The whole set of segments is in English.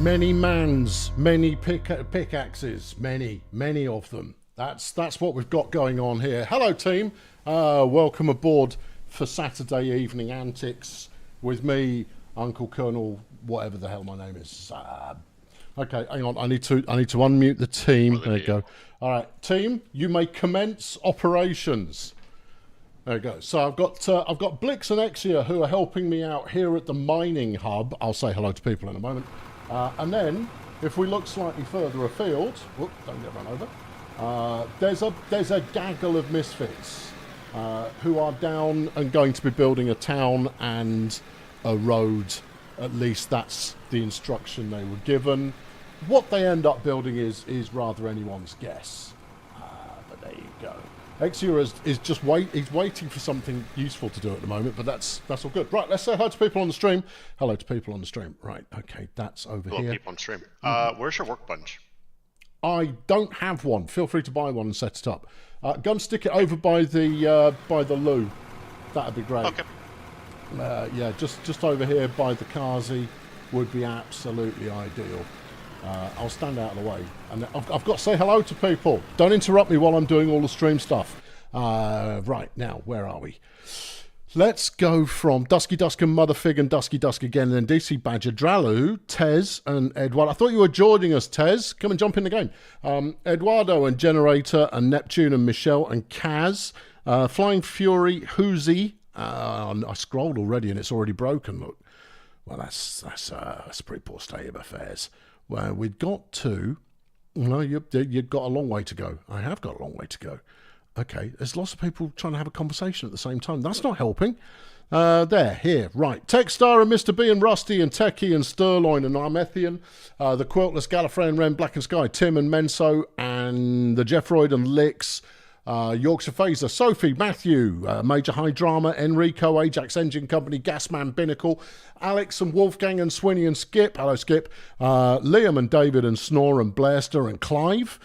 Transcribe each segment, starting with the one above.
Many mans, many pickaxes, many of them. That's what we've got going on here. Hello, team. Welcome aboard for Saturday evening antics with me, Uncle Colonel, whatever the hell my name is. Okay, hang on. I need to unmute the team. There you go. All right, team, you may commence operations. There you go. So I've got Blix and Exia who are helping me out here at the mining hub. I'll say hello to people in a moment. And then, if we look slightly further afield, whoop, don't get run over. There's a gaggle of misfits who are down and going to be building a town and a road. At least that's the instruction they were given. What they end up building is rather anyone's guess. But there you go. Exia is just he's waiting for something useful to do at the moment, but that's all good. Right, let's say hi to people on the stream. Hello to people on the stream. Right, okay, that's over here. People on stream. Where's your workbench? I don't have one. Feel free to buy one and set it up. Go and stick it over by the loo. That'd be great. Okay. Yeah, just over here by the Kazi would be absolutely ideal. I'll stand out of the way. And I've got to say hello to people. Don't interrupt me while I'm doing all the stream stuff. Right, now, where are we? Let's go from Dusky Dusk and Motherfig and Dusky Dusk again, and then DC Badger, Dralu, Tez and Eduardo. I thought you were joining us, Tez. Come and jump in the game. Eduardo and Generator and Neptune and Michelle and Kaz. Flying Fury, Hoozy. I scrolled already and it's already broken, look. Well, that's a pretty poor state of affairs. Well, we've got to... No, you've got a long way to go. I have got a long way to go. Okay, there's lots of people trying to have a conversation at the same time. That's not helping. Here, right. Techstar and Mr. B and Rusty and Techie and Sterloin and Armethian. The Quiltless, Gallifrey and Ren, Black and Sky, Tim and Menso and the Jeffroyd and Licks. Yorkshire Phaser, Sophie, Matthew, Major High Drama, Enrico, Ajax Engine Company, Gasman, Binnacle, Alex and Wolfgang and Swinny and Skip, hello Skip, Liam and David and Snore and Blaster and Clive,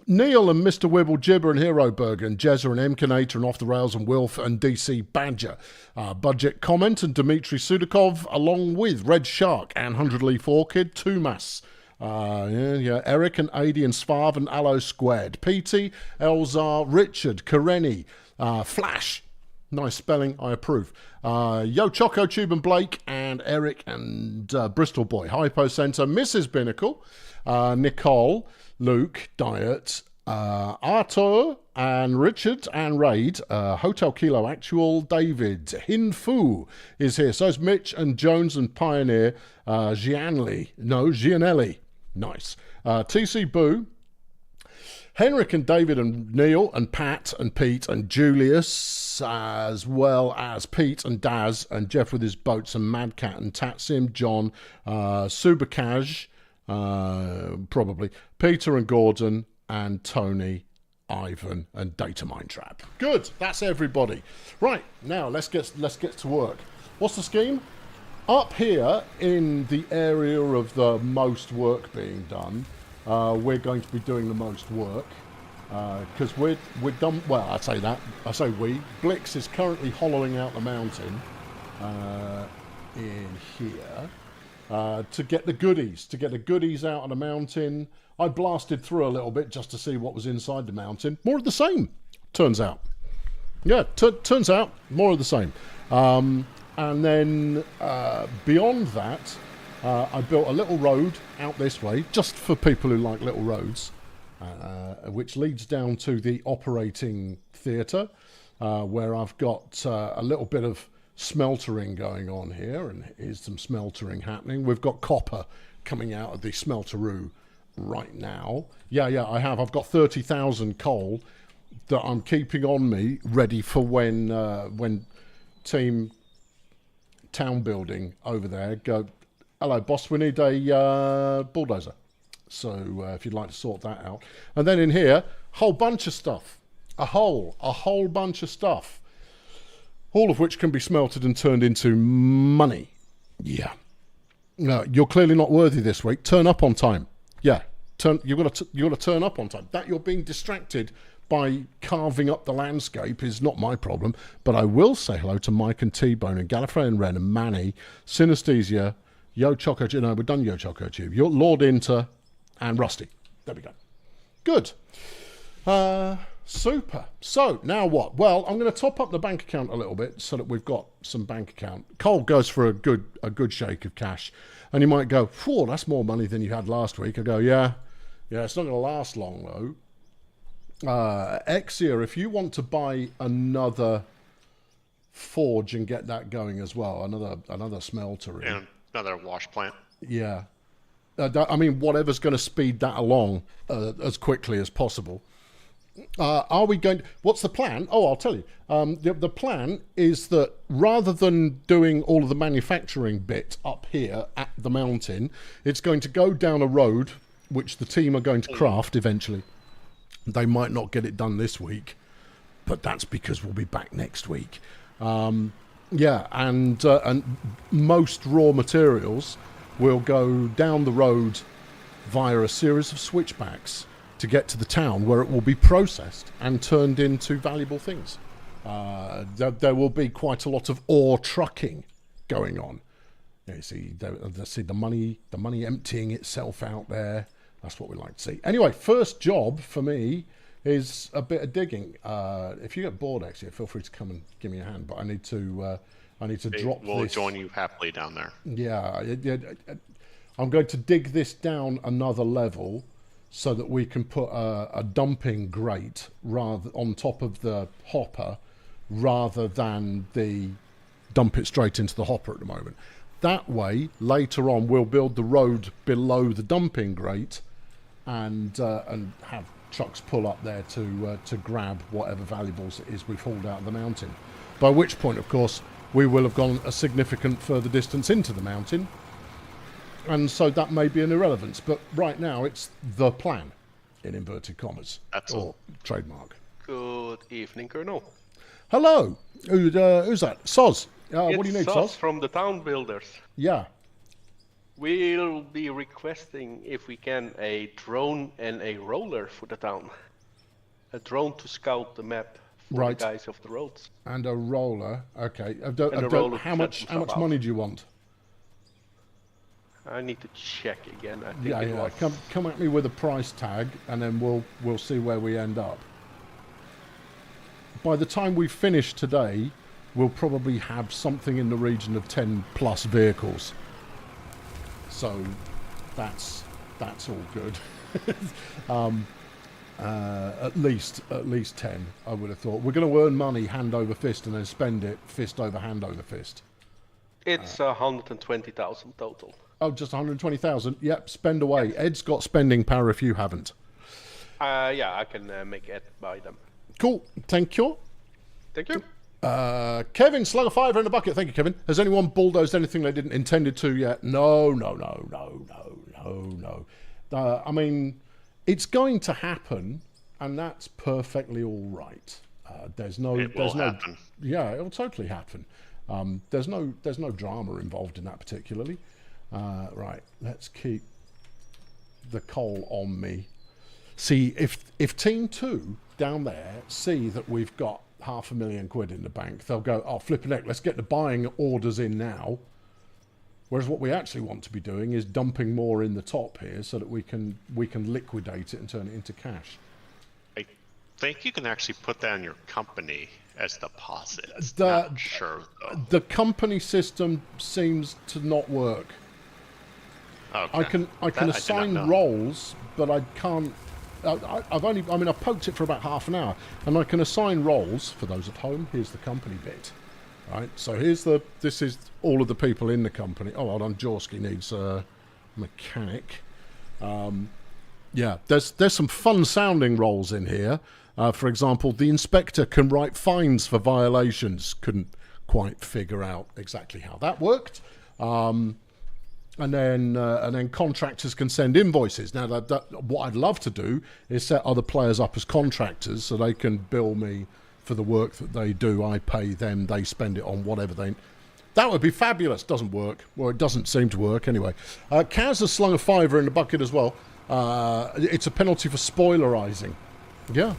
Neil and Mr. Wibble, Gibber and Hero Burger and Jezza and Mkinator and Off the Rails and Wilf and DC Badger, Budget Comment and Dmitry Sudakov, along with Red Shark and 100 Leaf Orchid, Tumas, Eric and Adi and Svav and Aloe Squared. PT, Elzar, Richard, Kareni, Flash. Nice spelling, I approve. Yo Choco, Tube and Blake and Eric and Bristol Boy. Hypo Centre, Mrs. Binnacle, Nicole, Luke, Diet, Arthur and Richard and Raid, Hotel Kilo Actual, David, Hinfu is here. So is Mitch and Jones and Pioneer, Gianelli. Nice. TC Boo, Henrik and David and Neil and Pat and Pete and Julius, as well as Pete and Daz and Jeff with his boats and Mad Cat and Tatsim, John, Subakaj, probably, Peter and Gordon and Tony, Ivan and Data Mine Trap. Good, that's everybody. Right, now let's get to work. What's the scheme? Up here in the area of the most work being done, we're going to be doing the most work because we're done. Well, I say we. Blix is currently hollowing out the mountain in here to get the goodies out of the mountain. I blasted through a little bit just to see what was inside the mountain. More of the same, turns out. Yeah, turns out more of the same. And then beyond that, I built a little road out this way, just for people who like little roads, which leads down to the operating theatre, where I've got a little bit of smeltering going on here, and here's some smeltering happening. We've got copper coming out of the smelteroo right now. Yeah, I have. I've got 30,000 coal that I'm keeping on me, ready for when Team Town Building over there go, hello boss, we need a bulldozer. So if you'd like to sort that out. And then in here, whole bunch of stuff. A whole bunch of stuff. All of which can be smelted and turned into money. Yeah. No, you're clearly not worthy this week. Turn up on time. Yeah. You've got to turn up on time. That you're being distracted by carving up the landscape is not my problem, but I will say hello to Mike and T-Bone and Gallifrey and Ren and Manny, Synesthesia, Yo Choco Tube. No, we've done Yo Choco Tube. You're Lord Inter and Rusty. There we go. Good. Super. So now what? Well, I'm going to top up the bank account a little bit so that we've got some bank account. Cole goes for a good shake of cash, and you might go, "Whoa, that's more money than you had last week." I go, "Yeah, it's not going to last long though." Exia, if you want to buy another forge and get that going as well, another smelter And another wash plant. yeah. I mean, whatever's going to speed that along as quickly as possible. Are we going to, what's the plan? Oh, I'll tell you. The plan is that rather than doing all of the manufacturing bit up here at the mountain, it's going to go down a road which the team are going to craft eventually. They might not get it done this week, but that's because we'll be back next week. Yeah, and most raw materials will go down the road via a series of switchbacks to get to the town where it will be processed and turned into valuable things. There will be quite a lot of ore trucking going on. You see the money emptying itself out there. That's what we like to see. Anyway, first job for me is a bit of digging. If you get bored, actually, feel free to come and give me a hand. But I need to drop this. We'll join you happily down there. Yeah, I'm going to dig this down another level so that we can put a dumping grate rather on top of the hopper, rather than the dump it straight into the hopper at the moment. That way, later on, we'll build the road below the dumping grate, and have trucks pull up there to grab whatever valuables it is we've hauled out of the mountain. By which point, of course, we will have gone a significant further distance into the mountain, and so that may be an irrelevance. But right now, it's the plan, in inverted commas, or trademark. Good evening, Colonel. Hello. Who's that? Soz. What do you need, Soz? From the town builders. Yeah. We'll be requesting, if we can, a drone and a roller for the town. A drone to scout the map for the guys of the roads. And a roller. Okay. How much money do you want? I need to check again. I think Yeah. Come at me with a price tag, and then we'll see where we end up. By the time we finish today, we'll probably have something in the region of 10 plus vehicles. So that's all good. At least 10, I would have thought. We're going to earn money hand over fist and then spend it fist over hand over fist. It's 120,000 total. Oh, just 120,000. Yep, spend away. Yes. Ed's got spending power if you haven't. Yeah, I can make Ed buy them. Cool. Thank you. Thank you. Kevin, slug a fiver in the bucket. Thank you, Kevin. Has anyone bulldozed anything they didn't intended to yet? No. I mean, it's going to happen, and that's perfectly all right. There's no happen. Yeah, it'll totally happen. There's no drama involved in that particularly. Right, let's keep the coal on me. See, if Team 2 down there see that we've got £500,000 in the bank, they'll go, oh, flipping heck, let's get the buying orders in now. Whereas what we actually want to be doing is dumping more in the top here so that we can liquidate it and turn it into cash. I think you can actually put that in your company as deposits. Not sure though. The company system seems to not work. Okay. I can assign roles, but I can't. I've poked it for about half an hour, and I can assign roles for those at home. Here's the company bit, right? So this is all of the people in the company. Oh, hold on, Jorski needs a mechanic. Yeah, there's some fun sounding roles in here. For example, the inspector can write fines for violations. Couldn't quite figure out exactly how that worked. And then contractors can send invoices. Now, what I'd love to do is set other players up as contractors so they can bill me for the work that they do. I pay them, they spend it on whatever they... That would be fabulous. Doesn't work. Well, it doesn't seem to work anyway. Kaz has slung a fiver in the bucket as well. It's a penalty for spoilerizing. Yeah.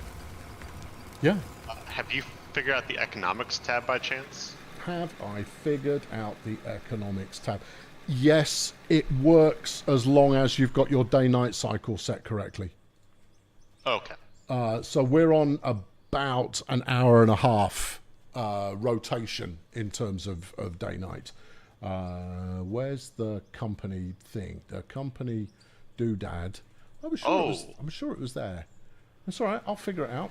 Yeah. Have you figured out the economics tab by chance? Have I figured out the economics tab? Yes, it works as long as you've got your day-night cycle set correctly. Okay. So we're on about an hour and a half rotation in terms of day-night. Where's the company thing? The company doodad. I'm sure it was there. That's all right. I'll figure it out.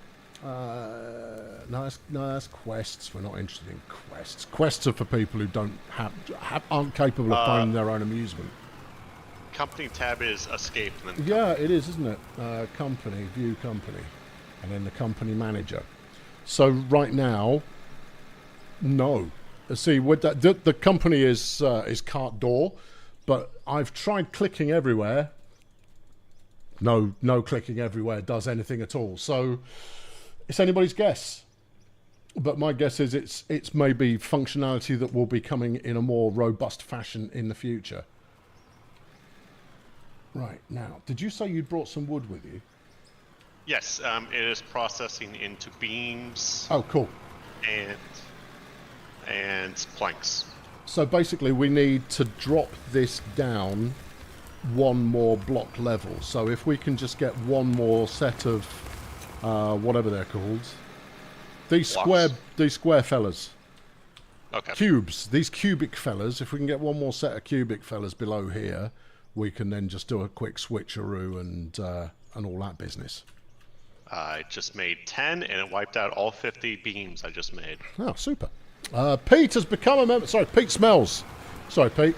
No, that's quests. We're not interested in quests. Quests are for people who aren't capable of finding their own amusement. Company tab is escape. And then Yeah, it is, isn't it? Company, view company, and then the company manager. So right now, no. See, with that, the company is cart door, but I've tried clicking everywhere. No clicking everywhere does anything at all. So it's anybody's guess. But my guess is it's maybe functionality that will be coming in a more robust fashion in the future. Right, now, did you say you'd brought some wood with you? yes, it is processing into beams. Oh, cool. And planks. So basically we need to drop this down one more block level. So if we can just get one more set of whatever they're called, these square fellas, Okay. cubes, these cubic fellas, if we can get one more set of cubic fellas below here, we can then just do a quick switcheroo and all that business. I just made 10 and it wiped out all 50 beams I just made. Oh, super. Pete has become a member. Sorry, Pete Smells. Sorry, Pete.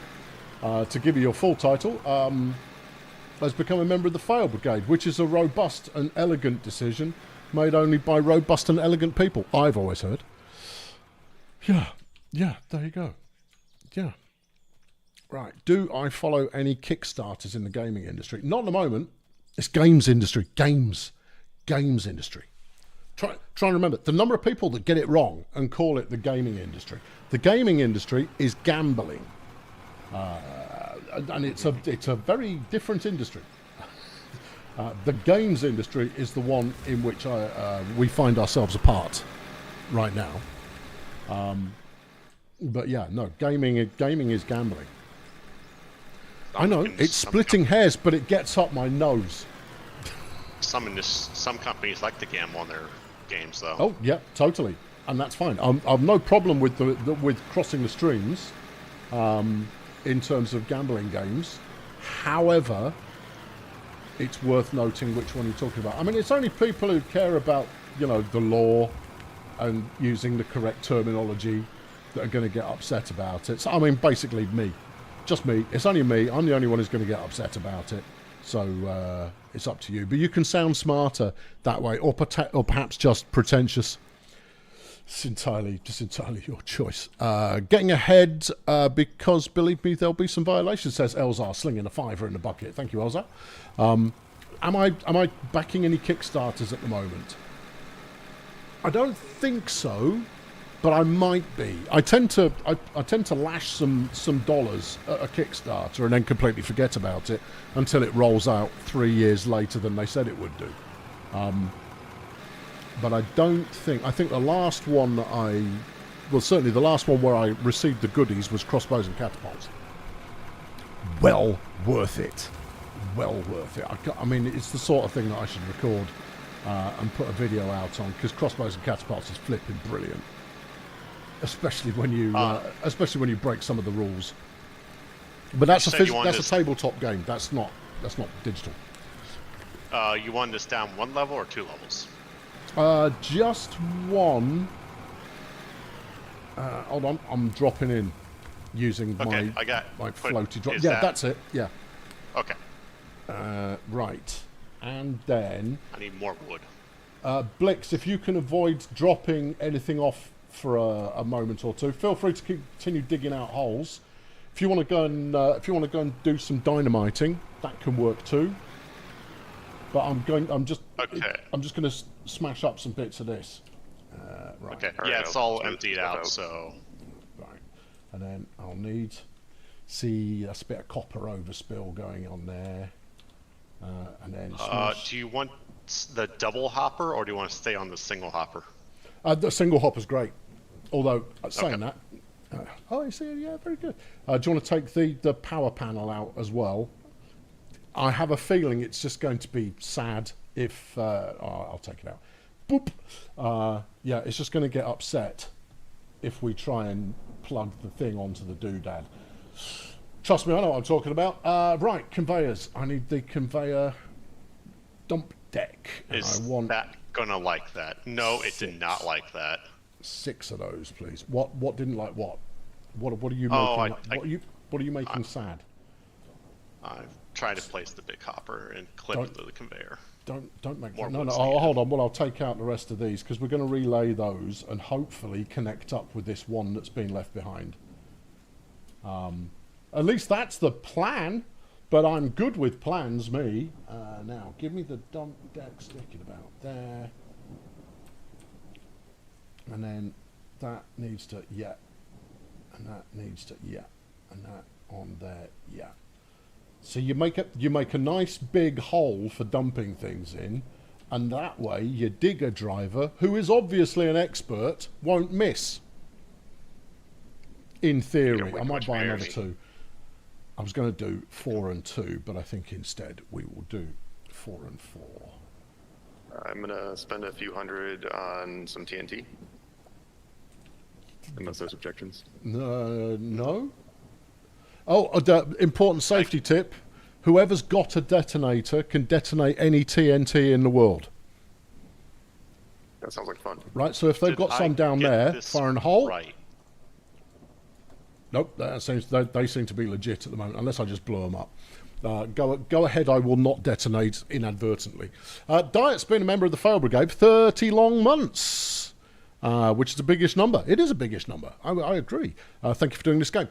To give you your full title, has become a member of the Fail Brigade, which is a robust and elegant decision made only by robust and elegant people, I've always heard. Yeah, there you go. Yeah. Right. Do I follow any Kickstarters in the gaming industry? Not at the moment. It's games industry. Games industry. Try and remember the number of people that get it wrong and call it the gaming industry. The gaming industry is gambling, and it's a very different industry. The games industry is the one in which we find ourselves apart right now. But yeah, no, gaming is gambling. I know it's splitting hairs, but it gets up my nose. Some companies like to gamble on their games, though. Oh yeah, totally, and that's fine. I've no problem with with crossing the streams in terms of gambling games. However, it's worth noting which one you're talking about. I mean, it's only people who care about the law and using the correct terminology that are going to get upset about it. So I mean, basically me, just me. It's only me. I'm the only one who's going to get upset about it. So it's up to you. But you can sound smarter that way, or perhaps just pretentious. It's entirely your choice. Getting ahead because, believe me, there'll be some violations, says Elzar, slinging a fiver in the bucket. Thank you, Elzar. Am I backing any Kickstarters at the moment? I don't think so, but I might be. I tend to lash some dollars at a Kickstarter and then completely forget about it until it rolls out 3 years later than they said it would do. But I think the last one certainly the last one where I received the goodies was crossbows and catapults. Well worth it. I mean, it's the sort of thing that I should record and put a video out on, because crossbows and catapults is flipping brilliant. Especially when you break some of the rules. But that's a tabletop game. That's not digital. You want this down one level or 2 levels? Just one. Hold on, I'm dropping in using my floaty drop. Yeah, that's it. Yeah. Okay. Right, and then I need more wood. Blix, if you can avoid dropping anything off for a moment or two, feel free to continue digging out holes. If you want to go and do some dynamiting, that can work too. But I'm just going to smash up some bits of this. Right. Okay. Yeah, it's all emptied out. So. Right, and then I'll need. That's a bit of copper overspill going on there. And then. Do you want the double hopper, or do you want to stay on the single hopper? The single hopper's great. Although saying that, Oh, I see. Yeah, very good. Do you want to take the power panel out as well? I have a feeling it's just going to be sad if... I'll take it out. Boop. Yeah, it's just going to get upset if we try and plug the thing onto the doodad. Trust me, I know what I'm talking about. Right, conveyors. I need the conveyor dump deck. Is I want that gonna like that? No, it did not like that. 6 of those, please. What didn't like what? What are you making? Oh, what are you making sad? I've tried to place the big hopper and clip into the conveyor. Don't make More no. wood's Oh, needed. hold on. Well, I'll take out the rest of these because we're going to relay those and hopefully connect up with this one that's been left behind. At least that's the plan. But I'm good with plans, me. Now, give me the dump deck. Stick it about there. And then that needs to, yeah. And that needs to, yeah. And that on there, yeah. So you make a nice big hole for dumping things in, and that way your digger driver, who is obviously an expert, won't miss. In theory, I might buy another 2. I was going to do 4 and 2, but I think instead we will do 4 and 4. I'm gonna spend a few hundred on some TNT. Unless there's objections. No. Oh, important safety tip. Whoever's got a detonator can detonate any TNT in the world. That sounds like fun. Right, so if they've got some down there, fire in the hole. Right. Nope, they seem to be legit at the moment, unless I just blow them up. Go ahead, I will not detonate inadvertently. Diet's been a member of the Fail Brigade for 30 long months, which is a biggish number. It is a biggish number, I agree. Thank you for doing this game.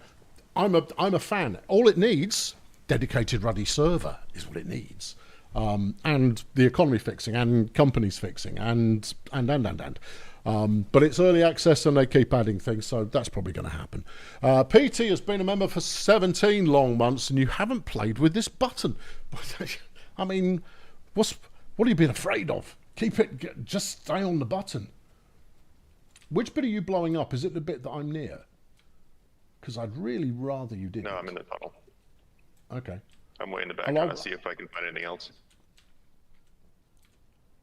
I'm a fan. All it needs, dedicated ruddy server, is what it needs. And the economy fixing, and companies fixing, and. But it's early access and they keep adding things, so that's probably going to happen. PT has been a member for 17 long months, and you haven't played with this button. I mean, what are you being afraid of? Keep it, just stay on the button. Which bit are you blowing up? Is it the bit that I'm near? Because I'd really rather you didn't. No, I'm in the tunnel. Okay. I'm way in the background to see if I can find anything else.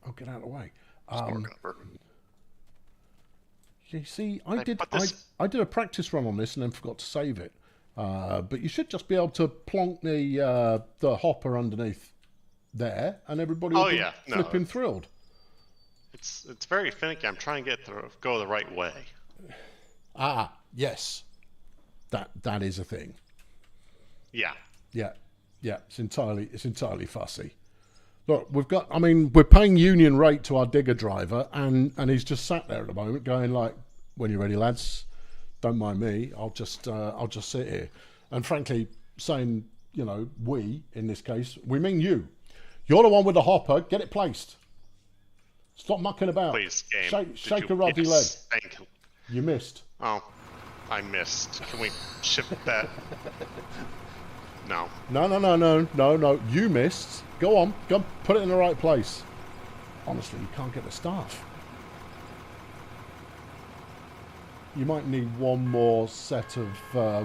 Oh, get out of the way. More copper. You see, I did a practice run on this and then forgot to save it. But you should just be able to plonk the hopper underneath there, and everybody will be flipping thrilled. It's very finicky. I'm trying to get to go the right way. Ah, yes. That is a thing. Yeah. Yeah. It's entirely fussy. Look, we're paying union rate to our digger driver, and he's just sat there at the moment, going like, "When you're ready, lads, don't mind me. I'll just sit here." And frankly, saying, we in this case, we mean you. You're the one with the hopper. Get it placed. Stop mucking about. Please, game. Shake a ruddy leg. Thank you. You missed. Oh, I missed. Can we ship that? No. No. You missed. Go on. Go put it in the right place. Honestly, you can't get the staff. You might need one more set of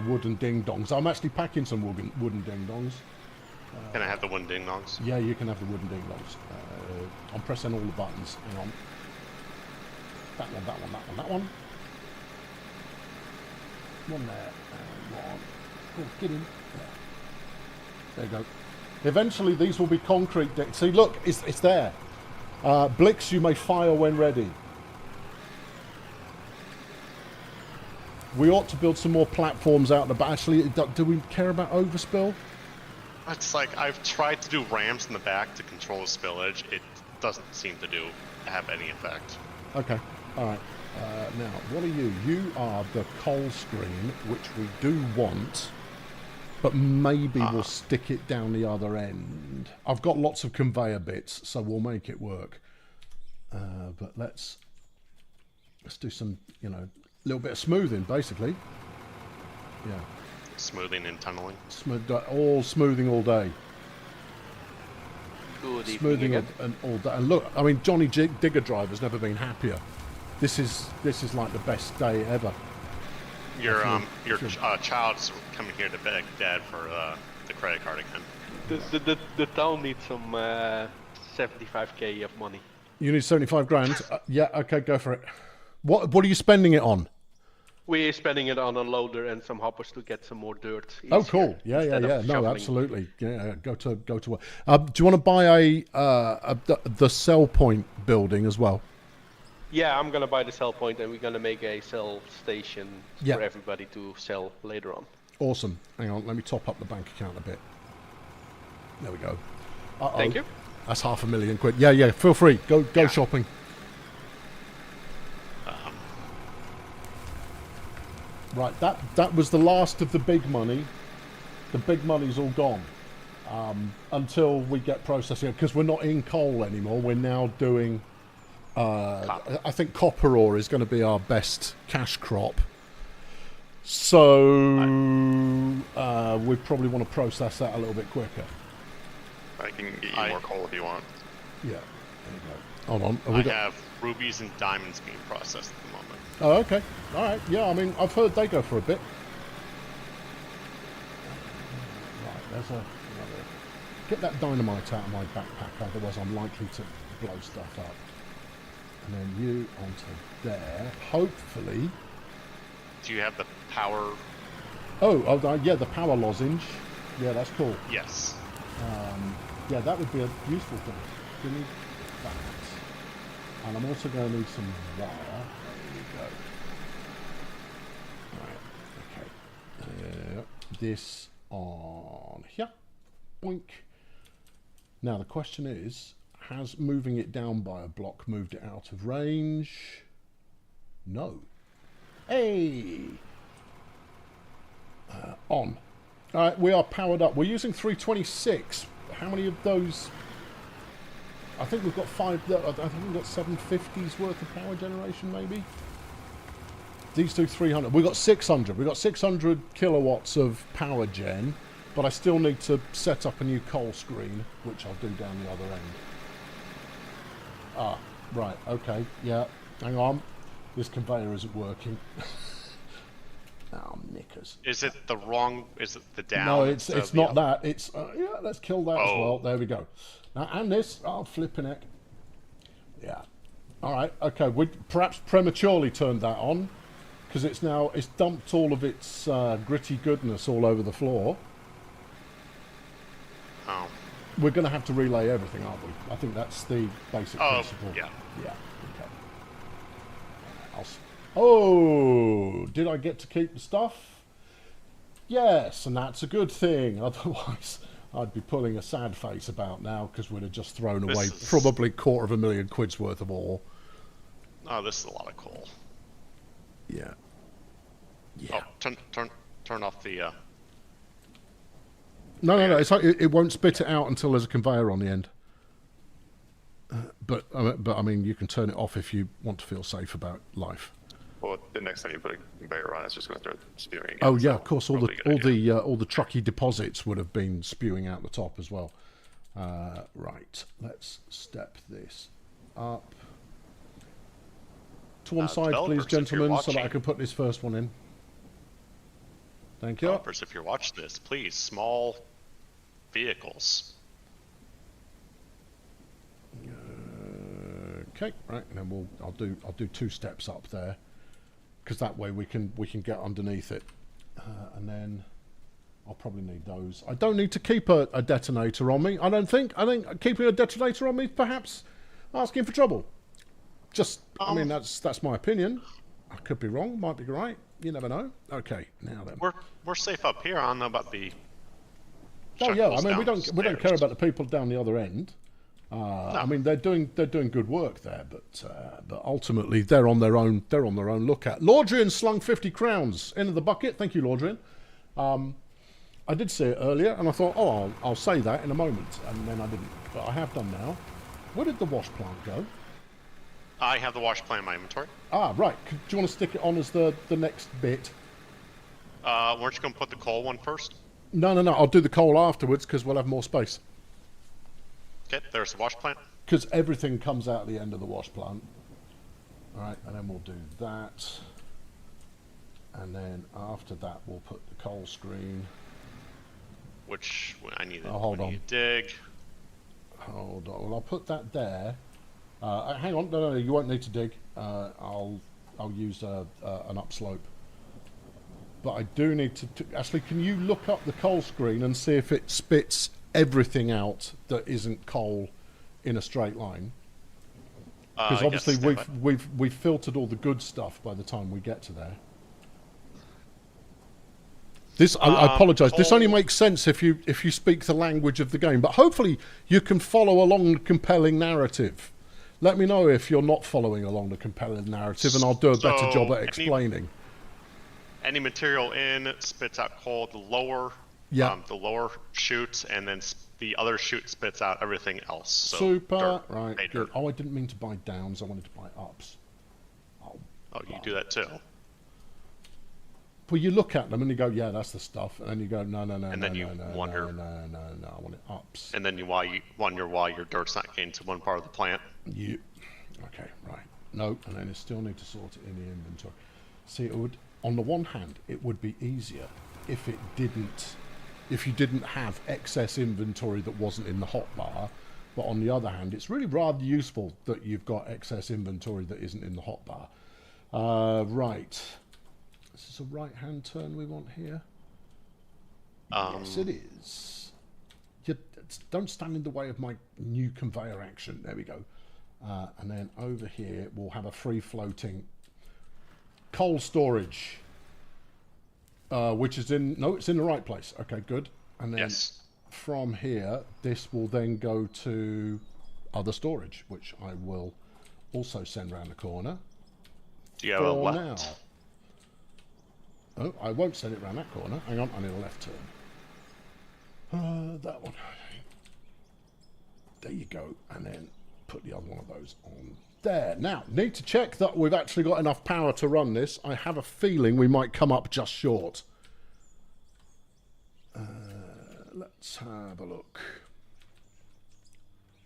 wooden ding-dongs. I'm actually packing some wooden ding-dongs. Can I have the wooden ding-dongs? Yeah, you can have the wooden ding-dongs. I'm pressing all the buttons. Hang on. That one. One there. And one. Oh, get in. There you go. Eventually, these will be concrete decks. See, look, it's there. Blix, you may fire when ready. We ought to build some more platforms out the back. Actually, do we care about overspill? It's like I've tried to do ramps in the back to control the spillage. It doesn't seem to have any effect. Okay, all right. Now, what are you? You are the coal screen, which we do want, but maybe we'll stick it down the other end. I've got lots of conveyor bits, so we'll make it work. But let's do some, little bit of smoothing, basically. Yeah. Smoothing and tunneling. Smoothing all day. Good Smoothing all day. And look, I mean, Johnny Digger Driver's never been happier. This is like the best day ever. Your child's coming here to beg Dad for the credit card again. The town needs some 75k of money. You need 75 grand? Yeah, okay, go for it. What are you spending it on? We're spending it on a loader and some hoppers to get some more dirt. Oh, cool. Yeah. No, shoveling. absolutely. Yeah, go to work. Do you want to buy the sell point building as well? Yeah, I'm gonna buy the sell point, and we're gonna make a sell station for everybody to sell later on. Awesome. Hang on, let me top up the bank account a bit. There we go. Thank you. That's £500,000. Yeah. Feel free. Go shopping. Right, that was the last of the big money. The big money's all gone until we get processing, because we're not in coal anymore. We're now doing. I think copper ore is going to be our best cash crop. So we probably want to process that a little bit quicker. I can get you more coal if you want. Yeah, there you go. Hold on. I have rubies and diamonds being processed at the moment. Oh, okay. All right. Yeah, I mean, I've heard they go for a bit. Right, there's another. Get that dynamite out of my backpack, otherwise I'm likely to blow stuff up. And then you onto there. Hopefully. Do you have the power? Yeah, the power lozenge. Yeah, that's cool. Yes. Yeah, that would be a useful thing. Give me that. And I'm also going to need some wire. There you go. Right, okay. This on here. Boink. Now the question is, has moving it down by a block moved it out of range? No. Hey! On. Alright, we are powered up. We're using 326. How many of those? I think we've got 5. I think we've got 750s worth of power generation, maybe. These do 300. We've got 600. We've got 600 kilowatts of power gen, but I still need to set up a new coal screen, which I'll do down the other end. Ah, right. Okay. Yeah. Hang on. This conveyor isn't working. Oh, knickers. Is it the wrong? Is it the down? No, it's not that. It's yeah. Let's kill that as well. There we go. Now and this. Oh, flipping heck. Yeah. All right. Okay. We perhaps prematurely turned that on because it's dumped all of its gritty goodness all over the floor. Oh. We're going to have to relay everything, aren't we? I think that's the basic principle. Yeah. Yeah. Okay. Oh, did I get to keep the stuff? Yes, and that's a good thing. Otherwise, I'd be pulling a sad face about now because we'd have just thrown away probably £250,000 worth of ore. Oh, this is a lot of coal. Yeah. Yeah. Oh, turn off the. No. It won't spit it out until there's a conveyor on the end. But I mean, you can turn it off if you want to feel safe about life. Well, the next time you put a conveyor on, it's just going to start spewing again. Oh yeah, of course. All the trucky deposits would have been spewing out the top as well. Right, let's step this up to one side, please, gentlemen, so that I can put this first one in. Thank you. Developers, if you're watching this, please, small vehicles. Okay, right, and then I'll do 2 steps up there, because that way we can get underneath it, and then I'll probably need those. I don't need to keep a detonator on me. I think keeping a detonator on me is perhaps asking for trouble. Just, I mean, that's my opinion. I could be wrong, might be right. You never know. Okay, now then. We're safe up here. I don't know about the. Oh yeah, I mean we don't care about the people down the other end. No. I mean they're doing good work there, but ultimately they're on their own lookout. Laudrian slung 50 crowns into the bucket. Thank you, Laudrian. I did see it earlier, and I thought, oh, I'll say that in a moment, and then I didn't. But I have done now. Where did the wash plant go? I have the wash plant in my inventory. Ah, right. Do you want to stick it on as the next bit? Weren't you going to put the coal one first? No. I'll do the coal afterwards because we'll have more space. Okay, there's the wash plant. Because everything comes out the end of the wash plant. All right, and then we'll do that. And then after that, we'll put the coal screen. Which I need hold on. to dig. Hold on. Well, I'll put that there. Hang on. No, you won't need to dig. I'll use an upslope. But I do need to... Actually, can you look up the coal screen and see if it spits everything out that isn't coal in a straight line? Because obviously we've filtered all the good stuff by the time we get to there. This I apologise. This only makes sense if you speak the language of the game. But hopefully you can follow along the compelling narrative. Let me know if you're not following along the compelling narrative, and I'll do a better job at explaining. Any material in spits out coal. The lower chute, and then the other chute spits out everything else. So super. Right. Good. Oh, I didn't mean to buy downs. I wanted to buy ups. Oh, you do that too. Well, you look at them and you go, yeah, that's the stuff, and then you go, no, and then you wonder, no, I want it ups. And then you wonder why your dirt's not getting to one part of the plant. Okay, right. No, and then you still need to sort it in the inventory. See, it would, on the one hand, it would be easier if you didn't have excess inventory that wasn't in the hotbar. But on the other hand, it's really rather useful that you've got excess inventory that isn't in the hotbar. Right. Is this a right-hand turn we want here? Yes, it is. Don't stand in the way of my new conveyor action. There we go. And then over here, we'll have a free-floating coal storage, which is in... No, it's in the right place. Okay, good. And then from here, this will then go to other storage, which I will also send around the corner. Do you have a left? Now. Oh, I won't send it around that corner. Hang on, I need a left turn. That one. There you go. And then put the other one of those on there. Now, need to check that we've actually got enough power to run this. I have a feeling we might come up just short. Let's have a look.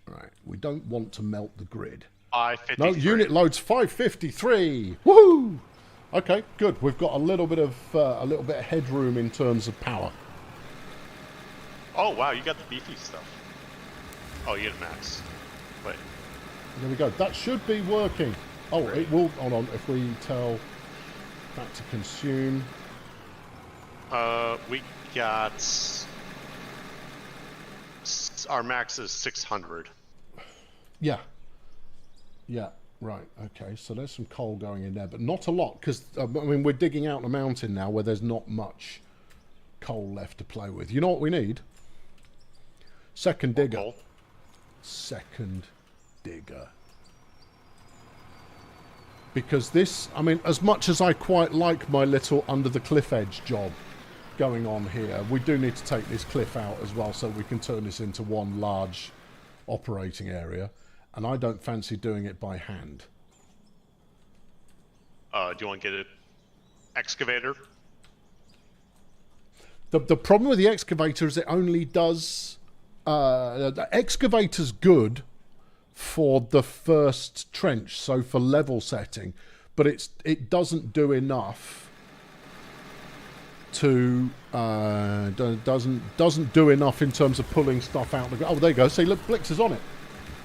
Right, we don't want to melt the grid. 553. No, unit loads 553. Woohoo! Okay, good. We've got a little bit of headroom in terms of power. Oh wow, you got the beefy stuff. Oh, you get max. Wait. There we go. That should be working. Oh, great. It will. Hold on. If we tell that to consume. We got our max is 600. Yeah. Yeah. Right, okay, so there's some coal going in there, but not a lot, because, I mean, we're digging out a mountain now where there's not much coal left to play with. You know what we need? Second digger. Coal. Second digger. Because this, I mean, as much as I quite like my little under the cliff edge job going on here, we do need to take this cliff out as well so we can turn this into one large operating area. And I don't fancy doing it by hand. Do you want to get an excavator? The problem with the excavator is it only does... the excavator's good for the first trench, so for level setting, but it doesn't do enough to... doesn't do enough in terms of pulling stuff out. Oh, there you go. See, look, Blix is on it.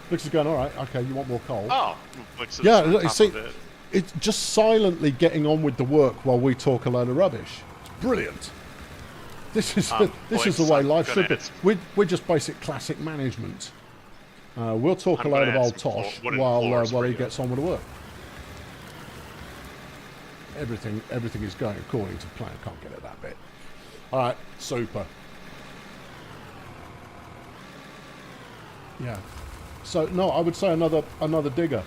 Blix is going, all right, okay, you want more coal? Oh, Blix is yeah, on top see, of it. It's just silently getting on with the work while we talk a load of rubbish. It's brilliant. This is the way life should be. We're just basic classic management. We'll talk a load of old tosh while he gets on with the work. Everything is going according to plan. Can't get at that bit. All right, super. Yeah. So no, I would say another digger,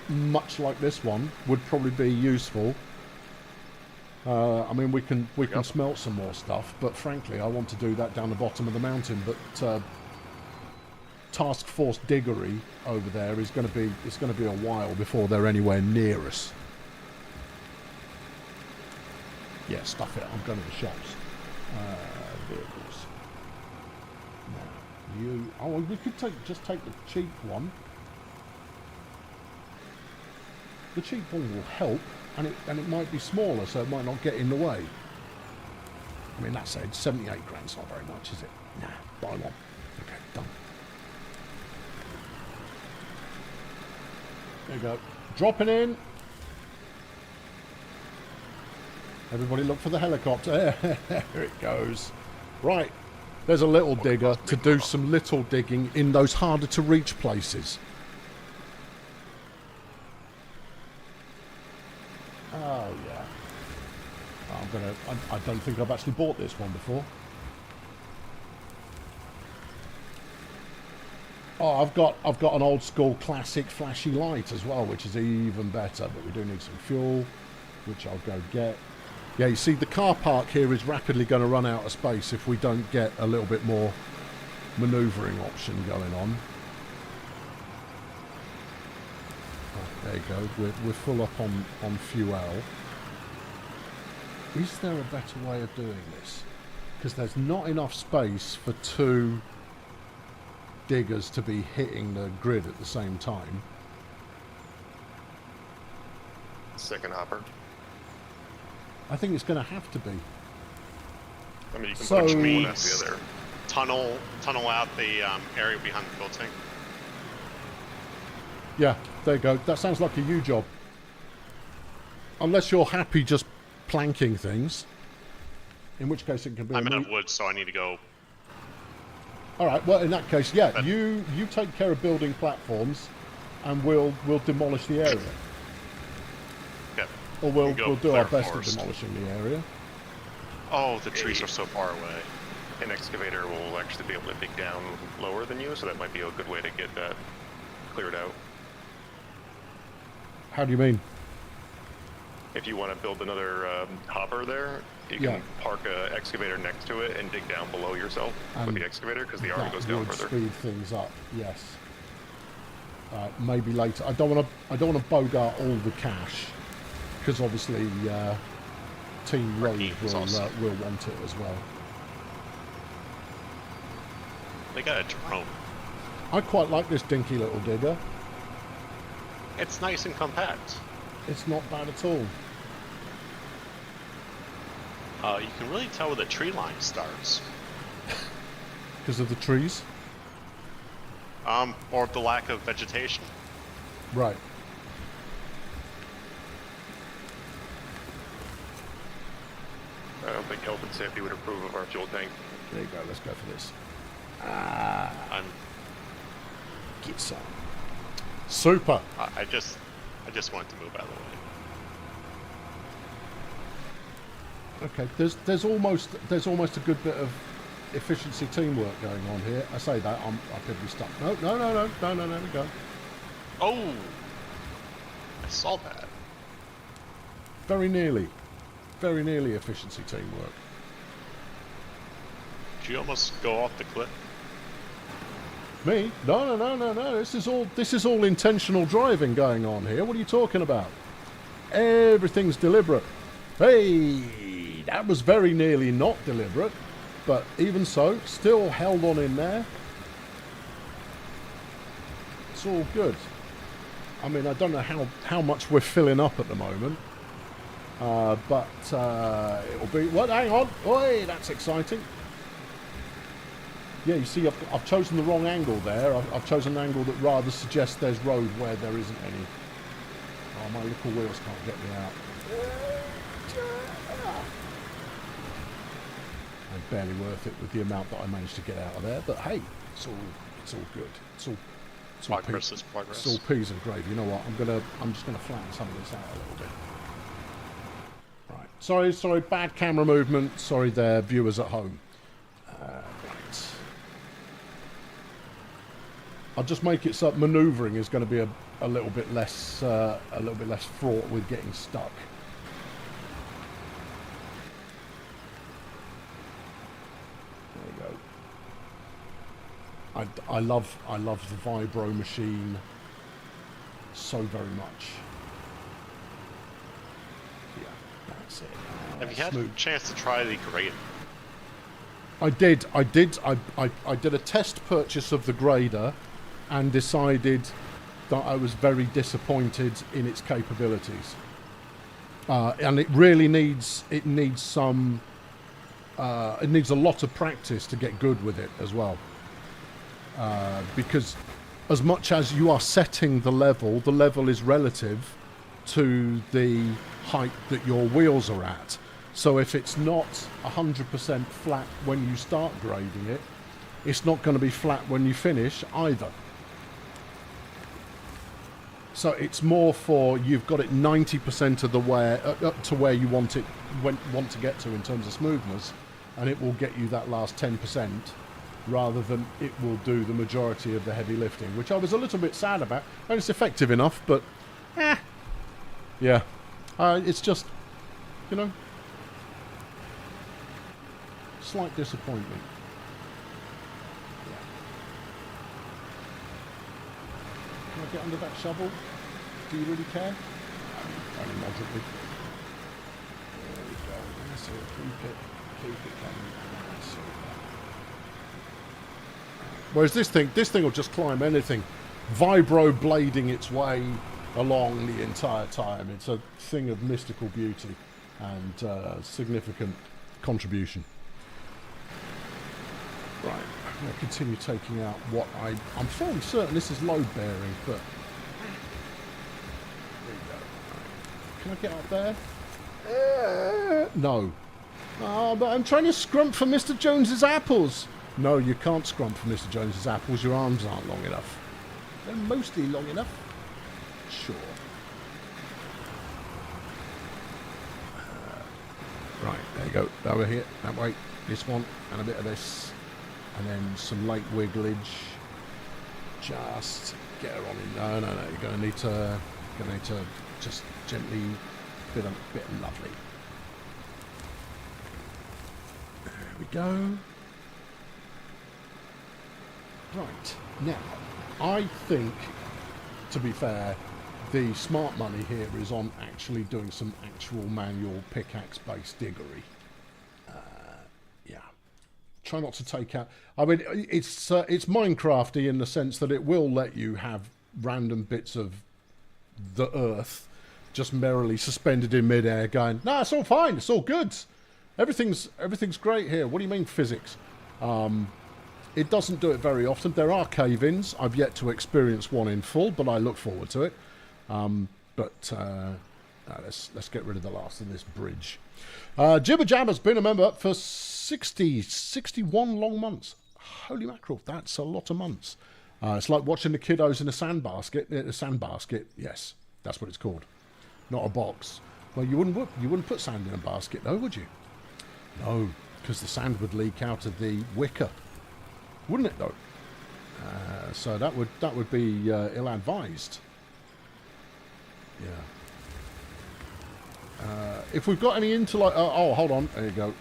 much like this one, would probably be useful. I mean, we can smelt some more stuff, but frankly, I want to do that down the bottom of the mountain. But Task Force Diggery over there is going to be a while before they're anywhere near us. Yeah, stuff it. I'm going to the shops. Vehicles. Now, we could just take the cheap one. The cheap one will help, and it might be smaller, so it might not get in the way. I mean, that said, 78 grand's not very much, is it? Nah, buy one. Okay, done. There you go. Dropping in. Everybody look for the helicopter. There it goes. Right. There's a little digger to do some little digging in those harder to reach places. Oh, yeah. I don't think I've actually bought this one before. Oh, I've got an old school classic flashy light as well, which is even better, but we do need some fuel, which I'll go get. Yeah, you see, the car park here is rapidly going to run out of space if we don't get a little bit more manoeuvring option going on. Oh, there you go. We're full up on fuel. Is there a better way of doing this? Because there's not enough space for two diggers to be hitting the grid at the same time. Second hopper. I think it's going to have to be. I mean, you can So- put one means- after the other. Tunnel out the area behind the fuel tank. Yeah, there you go. That sounds like a you job. Unless you're happy just planking things. In which case it can be I'm a in neat- a wood, so I need to go. All right, well, in that case, yeah, But- you take care of building platforms and we'll demolish the area. Yeah. Or we'll go do our clear best forest. at demolishing the area. Oh, the trees are so far away. An excavator will actually be able to dig down lower than you, so that might be a good way to get that cleared out. How do you mean? If you want to build another hopper there, you Yeah. can park an excavator next to it and dig down below yourself with And the excavator, because the arm That goes down would further. speed things up, yes. Maybe later. I don't want to bogart all the cash, because obviously Team Road Brigade is awesome. will want it as well. They got a drone. I quite like this dinky little digger. It's nice and compact. It's not bad at all. You can really tell where the tree line starts. Because of the trees? Or the lack of vegetation. Right. I don't think health and safety would approve of our fuel tank. There you go. Let's go for this. I'm, Get some. Super. I just wanted to move out of the way. Okay. There's almost a good bit of efficiency teamwork going on here. I say that I could be stuck. No. There we go. Oh! I saw that. Very nearly efficiency teamwork. Did you almost go off the cliff? Me? No. This is all intentional driving going on here. What are you talking about? Everything's deliberate. Hey, that was very nearly not deliberate, but even so, still held on in there. It's all good. I mean, I don't know how much we're filling up at the moment, but it'll be. What? Hang on. Oi, that's exciting. Yeah, you see, I've chosen the wrong angle there. I've chosen an angle that rather suggests there's road where there isn't any. Oh, my little wheels can't get me out. And barely worth it with the amount that I managed to get out of there. But hey, it's all good. It's all Progress is progress. It's all peas and gravy. You know what? I'm just gonna flatten some of this out a little bit. Right. Sorry. Bad camera movement. Sorry, there, viewers at home. Right. I'll just make it so manoeuvring is going to be a little bit less fraught with getting stuck. There you go. I love the vibro machine so very much. Yeah, that's it. Have you had Smooth. a chance to try the grader? I did. I did a test purchase of the grader and decided that I was very disappointed in its capabilities. And it really needs some it needs a lot of practice to get good with it as well, because as much as you are setting the level is relative to the height that your wheels are at. So if it's not 100% flat when you start grading it, it's not going to be flat when you finish either. So it's more for you've got it 90% of the way up to where you want it want to get to in terms of smoothness, and it will get you that last 10% rather than it will do the majority of the heavy lifting, which I was a little bit sad about. And it's effective enough, but yeah, it's just, you know, slight disappointment. Can I get under that shovel? Do you really care? Only moderately. There we go. That's it. Keep it coming. That's it. Whereas this thing will just climb anything, vibro blading its way along the entire time. It's a thing of mystical beauty and significant contribution. Right, I'm going to continue taking out what I'm fairly certain this is load bearing, but there you go. Right. Can I get up there? No. Oh, but I'm trying to scrump for Mr. Jones's apples. No, you can't scrump for Mr. Jones's apples. Your arms aren't long enough. They're mostly long enough. Sure. Right, there you go. Over here, that way. This one, and a bit of this. And then some late wigglage. Just get her on in. No. You're going to need to just gently bit of lovely. There we go. Right, now, I think, to be fair, the smart money here is on actually doing some actual manual pickaxe-based diggery. Yeah. Try not to take out... I mean, it's Minecrafty in the sense that it will let you have random bits of the earth just merrily suspended in midair going, no, it's all fine, it's all good. Everything's great here. What do you mean physics? It doesn't do it very often. There are cave-ins. I've yet to experience one in full, but I look forward to it. Let's get rid of the last of this bridge. Jibber Jabber's been a member for 61 long months. Holy mackerel, that's a lot of months. It's like watching the kiddos in a sandbasket. A sandbasket, yes, that's what it's called. Not a box. Well, you wouldn't put sand in a basket, though, would you? No, because the sand would leak out of the wicker. Wouldn't it though? So that would be ill-advised. Yeah. If we've got any interlock, oh, hold on. There you go.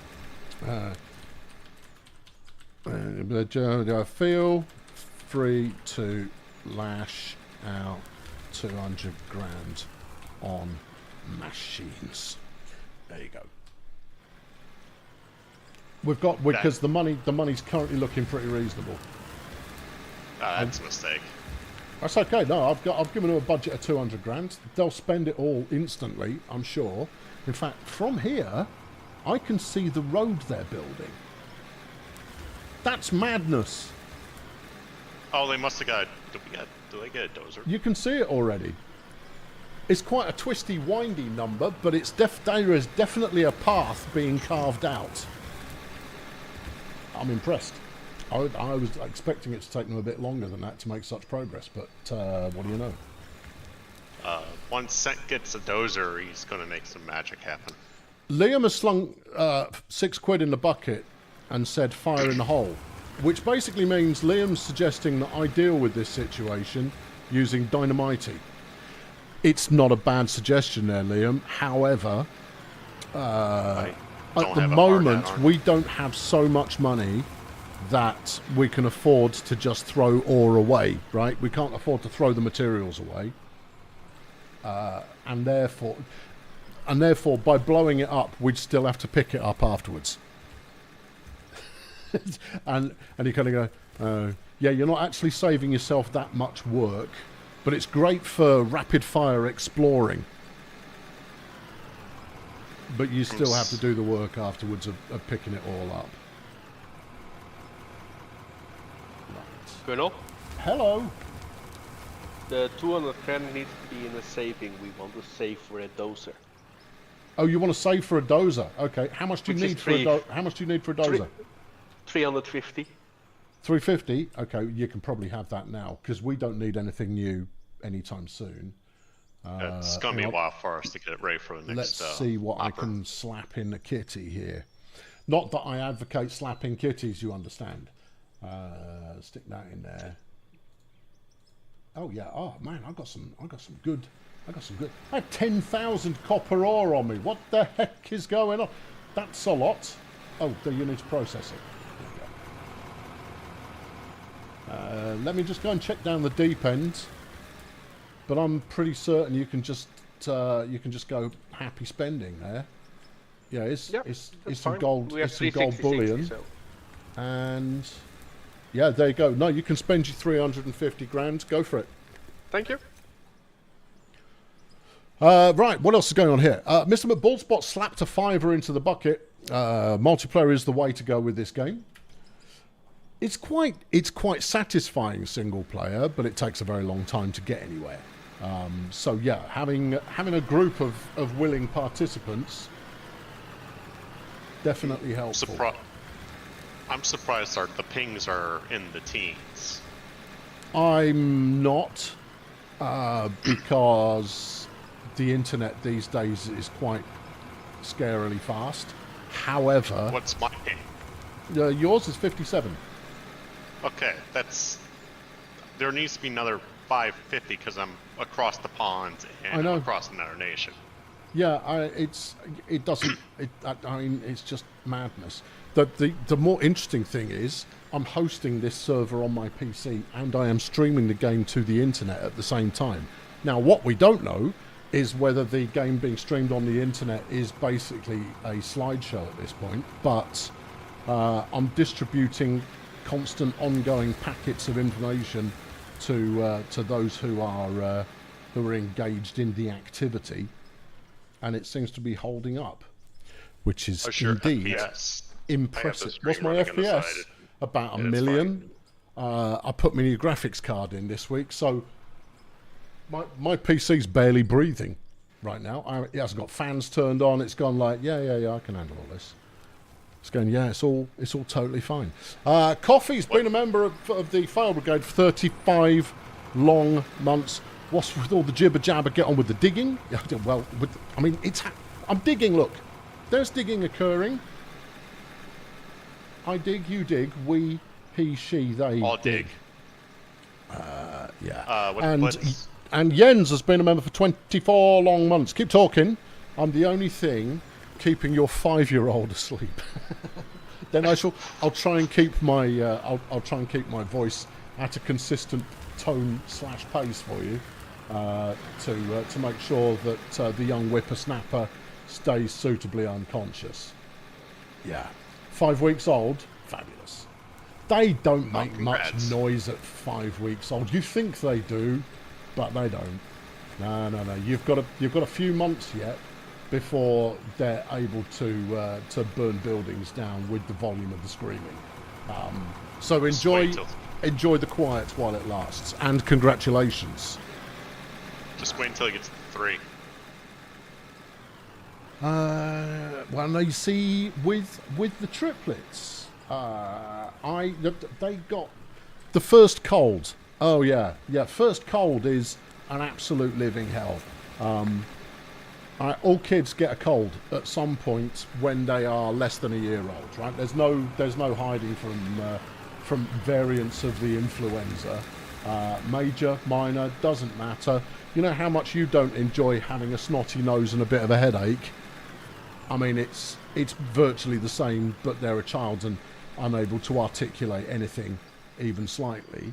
Feel free to lash out 200 grand on machines. There you go. We've got, because the money's currently looking pretty reasonable. That's a mistake. That's okay. No, I've given them a budget of 200 grand. They'll spend it all instantly, I'm sure. In fact, from here, I can see the road they're building. That's madness. Oh, they must have got. Do they get a dozer? You can see it already. It's quite a twisty, windy number, but there is definitely a path being carved out. I'm impressed. I was expecting it to take them a bit longer than that to make such progress, but what do you know? Once Sent gets a dozer, he's going to make some magic happen. Liam has slung £6 in the bucket and said fire in the hole, which basically means Liam's suggesting that I deal with this situation using dynamite. It's not a bad suggestion there, Liam. However, at the moment, we don't have so much money that we can afford to just throw ore away, right? We can't afford to throw the materials away. And therefore, by blowing it up, we'd still have to pick it up afterwards. and you kind of go, yeah, you're not actually saving yourself that much work, but it's great for rapid-fire exploring. but you still have to do the work afterwards of picking it all up. Right. Colonel? Hello. The 200 grand needs to be in a saving. We want to save for a dozer. Oh, you want to save for a dozer? Okay. How much do you Which is need for a How much do you need for a dozer? 350. 350. Okay, you can probably have that now because we don't need anything new anytime soon. It's going to be a while for us to get it ready for the next. Let's see what I can slap in the kitty here. Not that I advocate slapping kitties, you understand. Stick that in there. Oh yeah. Oh man, I got some good. I had 10,000 copper ore on me. What the heck is going on? That's a lot. Oh, you need to process it. Let me just go and check down the deep end. But I'm pretty certain you can just go happy spending there. Yeah, it's some gold. It's some gold bullion. So. And yeah, there you go. No, you can spend your 350 grand. Go for it. Thank you. Right, what else is going on here? Mr. McBallspot slapped a fiver into the bucket. Multiplayer is the way to go with this game. It's quite satisfying single player, but it takes a very long time to get anywhere. So yeah, having a group of willing participants definitely helps. I'm surprised the pings are in the teens. I'm not, because the internet these days is quite scarily fast. However, what's my ping? Yours is 57. Okay, there needs to be another 550 because I'm across the pond and across another nation. Yeah, it's just madness. The more interesting thing is I'm hosting this server on my PC and I am streaming the game to the internet at the same time. Now, what we don't know is whether the game being streamed on the internet is basically a slideshow at this point, but I'm distributing constant ongoing packets of information to those who are engaged in the activity, and it seems to be holding up, which is indeed impressive. What's my FPS? About 1 million. I put my new graphics card in this week, so my PC's barely breathing right now. It hasn't got fans turned on. It's gone like, yeah, I can handle all this. It's going, yeah, it's all totally fine. Coffee's been a member of the Fire Brigade for 35 long months. What's with all the jibber jabber? Get on with the digging. Well, I'm digging. Look, there's digging occurring. I dig, you dig, we, he, she, they all dig. Yeah. And Jens has been a member for 24 long months. Keep talking. I'm the only thing keeping your 5-year-old asleep. Then I'll try and keep my I'll try and keep my voice at a consistent tone / pace for you, to make sure that the young whippersnapper stays suitably unconscious. Yeah, 5 weeks old, fabulous. They don't make much noise at 5 weeks old. You think they do, but they don't. No. You've got a few months yet before they're able to burn buildings down with the volume of the screaming. So enjoy the quiet while it lasts, and congratulations. Just wait until he gets to 3. Well, no, you see, with the triplets, they got the first cold. Oh yeah, first cold is an absolute living hell. All kids get a cold at some point when they are less than a year old, right? There's no hiding from variants of the influenza. Major, minor, doesn't matter. You know how much you don't enjoy having a snotty nose and a bit of a headache? I mean, it's virtually the same, but they're a child and unable to articulate anything, even slightly.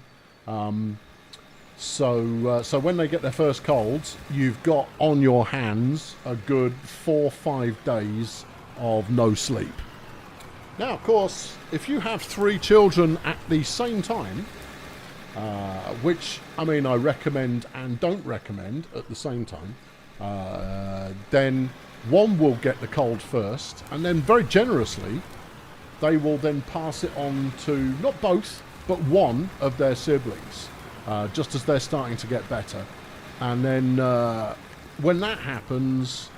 So when they get their first colds, you've got on your hands a good 4 or 5 days of no sleep. Now, of course, if you have 3 children at the same time, which, I mean, I recommend and don't recommend at the same time, Then one will get the cold first, and then very generously, they will then pass it on to not both, but one of their siblings, just as they're starting to get better. And then when that happens,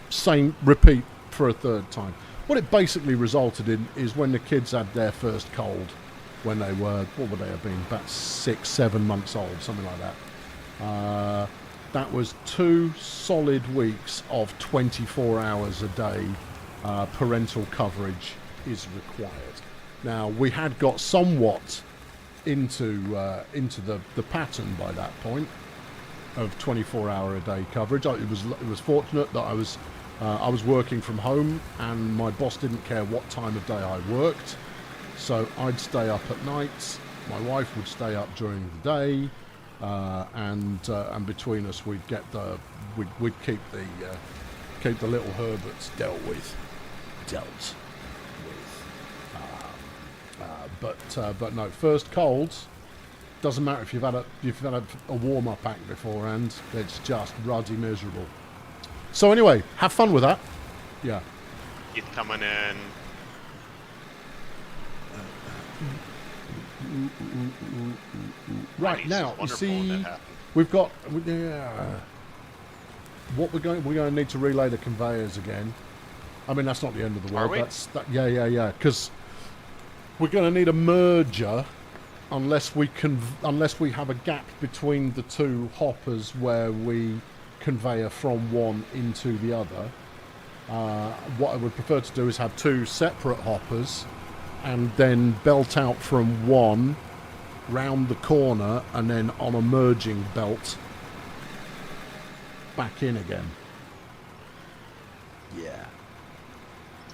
same repeat for a third time. What it basically resulted in is when the kids had their first cold, when they were, what would they have been, about 6-7 months old, something like that. That was 2 solid weeks of 24 hours a day parental coverage is required. Now, we had got somewhat into the pattern by that point of 24-hour a day coverage. It was fortunate that I was working from home, and my boss didn't care what time of day I worked, so I'd stay up at night. My wife would stay up during the day, and between us we'd keep the little Herberts dealt with. But no, first colds, doesn't matter if you've had a warm-up act beforehand, it's just ruddy miserable. So anyway, have fun with that. Yeah. Keith coming in. Right, Nice. now you Wonderful when that see happened. we've got what we're going to need to relay the conveyors again. I mean, that's not the end of the world. Are we? Yeah, because we're going to need a merger unless we have a gap between the two hoppers where we conveyor from one into the other. What I would prefer to do is have 2 separate hoppers and then belt out from one round the corner and then on a merging belt back in again. Yeah.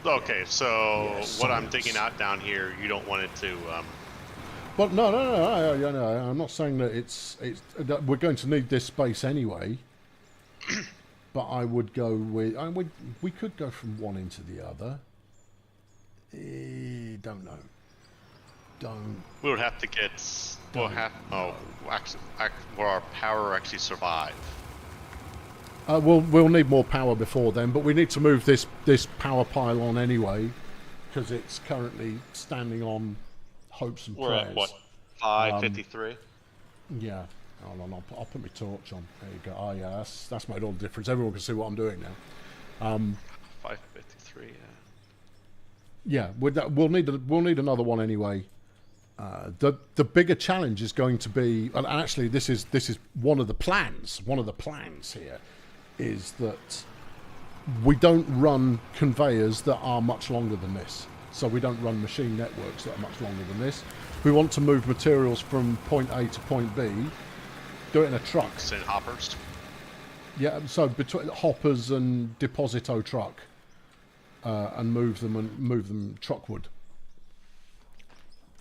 Okay, so Yes, what I'm science. digging out down here, you don't want it to. Well, no. I'm not saying that it's that we're going to need this space anyway. But I would go with. We could go from one into the other. Don't know. Don't. We would have to get. We'll have. Oh, actually, will our power actually survive? We'll need more power before then, but we need to move this power pile on anyway, because it's currently standing on hopes and We're prayers. at what? 553. Yeah. Hold on, I'll put my torch on. There you go. Oh yeah, that's made all the difference. Everyone can see what I'm doing now. 553. Yeah, we'll need another one anyway. The bigger challenge is going to be, and actually this is one of the plans. One of the plans here is that we don't run conveyors that are much longer than this. So we don't run machine networks that are much longer than this. We want to move materials from point A to point B. Do it in a truck. Send hoppers. Yeah, so between hoppers and deposito truck, and move them truckwood.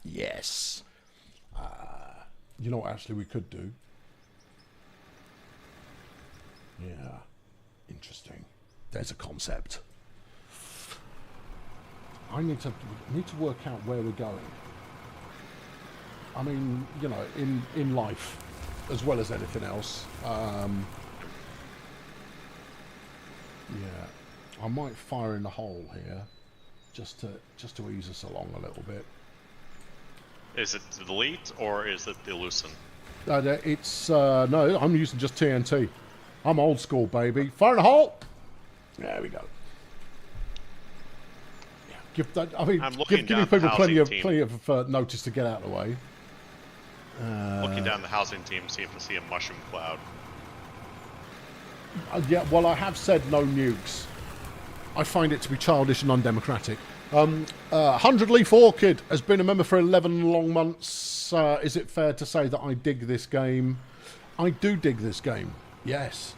Yes. You know what actually we could do? Yeah. Interesting. There's a concept. I need to work out where we're going. I mean, you know, in life, as well as anything else. Yeah. I might fire in the hole here, just to ease us along a little bit. Is it the delete or is it the loosen? It's no, I'm using just TNT. I'm old school, baby. Fire in the hole. There we go. Yeah, give people plenty of notice to get out of the way. Looking down the housing team, see if I see a mushroom cloud. Yeah, well, I have said no nukes. I find it to be childish and undemocratic. 100 Leaf Orchid has been a member for 11 long months. Is it fair to say that I dig this game? I do dig this game, yes.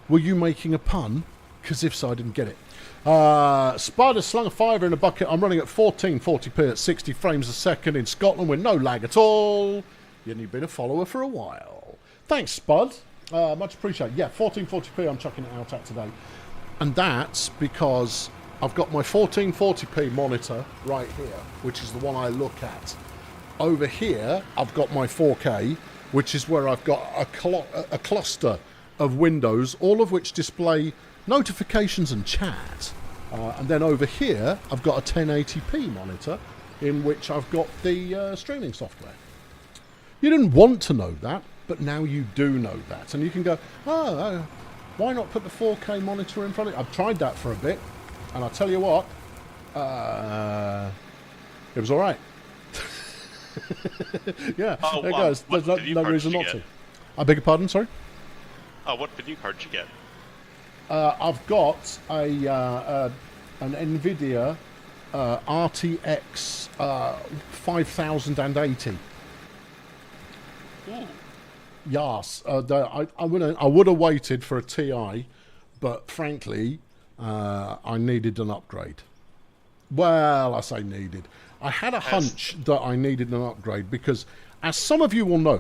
Were you making a pun? Because if so, I didn't get it. Spider slung a fiver in a bucket. I'm running at 1440p at 60 frames a second in Scotland with no lag at all. You've been a follower for a while. Thanks, Spud. Much appreciated. Yeah, 1440p I'm chucking it out at today. And that's because I've got my 1440p monitor right here, which is the one I look at. Over here, I've got my 4K, which is where I've got a cluster of windows, all of which display notifications and chat. And then over here, I've got a 1080p monitor in which I've got the streaming software. You didn't want to know that, but now you do know that. And you can go, why not put the 4K monitor in front of it? I've tried that for a bit, and I'll tell you what, it was all right. Yeah, there goes. There's no reason not to. I beg your pardon, sorry? What video card did you get? I've got an NVIDIA RTX 5080. Ooh. Yes, I would have waited for a TI, but frankly, I needed an upgrade. Well, I say needed. I had a hunch that I needed an upgrade because, as some of you will know,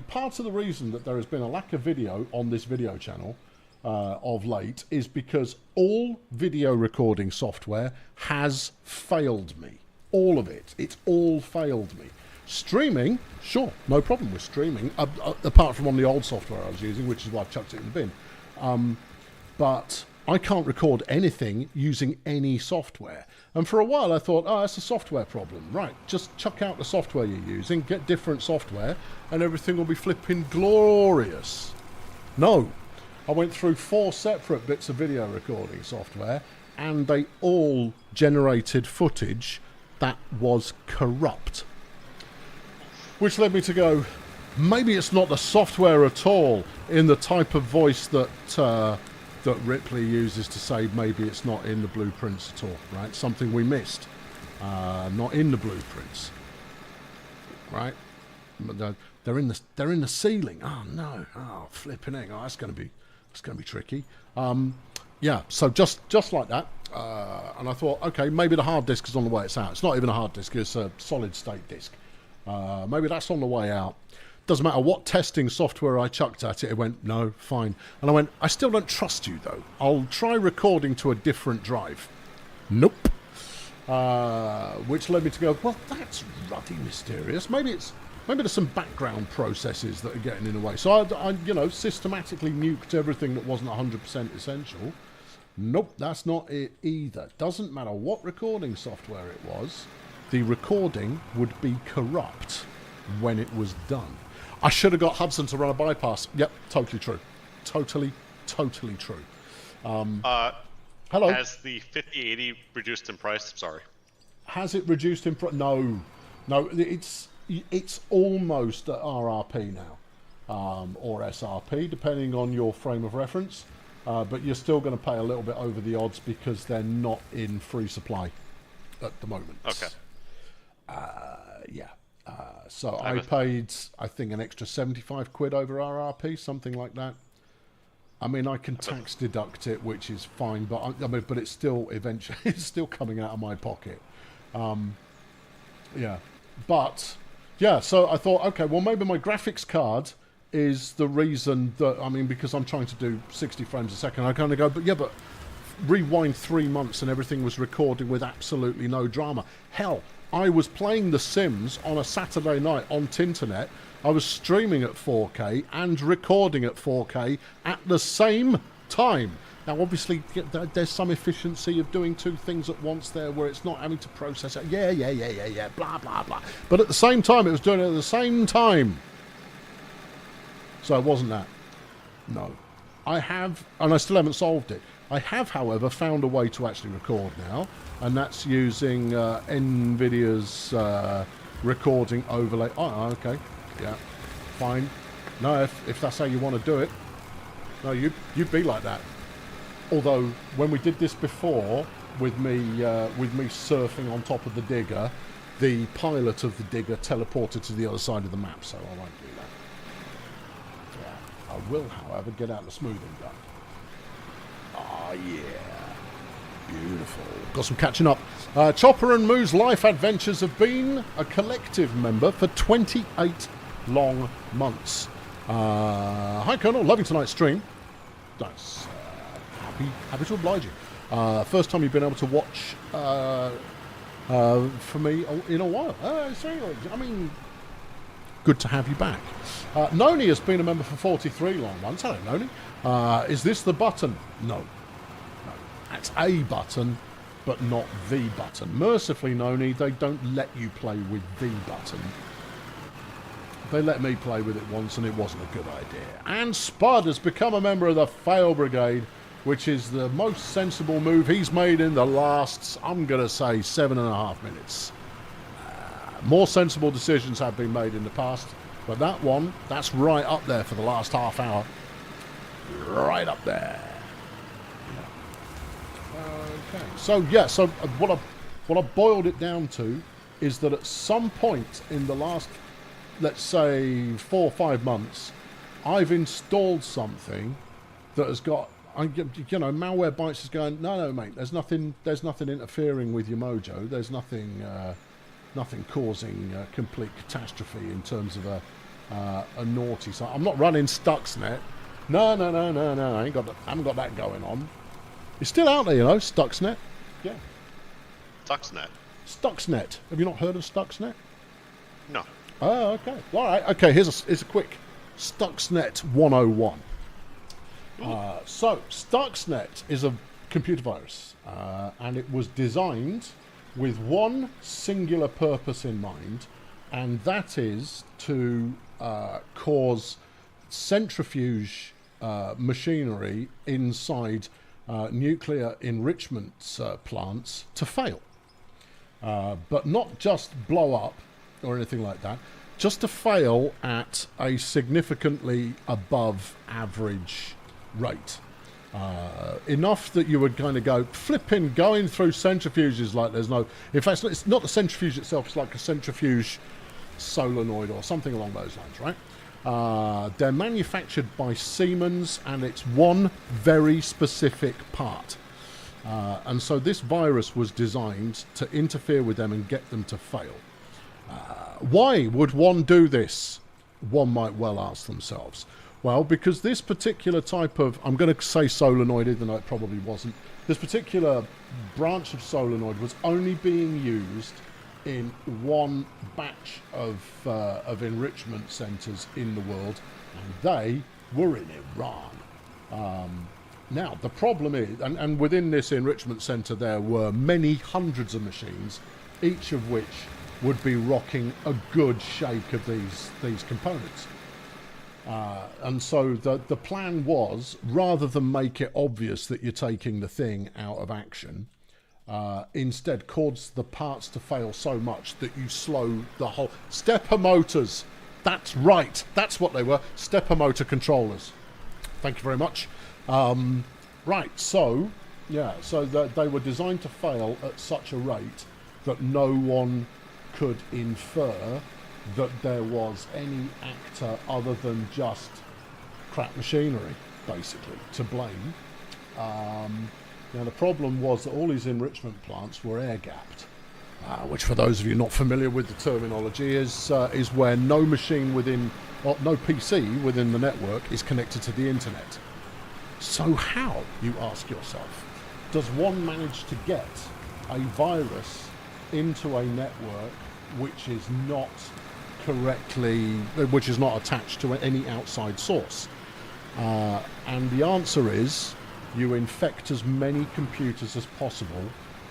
part of the reason that there has been a lack of video on this video channel of late is because all video recording software has failed me. All of it. It's all failed me. Streaming, sure, no problem with streaming, apart from on the old software I was using, which is why I chucked it in the bin. But I can't record anything using any software. And for a while I thought, it's a software problem. Right, just chuck out the software you're using, get different software, and everything will be flipping glorious. No. I went through 4 separate bits of video recording software, and they all generated footage that was corrupt. Which led me to go, maybe it's not the software at all, in the type of voice that that Ripley uses to say maybe it's not in the blueprints at all, right? Something we missed, not in the blueprints, right? They're in the ceiling. Oh no! Oh flipping egg! Oh, that's going to be tricky. Yeah. So just like that, and I thought, okay, maybe the hard disk is on the way. It's out. It's not even a hard disk. It's a solid state disk. Maybe that's on the way out. Doesn't matter what testing software I chucked at it. It went, no, fine. And I went, I still don't trust you, though. I'll try recording to a different drive. Nope. Which led me to go, well, that's ruddy mysterious. Maybe there's some background processes that are getting in the way. So I systematically nuked everything that wasn't 100% essential. Nope, that's not it either. Doesn't matter what recording software it was, the recording would be corrupt when it was done. I should have got Hudson to run a bypass. Yep, totally true. Totally true. Hello. Has the 5080 reduced in price? Sorry. Has it reduced in price? No, it's almost at RRP now, or SRP, depending on your frame of reference. But you're still going to pay a little bit over the odds because they're not in free supply at the moment. Okay. Yeah. So I paid, I think, an extra 75 quid over RRP, something like that. I mean, I can tax deduct it, which is fine, but but it's still eventually it's still coming out of my pocket. Yeah, but yeah. So I thought, okay, well, maybe my graphics card is the reason that because I'm trying to do 60 frames a second. I kind of go, but rewind 3 months and everything was recording with absolutely no drama. Hell, I was playing The Sims on a Saturday night on Tinternet. I was streaming at 4K and recording at 4K at the same time. Now, obviously, there's some efficiency of doing 2 things at once there where it's not having to process it. Yeah, blah, blah, blah. But at the same time, it was doing it at the same time. So it wasn't that. No. I have, and I still haven't solved it. I have, however, found a way to actually record now, and that's using NVIDIA's recording overlay. Oh, okay. Yeah, fine. No, if that's how you want to do it. No, you'd be like that. Although, when we did this before, with me surfing on top of the digger, the pilot of the digger teleported to the other side of the map, so I won't do that. Yeah. I will, however, get out the smoothing gun. Oh, yeah. Beautiful. Got some catching up. Chopper and Moo's life adventures have been a collective member for 28 long months. Hi, Colonel. Loving tonight's stream. That's happy to oblige you. First time you've been able to watch for me in a while. Good good to have you back. Noni has been a member for 43 long months. Hello, Noni. Is this the button? No. That's a button, but not the button. Mercifully, Noni, they don't let you play with the button. They let me play with it once, and it wasn't a good idea. And Spud has become a member of the Fail Brigade, which is the most sensible move he's made in the last, I'm going to say, 7.5 minutes. More sensible decisions have been made in the past, but that one, that's right up there for the last half hour. Right up there. Okay. So what I boiled it down to is that at some point in the last, let's say, 4 or 5 months, I've installed something that has got, Malwarebytes is going, no, mate, there's nothing interfering with your mojo. There's nothing causing complete catastrophe in terms of a naughty site. I'm not running Stuxnet. No, I haven't got that going on. It's still out there, Stuxnet. Yeah. Stuxnet. Stuxnet. Have you not heard of Stuxnet? No. Oh, okay. All right. Okay, here's a quick Stuxnet 101. So, Stuxnet is a computer virus, and it was designed with one singular purpose in mind, and that is to cause centrifuge machinery inside nuclear enrichment plants to fail. But not just blow up or anything like that, just to fail at a significantly above average rate. Enough that you would kind of go flipping going through centrifuges like there's no... In fact, it's not the centrifuge itself, it's like a centrifuge solenoid or something along those lines, right? They're manufactured by Siemens, and it's one very specific part. And so this virus was designed to interfere with them and get them to fail. Why would one do this? One might well ask themselves. Well, because this particular type of, I'm going to say solenoid, even though it probably wasn't, this particular branch of solenoid was only being used in one batch of enrichment centres in the world, and they were in Iran. Now, the problem is, and within this enrichment centre there were many hundreds of machines, each of which would be rocking a good shake of these components. And so the plan was, rather than make it obvious that you're taking the thing out of action, instead cause the parts to fail so much that you slow the whole... Stepper motors! That's right! That's what they were. Stepper motor controllers. Thank you very much. Right, so... Yeah, so they were designed to fail at such a rate that no one could infer that there was any actor other than just crap machinery, basically, to blame. Now, the problem was that all these enrichment plants were air-gapped, which, for those of you not familiar with the terminology, is where no machine within, or no PC within the network is connected to the internet. So how, you ask yourself, does one manage to get a virus into a network which is not attached to any outside source? And the answer is you infect as many computers as possible,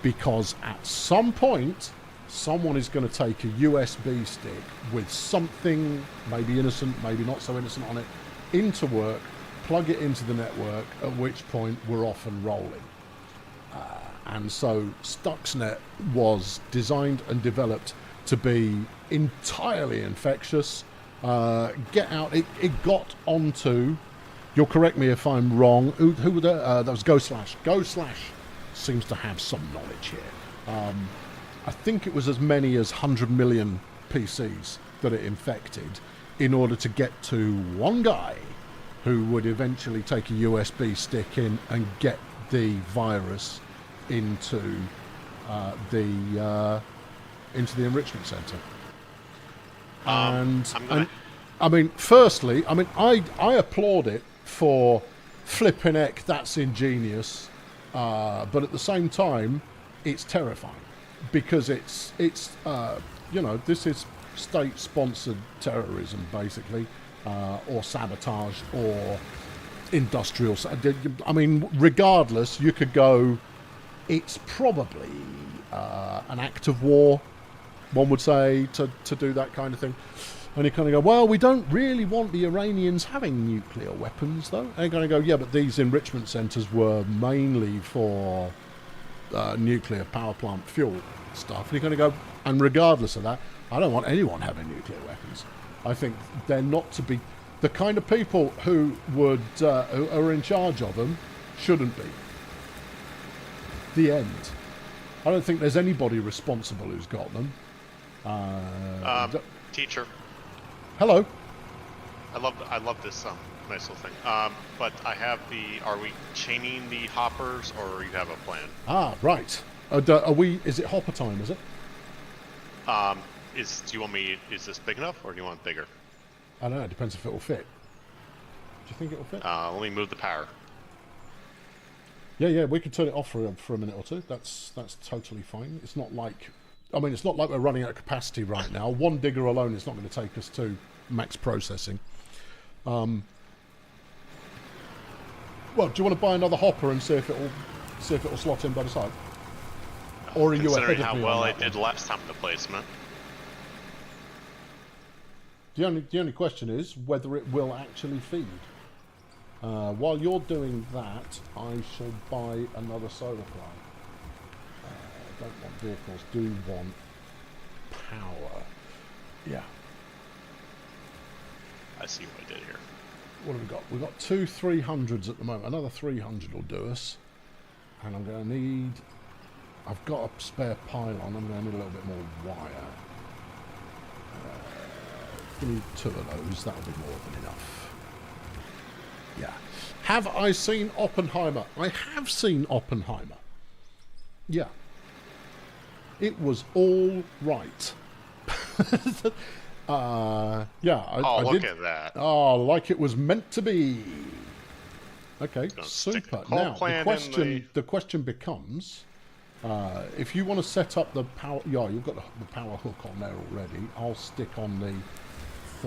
because at some point someone is going to take a USB stick with something, maybe innocent, maybe not so innocent on it, into work, plug it into the network, at which point we're off and rolling. And so Stuxnet was designed and developed to be entirely infectious. It got onto, you'll correct me if I'm wrong, who were there? That was GoSlash. GoSlash seems to have some knowledge here. I think it was as many as 100 million PCs that it infected in order to get to one guy who would eventually take a USB stick in and get the virus into the enrichment center. And I mean, firstly, I applaud it for flipping heck, that's ingenious, but at the same time, it's terrifying, because it's this is state-sponsored terrorism, basically, or sabotage, or industrial. I mean, regardless, you could go. It's probably an act of war, one would say, to do that kind of thing. And you kind of go, well, we don't really want the Iranians having nuclear weapons, though. And you're going to go, yeah, but these enrichment centres were mainly for nuclear power plant fuel stuff. And you're going to go, and regardless of that, I don't want anyone having nuclear weapons. I think they're not to be... The kind of people who would who are in charge of them shouldn't be. The end. I don't think there's anybody responsible who's got them. Teacher. Hello. I love this nice little thing. But I have the. Are we chaining the hoppers, or you have a plan? Ah, right. Are we? Is it hopper time? Is it? Do you want me? Is this big enough, or do you want it bigger? I don't know. It depends if it will fit. Do you think it will fit? Let me move the power. Yeah, we can turn it off for a minute or two. That's totally fine. It's not like, I mean, it's not like we're running out of capacity right now. One digger alone is not going to take us to max processing. Well, do you want to buy another hopper and see if it'll slot in by the side? Or are you ahead of me? Considering how well I did last time in the placement. The only question is whether it will actually feed. While you're doing that, I shall buy another solar plant. Don't want vehicles, do want power. Yeah. I see what I did here. What have we got? We've got 2 300s at the moment. Another 300 will do us. And I'm going to need... I've got a spare pylon. I'm going to need a little bit more wire. Give me 2 of those. That'll be more than enough. Yeah. Have I seen Oppenheimer? I have seen Oppenheimer. Yeah. It was all right. Yeah. I look did. at that. Oh, like it was meant to be. Okay, super. Now, the question becomes, if you want to set up the power... Yeah, you've got the power hook on there already. I'll stick on the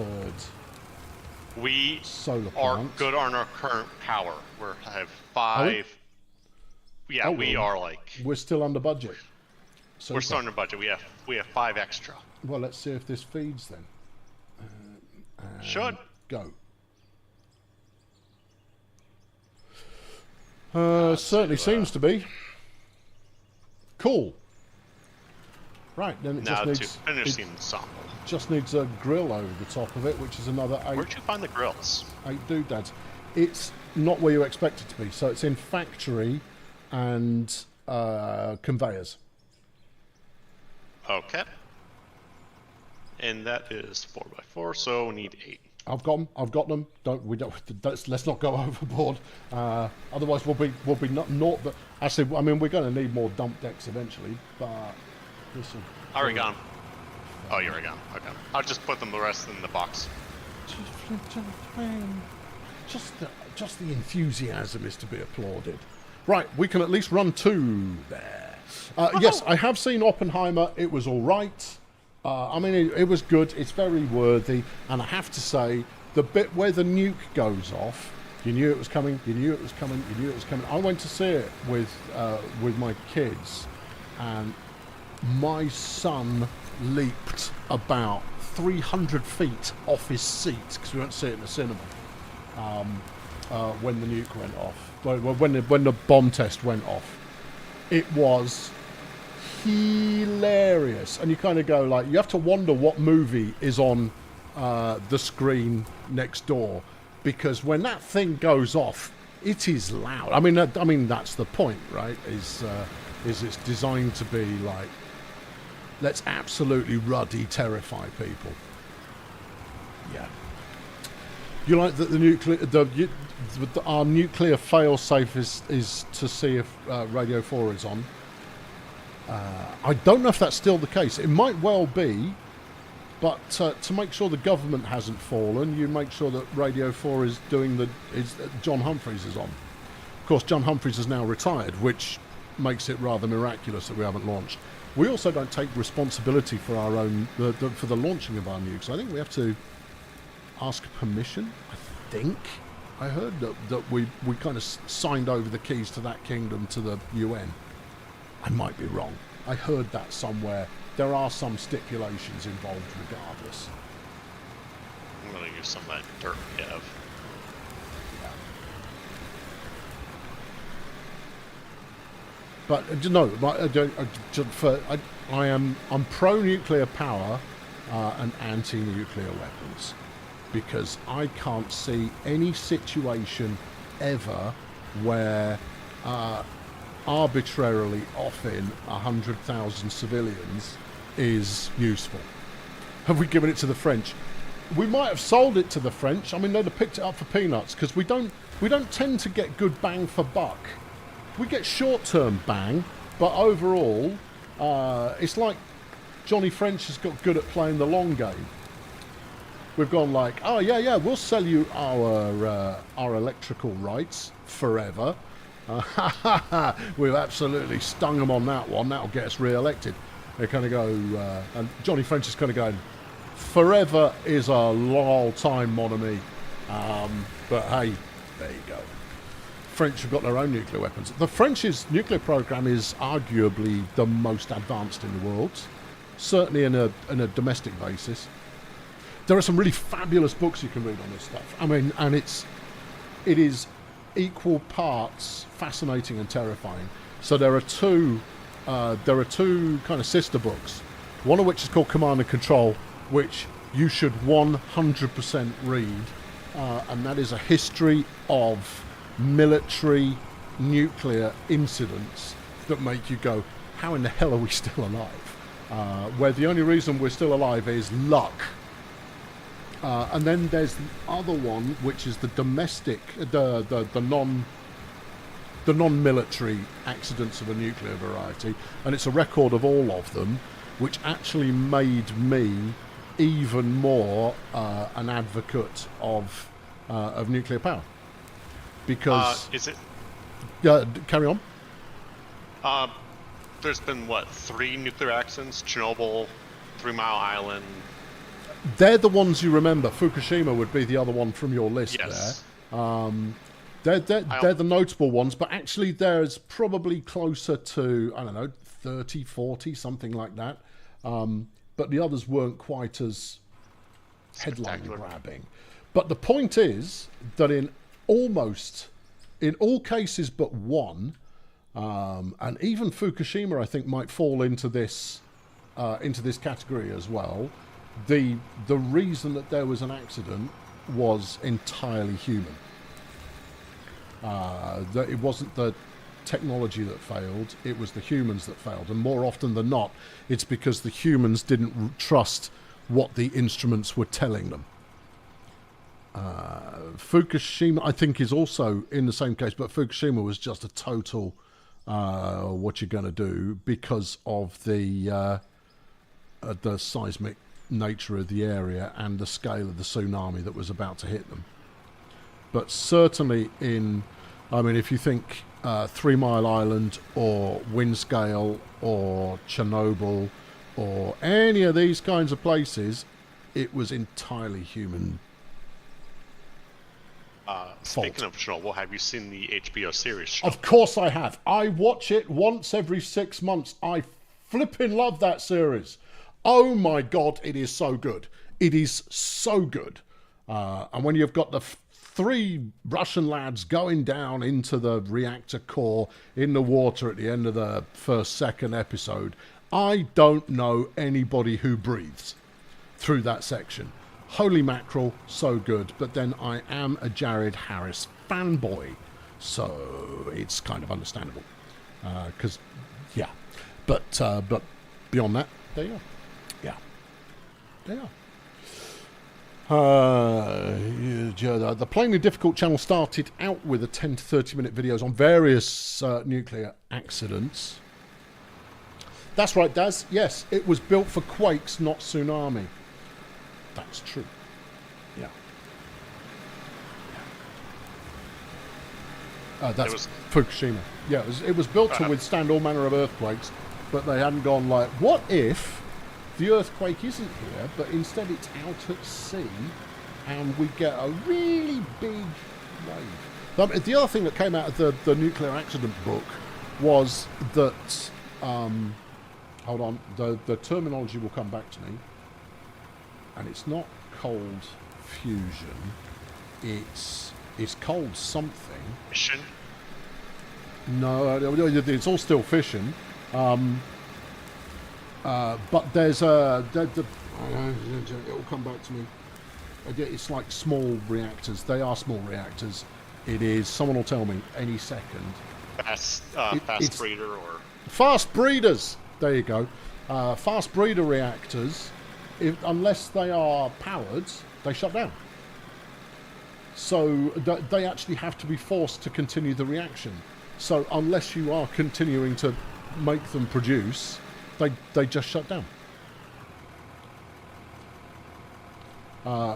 3rd... We solar are plant. good on our current power. I have 5. Yeah, we are like. We're still under budget. Super. We're still under budget. We have 5 extra. Well, let's see if this feeds then. Should go. Certainly seems to be. Cool. Right, then it now just needs to finish the ensemble. Just needs a grill over the top of it, which is another 8. Where'd you find the grills? 8 doodads. It's not where you expect it to be, so it's in factory and conveyors. Okay. And that is 4x4, so we need 8. I've got them. Let's not go overboard. Otherwise, we'll be not. But actually, I mean, we're going to need more dump decks eventually. But listen, already gone. Oh, you're already gone. Okay, I'll just put them the rest in the box. Just the enthusiasm is to be applauded. Right, we can at least run 2 there. Yes, I have seen Oppenheimer. It was all right. I mean, it was good. It's very worthy. And I have to say, the bit where the nuke goes off, you knew it was coming, you knew it was coming, you knew it was coming. I went to see it with my kids, and my son leaped about 300 feet off his seat, because we went to see it in the cinema, when the nuke went off. When the bomb test went off. It was hilarious, and you kind of go like, you have to wonder what movie is on the screen next door, because when that thing goes off, it is loud. I mean that's the point, right? Is it's designed to be like, let's absolutely ruddy terrify people. Yeah. You like that the nuclear our nuclear fail-safe is to see if Radio 4 is on. I don't know if that's still the case. It might well be, but to make sure the government hasn't fallen, you make sure that Radio 4 is doing John Humphreys is on. Of course, John Humphreys is now retired, which makes it rather miraculous that we haven't launched. we also don't take responsibility for our own for the launching of our nukes. I think we have to ask permission. I heard that we kind of signed over the keys to that kingdom to the UN. I might be wrong. I heard that somewhere. There are some stipulations involved regardless. I'm going to use some of that dirt we have. But no, I'm pro-nuclear power and anti-nuclear weapons, because I can't see any situation ever where arbitrarily offing 100,000 civilians is useful. Have we given it to the French? We might have sold it to the French. I mean, they'd have picked it up for peanuts, because we don't tend to get good bang for buck. We get short-term bang, but overall, it's like Johnny French has got good at playing the long game. We've gone like, oh yeah, we'll sell you our electrical rights forever. We've absolutely stung them on that one. That'll get us re-elected. They kind of go, and Johnny French is kind of going, forever is a long time, mon ami. But hey, there you go. French have got their own nuclear weapons. The French's nuclear program is arguably the most advanced in the world, certainly in a domestic basis. There are some really fabulous books you can read on this stuff. I mean, and it is equal parts fascinating and terrifying. So there are two kind of sister books. One of which is called Command and Control, which you should 100% read, and that is a history of military nuclear incidents that make you go, how in the hell are we still alive? Where the only reason we're still alive is luck. And then there's the other one, which is the domestic, the non-military accidents of a nuclear variety, and it's a record of all of them, which actually made me even more an advocate of nuclear power. Because is it? Yeah, carry on. There's been what, 3 nuclear accidents? Chernobyl, 3 Mile Island. They're the ones you remember. Fukushima would be the other one from your list. Yes. There. They're the notable ones, but actually there's probably closer to, I don't know, 30, 40, something like that. But the others weren't quite as headline grabbing. But the point is that in all cases but one, and even Fukushima I think might fall into this category as well, the reason that there was an accident was entirely human. That it wasn't the technology that failed, it was the humans that failed, and more often than not it's because the humans didn't trust what the instruments were telling them. Fukushima I think is also in the same case, but Fukushima was just a total what you're going to do because of the seismic nature of the area and the scale of the tsunami that was about to hit them. But certainly if you think 3 Mile Island or Windscale or Chernobyl or any of these kinds of places, it was entirely human. Speaking of Chernobyl, have you seen the HBO series Chernobyl? Of course I have. I watch it once every 6 months. I flipping love that series. Oh my God, it is so good. It is so good. And when you've got the 3 Russian lads going down into the reactor core in the water at the end of the second episode, I don't know anybody who breathes through that section. Holy mackerel, so good. But then I am a Jared Harris fanboy, so it's kind of understandable. But beyond that, there you are. Yeah, there you are. The Plainly Difficult channel started out with a 10 to 30 minute videos on various nuclear accidents. That's right, Daz. Yes, it was built for quakes, not tsunami. That's true. Yeah. That's Fukushima. Yeah, it was built to withstand all manner of earthquakes, but they hadn't gone like, what if the earthquake isn't here, but instead it's out at sea, and we get a really big wave. The other thing that came out of the nuclear accident book was that, hold on, the terminology will come back to me, and it's not cold fusion, it's cold something. Fission? No, it's all still fission. But there's it'll come back to me. It's like small reactors. They are small reactors. It is, someone will tell me any second. Fast breeder or... Fast breeders! There you go. Fast breeder reactors, unless they are powered, they shut down. So they actually have to be forced to continue the reaction. So unless you are continuing to make them produce, they just shut down.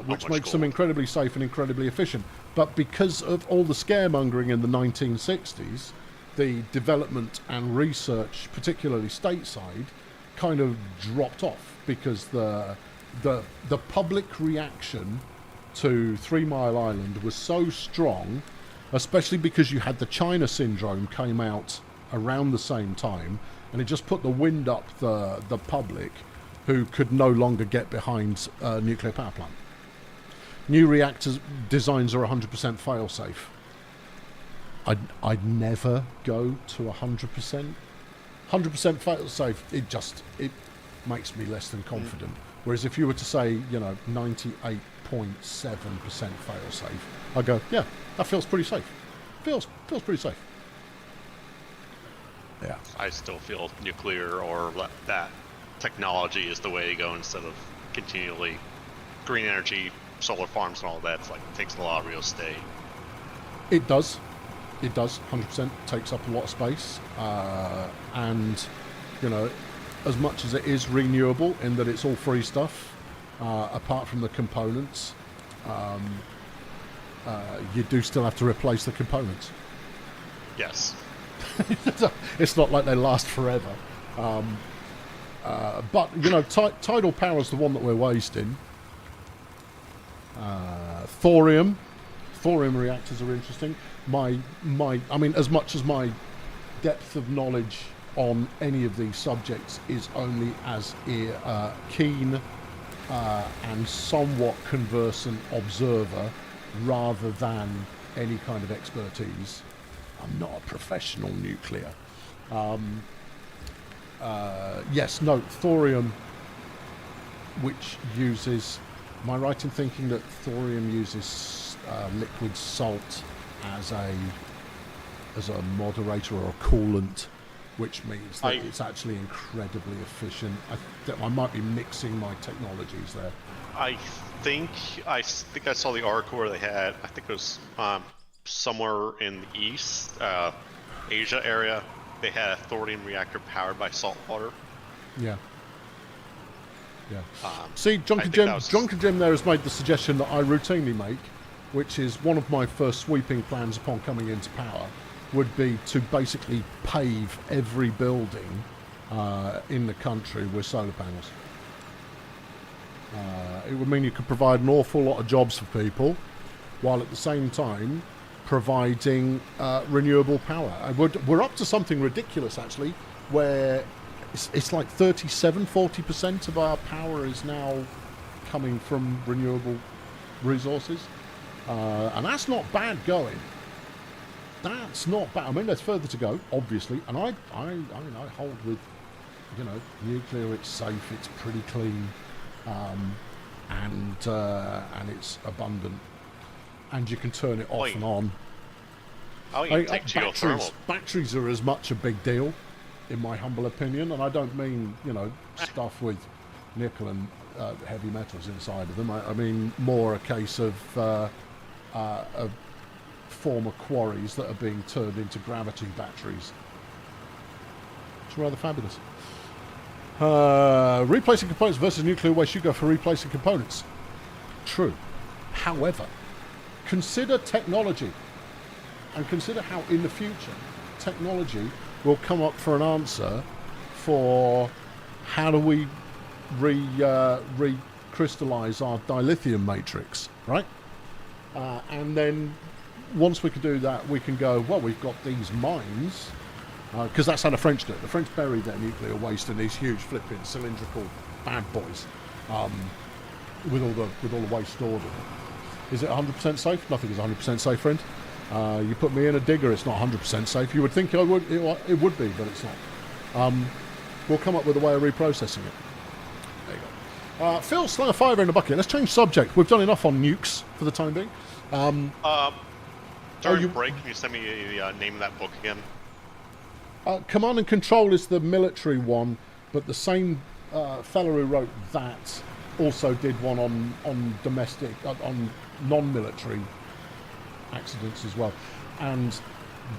Which makes them incredibly safe and incredibly efficient. But because of all the scaremongering in the 1960s, the development and research, particularly stateside, kind of dropped off because the public reaction to 3 Mile Island was so strong, especially because you had the China syndrome came out around the same time, and it just put the wind up the public, who could no longer get behind a nuclear power plant. New reactors designs are 100% fail-safe. I'd never go to 100%. 100% fail-safe, it makes me less than confident. Whereas if you were to say, 98.7% fail-safe, I'd go, yeah, that feels pretty safe. Feels pretty safe. Yeah. I still feel nuclear or that technology is the way to go instead of continually green energy, solar farms and all that. It's like, it takes a lot of real estate. It does. 100% takes up a lot of space. And, as much as it is renewable in that it's all free stuff, apart from the components, you do still have to replace the components. Yes. It's not like they last forever. But, tidal power is the one that we're wasting. Thorium reactors are interesting. As much as my depth of knowledge on any of these subjects is only as keen and somewhat conversant observer rather than any kind of expertise. I'm not a professional nuclear. Thorium, which uses... Am I right in thinking that thorium uses liquid salt as a moderator or a coolant, which means that it's actually incredibly efficient? I might be mixing my technologies there. I think I saw the article where they had, I think it was somewhere in the East Asia area, they had a thorium reactor powered by salt water. Yeah. See, Drunken Jim there has made the suggestion that I routinely make, which is one of my first sweeping plans upon coming into power, would be to basically pave every building in the country with solar panels. It would mean you could provide an awful lot of jobs for people, while at the same time providing renewable power. We're up to something ridiculous, actually, where it's like 40% of our power is now coming from renewable resources. And that's not bad going. That's not bad. There's further to go, obviously. And I hold with, nuclear. It's safe. It's pretty clean, and it's abundant, and you can turn it off and on. Batteries are as much a big deal, in my humble opinion, and I don't mean stuff with nickel and heavy metals inside of them. I mean more a case of former quarries that are being turned into gravity batteries. It's rather fabulous. Replacing components versus nuclear waste. You go for replacing components. True. However, consider technology, and consider how in the future technology will come up for an answer for how do we recrystallize our dilithium matrix, right? And then once we can do that, we can go, well, we've got these mines, because that's how the French do it. The French bury their nuclear waste in these huge flipping cylindrical bad boys, with all the waste stored in it. Is it 100% safe? Nothing is 100% safe, friend. You put me in a digger, it's not 100% safe. You would think it would be, but it's not. We'll come up with a way of reprocessing it. There you go. Phil, slung a fiver in the bucket. Let's change subject. We've done enough on nukes for the time being. During break, can you send me the name of that book again? Command and Control is the military one, but the same fellow who wrote that also did one on domestic, on non-military accidents as well. And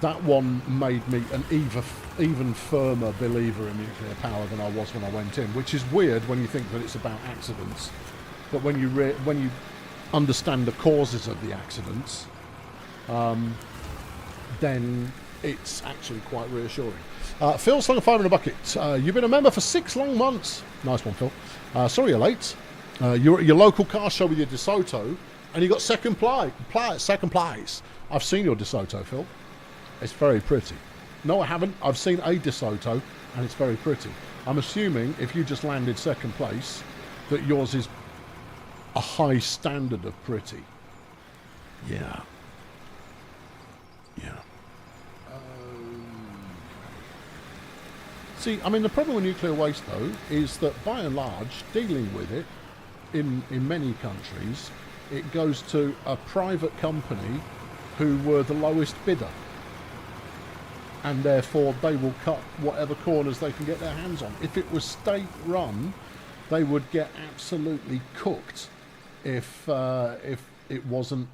that one made me an even firmer believer in nuclear power than I was when I went in, which is weird when you think that it's about accidents. But when you understand the causes of the accidents, then it's actually quite reassuring. Phil, slung a fire in a bucket. You've been a member for 6 long months. Nice one, Phil. Sorry you're late. You're at your local car show with your DeSoto, and you got second place. I've seen your DeSoto, Phil. It's very pretty. No, I haven't. I've seen a DeSoto, and it's very pretty. I'm assuming if you just landed second place, that yours is a high standard of pretty. Yeah. Yeah. See, I mean, the problem with nuclear waste, though, is that by and large, dealing with it in many countries, it goes to a private company who were the lowest bidder. And therefore, they will cut whatever corners they can get their hands on. If it was state-run, they would get absolutely cooked if it wasn't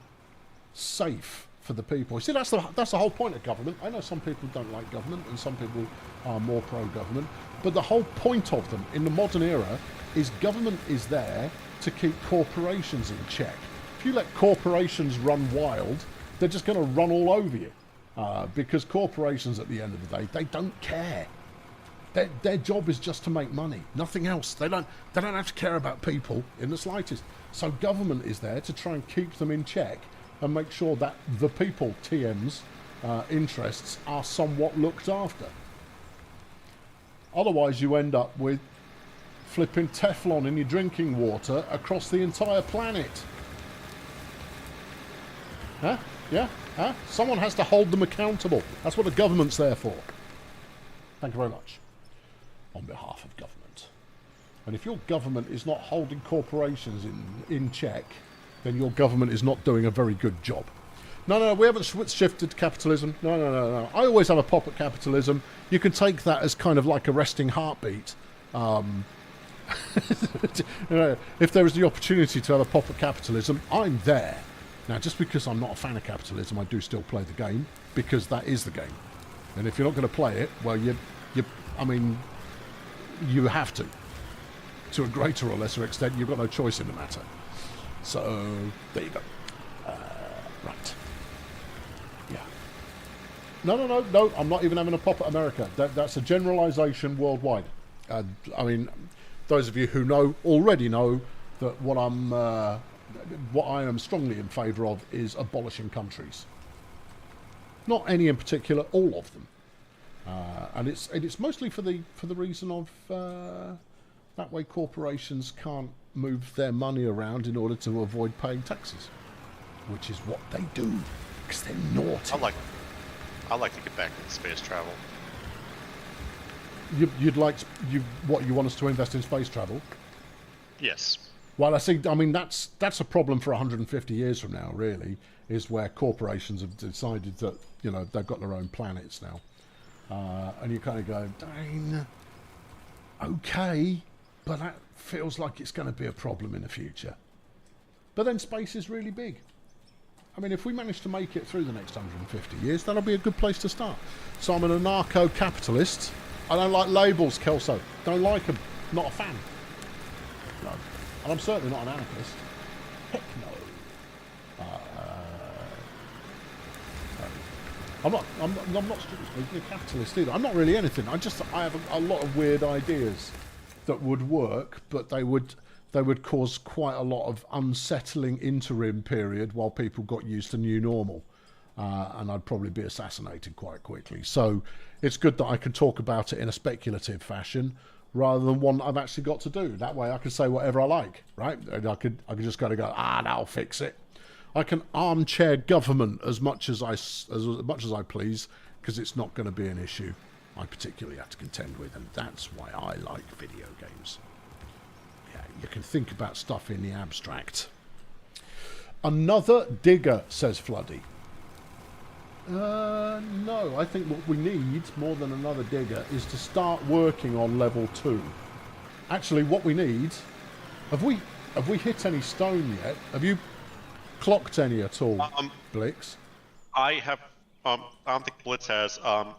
safe for the people. See, that's the whole point of government. I know some people don't like government and some people are more pro-government, but the whole point of them in the modern era is government is there to keep corporations in check. If you let corporations run wild, they're just going to run all over you, because corporations at the end of the day, they don't care. Their job is just to make money, nothing else. They don't have to care about people in the slightest. So government is there to try and keep them in check and make sure that the people, TM's, interests are somewhat looked after. Otherwise, you end up with flipping Teflon in your drinking water across the entire planet. Huh? Yeah? Huh? Someone has to hold them accountable. That's what the government's there for. Thank you very much. On behalf of government. And if your government is not holding corporations in check, then your government is not doing a very good job. No, we haven't shifted to capitalism. No. I always have a pop at capitalism. You can take that as kind of like a resting heartbeat. If there is the opportunity to have a pop at capitalism, I'm there. Now, just because I'm not a fan of capitalism, I do still play the game, because that is the game. And if you're not going to play it, well, you have to. To a greater or lesser extent, you've got no choice in the matter. So, there you go. Right. Yeah. No, I'm not even having a pop at America. That's a generalisation worldwide. I mean, those of you who know already know that what I am strongly in favour of is abolishing countries. Not any in particular, all of them. And it's mostly for the reason of that way corporations can't move their money around in order to avoid paying taxes, which is what they do, because they're naughty. I'd like to get back into space travel. You want us to invest in space travel? Yes. Well, I mean that's a problem for 150 years from now, really, is where corporations have decided that, they've got their own planets now. And you kind of go, dang, okay, but that feels like it's going to be a problem in the future. But then space is really big. I mean, if we manage to make it through the next 150 years, that'll be a good place to start. So I'm an anarcho-capitalist. I don't like labels, Kelso. Don't like them. Not a fan. No. And I'm certainly not an anarchist. Heck no. I'm not strictly speaking a capitalist either. I'm not really anything. I have a lot of weird ideas that would work, but they would cause quite a lot of unsettling interim period while people got used to new normal, and I'd probably be assassinated quite quickly. So it's good that I can talk about it in a speculative fashion rather than one I've actually got to do. That way I can say whatever I like, right? And I could just go, that'll fix it. I can armchair government as much as I please, because it's not going to be an issue I particularly have to contend with, and that's why I like video games. Yeah, you can think about stuff in the abstract. Another digger, says Floody. No, I think what we need more than another digger is to start working on level 2. Actually, what we need, have we hit any stone yet? Have you clocked any at all, Blix? I have. I don't think Blitz has. No.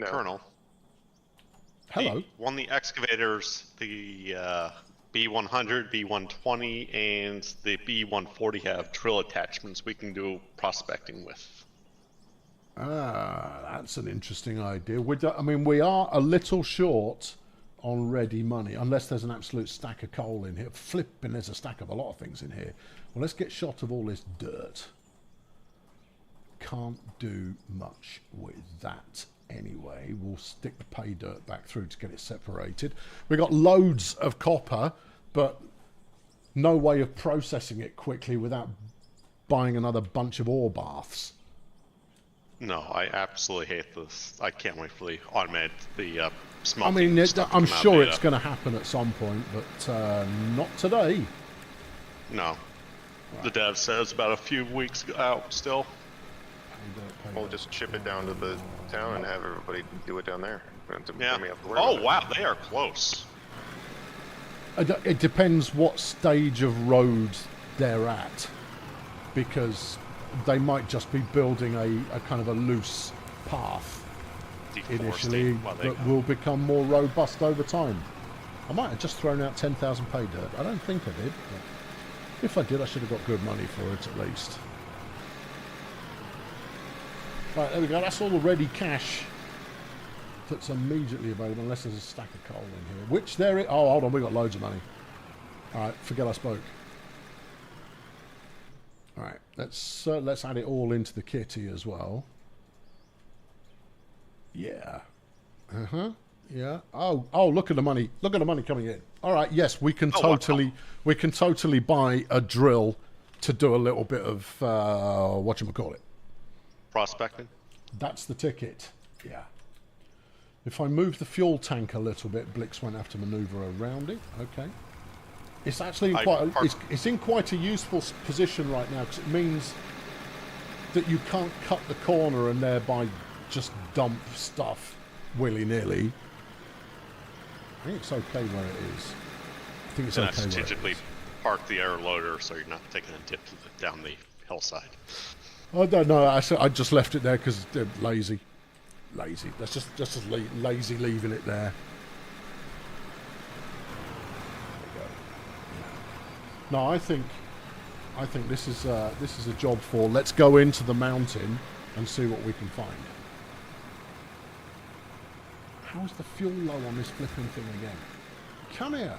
Colonel. Hello. The excavators, the B100, B120, and the B140 have drill attachments we can do prospecting with. That's an interesting idea. We are a little short on ready money, unless there's an absolute stack of coal in here. Flipping, there's a stack of a lot of things in here. Well, let's get shot of all this dirt. Can't do much with that anyway. We'll stick the pay dirt back through to get it separated. We've got loads of copper, but no way of processing it quickly without buying another bunch of ore baths. No, I absolutely hate this. I can't wait for the smelting. I'm sure it's going to happen at some point, but not today. No. Right. The dev says about a few weeks out still. We'll just ship it down to the town and have everybody do it down there. Yeah. Oh, wow, they are close. It depends what stage of road they're at, because they might just be building a kind of a loose path initially that will become more robust over time. I might have just thrown out 10,000 pay dirt. I don't think I did. But if I did, I should have got good money for it at least. Right, there we go. That's all the ready cash that's immediately available, unless there's a stack of coal in here. Which there is. Oh, hold on. We've got loads of money. All right, forget I spoke. All right, let's add it all into the kitty as well. Yeah. Yeah. Oh, look at the money. Look at the money coming in. All right, yes, we can totally buy a drill to do a little bit of whatchamacallit. Prospecting? That's the ticket. Yeah. If I move the fuel tank a little bit, Blix won't have to maneuver around it. Okay. It's actually it's in quite a useful position right now, because it means that you can't cut the corner and thereby just dump stuff willy-nilly. I think it's okay where it is. I think it's okay where it is. Strategically park the air loader so you're not taking a dip down the hillside. I don't know. I just left it there because they're lazy. Lazy. That's just lazy leaving it there. No, I think this is a job for let's go into the mountain and see what we can find. How's the fuel low on this flipping thing again? Come here.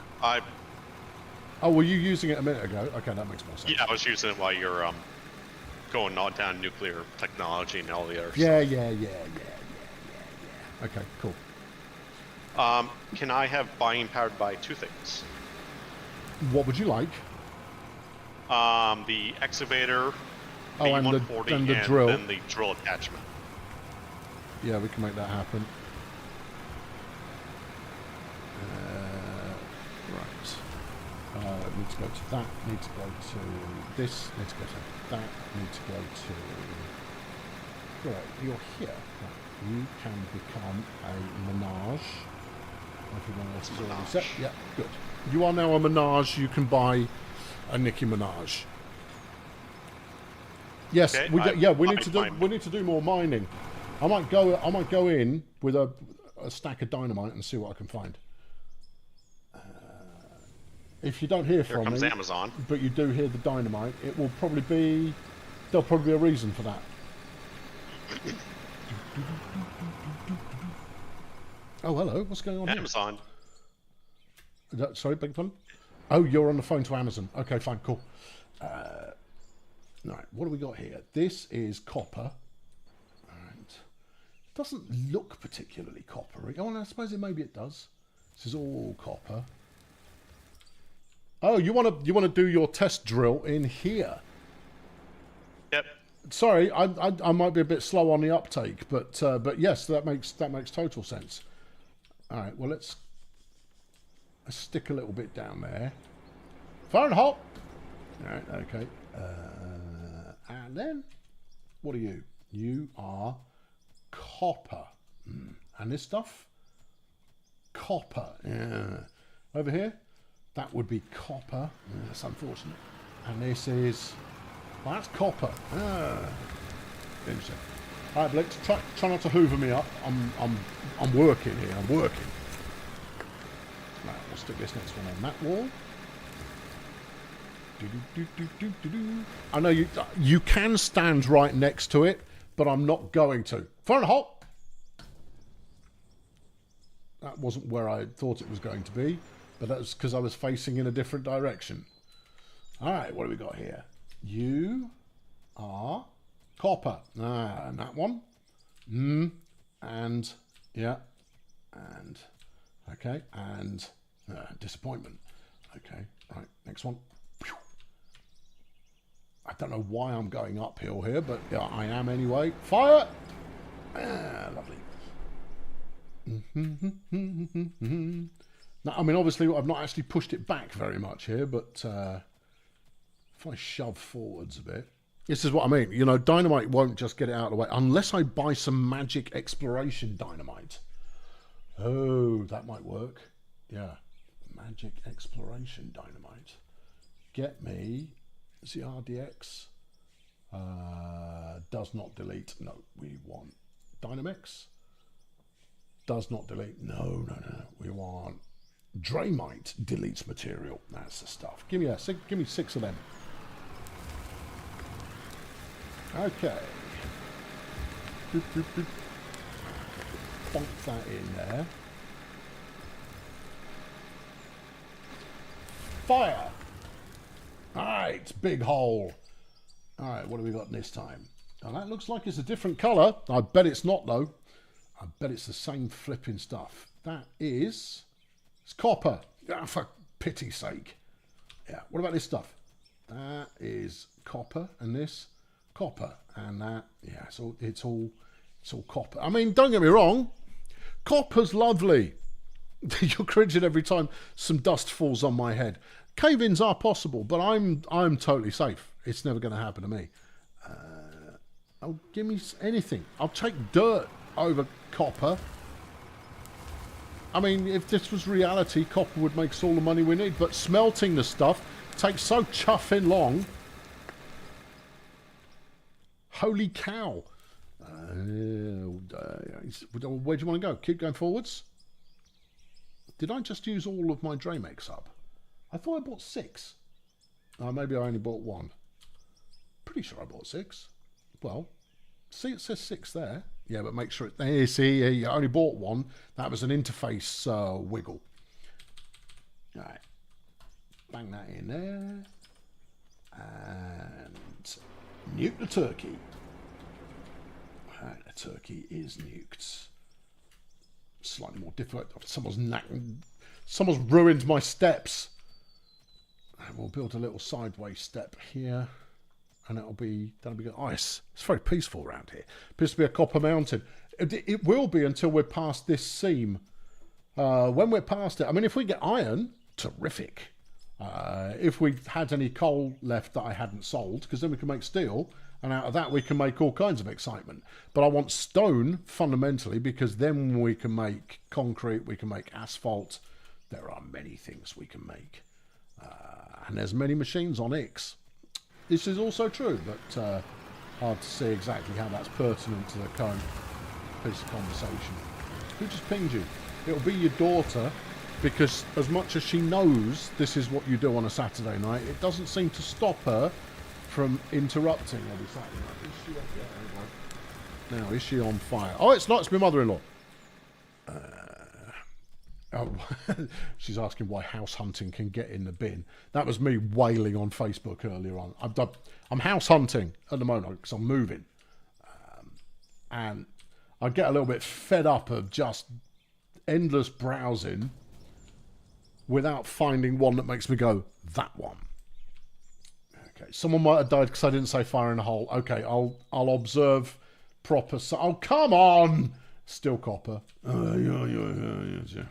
Oh, were you using it a minute ago? Okay, that makes more sense. Yeah, I was using it while you're going all down nuclear technology and all the other yeah. stuff. Okay, cool. Can I have buying powered by two things? What would you like? The excavator, B140, and the drill. Then the drill attachment. Yeah, we can make that happen. Right. Need to go to that. Need to go to this. Need to go to that. Need to go to. Right, you're here. Right. You can become a menage. Everyone else is already set. Yeah, good. You are now a menage. You can buy a Nicki Minaj. Yes, okay, we need to do more mining. I might go in with a stack of dynamite and see what I can find. If you don't hear from me, Amazon. But you do hear the dynamite, there'll probably be a reason for that. Oh, hello. What's going on here? Amazon. Sorry, beg your pardon? Oh, you're on the phone to Amazon. Okay, fine, cool. Right, what do we got here? This is copper. Right. Doesn't look particularly coppery. Oh, I suppose maybe it does. This is all copper. Oh, you want to do your test drill in here? Yep. Sorry, I might be a bit slow on the uptake, but yes, that makes total sense. All right, well let's stick a little bit down there. Fire and hot. All right, okay. And then, what are you? You are copper. And this stuff? Copper. Yeah. Over here, that would be copper. That's unfortunate. And this is, well, that's copper. Interesting. All right, Blix, try not to hoover me up. I'm working here. I'm working. Right, we'll stick this next one on that wall. I know you can stand right next to it, but I'm not going to. Fire and hot. That wasn't where I thought it was going to be, but that's because I was facing in a different direction. All right, what do we got here? You are copper. And that one. And, yeah. And, okay. And disappointment. Okay, right, next one. I don't know why I'm going uphill here, but yeah, I am anyway. Fire! Lovely. Now, I mean, obviously, I've not actually pushed it back very much here, but if I shove forwards a bit, this is what I mean. You know, dynamite won't just get it out of the way unless I buy some magic exploration dynamite. Oh, that might work. Yeah, magic exploration dynamite. Get me ZRDX. Does not delete. No, we want Dynamix. Does not delete. No. We want Draymite deletes material. That's the stuff. Give me 6 of them. Okay. Bonk that in there. Fire! Alright, big hole. Alright, what have we got this time? Now that looks like it's a different colour. I bet it's not though. I bet it's the same flipping stuff. That is... It's copper. Ah, for pity's sake. Yeah, what about this stuff? That is copper, and this copper, and that, yeah, it's all copper. I mean, don't get me wrong, copper's lovely. You're cringing every time some dust falls on my head. Cave-ins are possible, but I'm totally safe. It's never going to happen to me. Oh, give me anything. I'll take dirt over copper. I mean, if this was reality, copper would make us all the money we need. But smelting the stuff takes so chuffing long. Holy cow. Where do you want to go? Keep going forwards? Did I just use all of my Draymix up? I thought I bought 6. Maybe I only bought 1. Pretty sure I bought 6. Well, see, it says 6 there. Yeah, but make sure it... There, see, you only bought 1. That was an interface wiggle. All right. Bang that in there. And nuke the turkey. All right, the turkey is nuked. Slightly more difficult. Someone's ruined my steps. And we'll build a little sideways step here. And that'll be good. Oh, it's very peaceful around here. Appears to be a copper mountain. It will be until we're past this seam. When we're past it, I mean, if we get iron, terrific. If we had any coal left that I hadn't sold, because then we can make steel, and out of that we can make all kinds of excitement. But I want stone, fundamentally, because then we can make concrete, we can make asphalt. There are many things we can make. And there's many machines on X. This is also true, but hard to see exactly how that's pertinent to the current piece of conversation. Who just pinged you? It'll be your daughter, because as much as she knows this is what you do on a Saturday night, it doesn't seem to stop her from interrupting every Saturday night. Now, is she on fire? Oh, it's not. It's my mother-in-law. Oh, she's asking why house hunting can get in the bin. That was me wailing on Facebook earlier on. I'm house hunting at the moment because I'm moving. And I get a little bit fed up of just endless browsing without finding one that makes me go, that one. Okay, someone might have died because I didn't say fire in a hole. Okay, I'll observe proper... Oh, come on! Still copper. Yeah.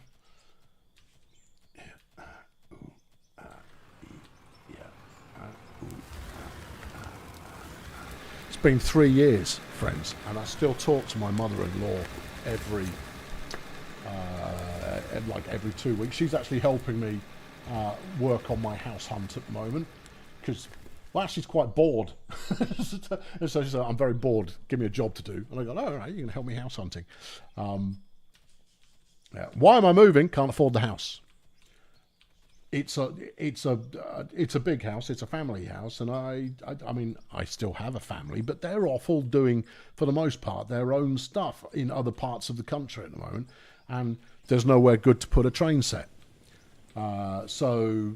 It's been 3 years, friends, and I still talk to my mother-in-law every 2 weeks. She's actually helping me work on my house hunt at the moment because, well, she's quite bored. And so she said, I'm very bored. Give me a job to do. And I go, oh, all right, you can help me house hunting. Yeah. Why am I moving? Can't afford the house. It's a big house. It's a family house, and I mean, I still have a family, but they're off all doing, for the most part, their own stuff in other parts of the country at the moment, and there's nowhere good to put a train set. So,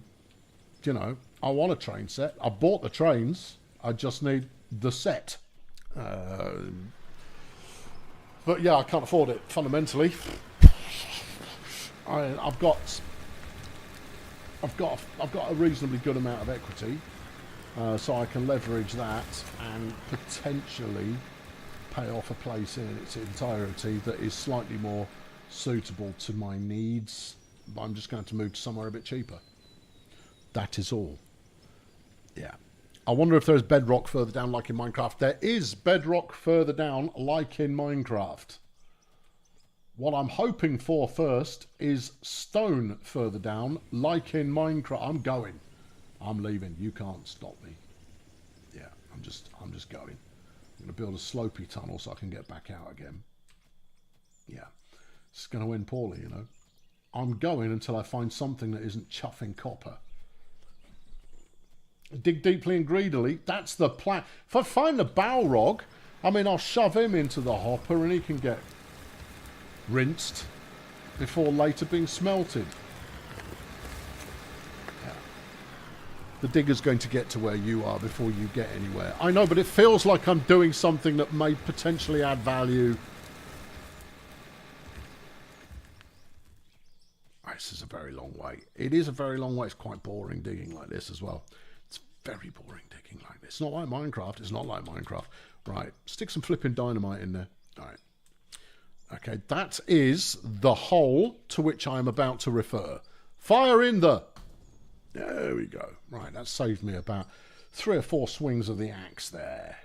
you know, I want a train set. I bought the trains. I just need the set. But yeah, I can't afford it fundamentally. I've got a reasonably good amount of equity, so I can leverage that and potentially pay off a place in its entirety that is slightly more suitable to my needs. I'm just going to move to somewhere a bit cheaper. That is all. Yeah. I wonder if there's bedrock further down like in Minecraft. There is bedrock further down like in Minecraft. What I'm hoping for first is stone further down, like in Minecraft. I'm going. I'm leaving. You can't stop me. Yeah, I'm just going. I'm going to build a slopey tunnel so I can get back out again. Yeah, it's going to end poorly, you know. I'm going until I find something that isn't chuffing copper. Dig deeply and greedily. That's the plan. If I find the Balrog, I mean, I'll shove him into the hopper and he can get rinsed before later being smelted. Yeah. The digger's going to get to where you are before you get anywhere. I know, but it feels like I'm doing something that may potentially add value. This is a very long way. It is a very long way. It's quite boring digging like this as well. It's very boring digging like this. It's not like Minecraft. It's not like Minecraft. Right. Stick some flipping dynamite in there. All right. Okay, that is the hole to which I'm about to refer. Fire in the... There we go. Right, that saved me about 3 or 4 swings of the axe there.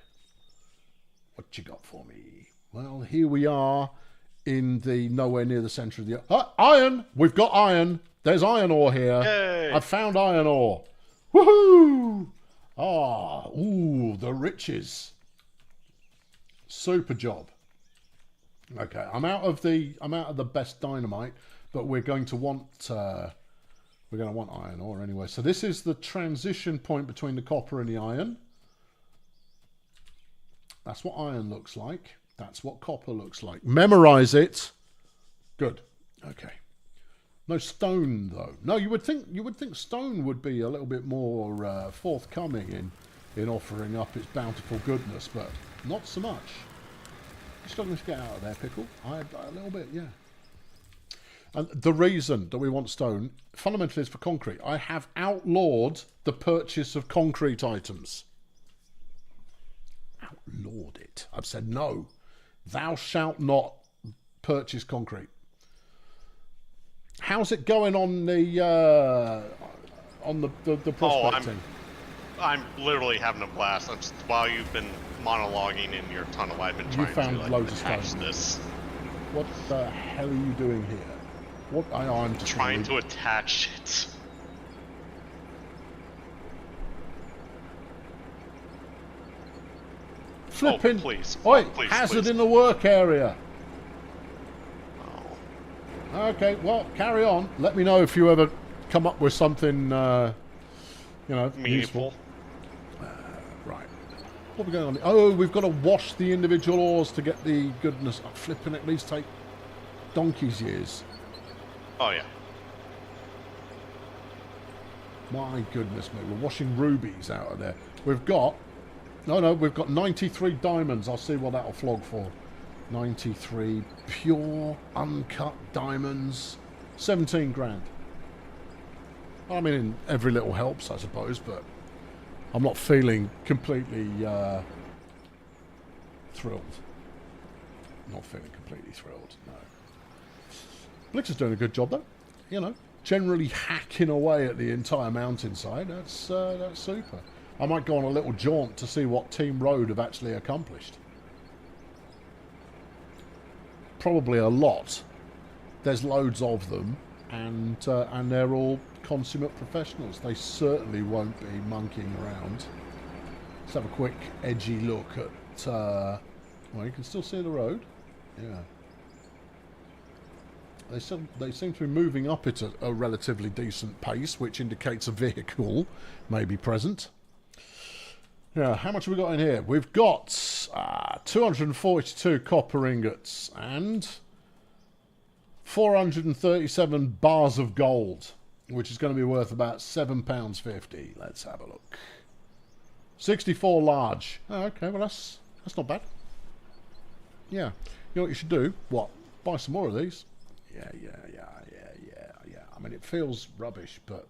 What you got for me? Well, here we are in the nowhere near the centre of the... iron! We've got iron. There's iron ore here. Yay! I've found iron ore. Woohoo! Ah, ooh, the riches. Super job. Okay, I'm out of the best dynamite, but we're going to want iron ore anyway. So this is the transition point between the copper and the iron. That's what iron looks like. That's what copper looks like. Memorize it. Good. Okay. No stone though. No, you would think stone would be a little bit more forthcoming in offering up its bountiful goodness, but not so much. Struggling to get out of there, Pickle. A little bit, yeah. And the reason that we want stone, fundamentally, is for concrete. I have outlawed the purchase of concrete items. Outlawed it. I've said no. Thou shalt not purchase concrete. How's it going on the prospecting? I'm literally having a blast. While you've been monologuing in your tunnel, I've been trying to loads of attach stone. this. What the hell are you doing here? What I'm just trying to attach it. Flipping! Oh, please. Oi, please, hazard please. in the work area. Oh. Okay, well, carry on. Let me know if you ever come up with something, you know, Meaningful. useful. Right. What are we going on? Oh, we've got to wash the individual ores to get the goodness. Oh, flipping it, these take donkey's years. Oh yeah. My goodness me, we're washing rubies out of there. We've got... No, we've got 93 diamonds. I'll see what that'll flog for. 93 pure, uncut diamonds. 17 grand. I mean, every little helps, I suppose, but I'm not feeling completely thrilled. Not feeling completely thrilled, no. Blix is doing a good job, though. You know, generally hacking away at the entire mountainside. That's super. I might go on a little jaunt to see what Team Road have actually accomplished. Probably a lot. There's loads of them, and they're all consummate professionals. They certainly won't be monkeying around. Let's have a quick edgy look at... well, you can still see the road. Yeah. They seem to be moving up at a relatively decent pace, which indicates a vehicle may be present. Yeah, how much have we got in here? We've got 242 copper ingots and 437 bars of gold, which is going to be worth about £7.50. Let's have a look. 64 large. Oh, okay, well that's not bad. Yeah, you know what you should do? What? Buy some more of these. Yeah. I mean, it feels rubbish, but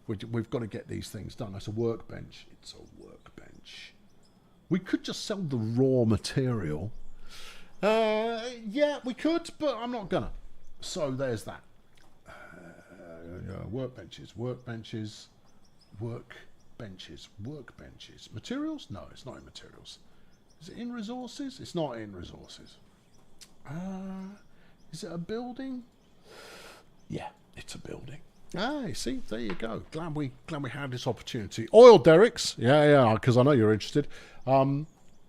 we've got to get these things done. It's a workbench. It's a workbench. We could just sell the raw material. Yeah, we could, but I'm not gonna. So there's that. Workbenches. Materials? No, it's not in materials. Is it in resources? It's not in resources. Is it a building? Yeah, it's a building. Ah, see, there you go. Glad we had this opportunity. Oil derricks, yeah, because I know you're interested.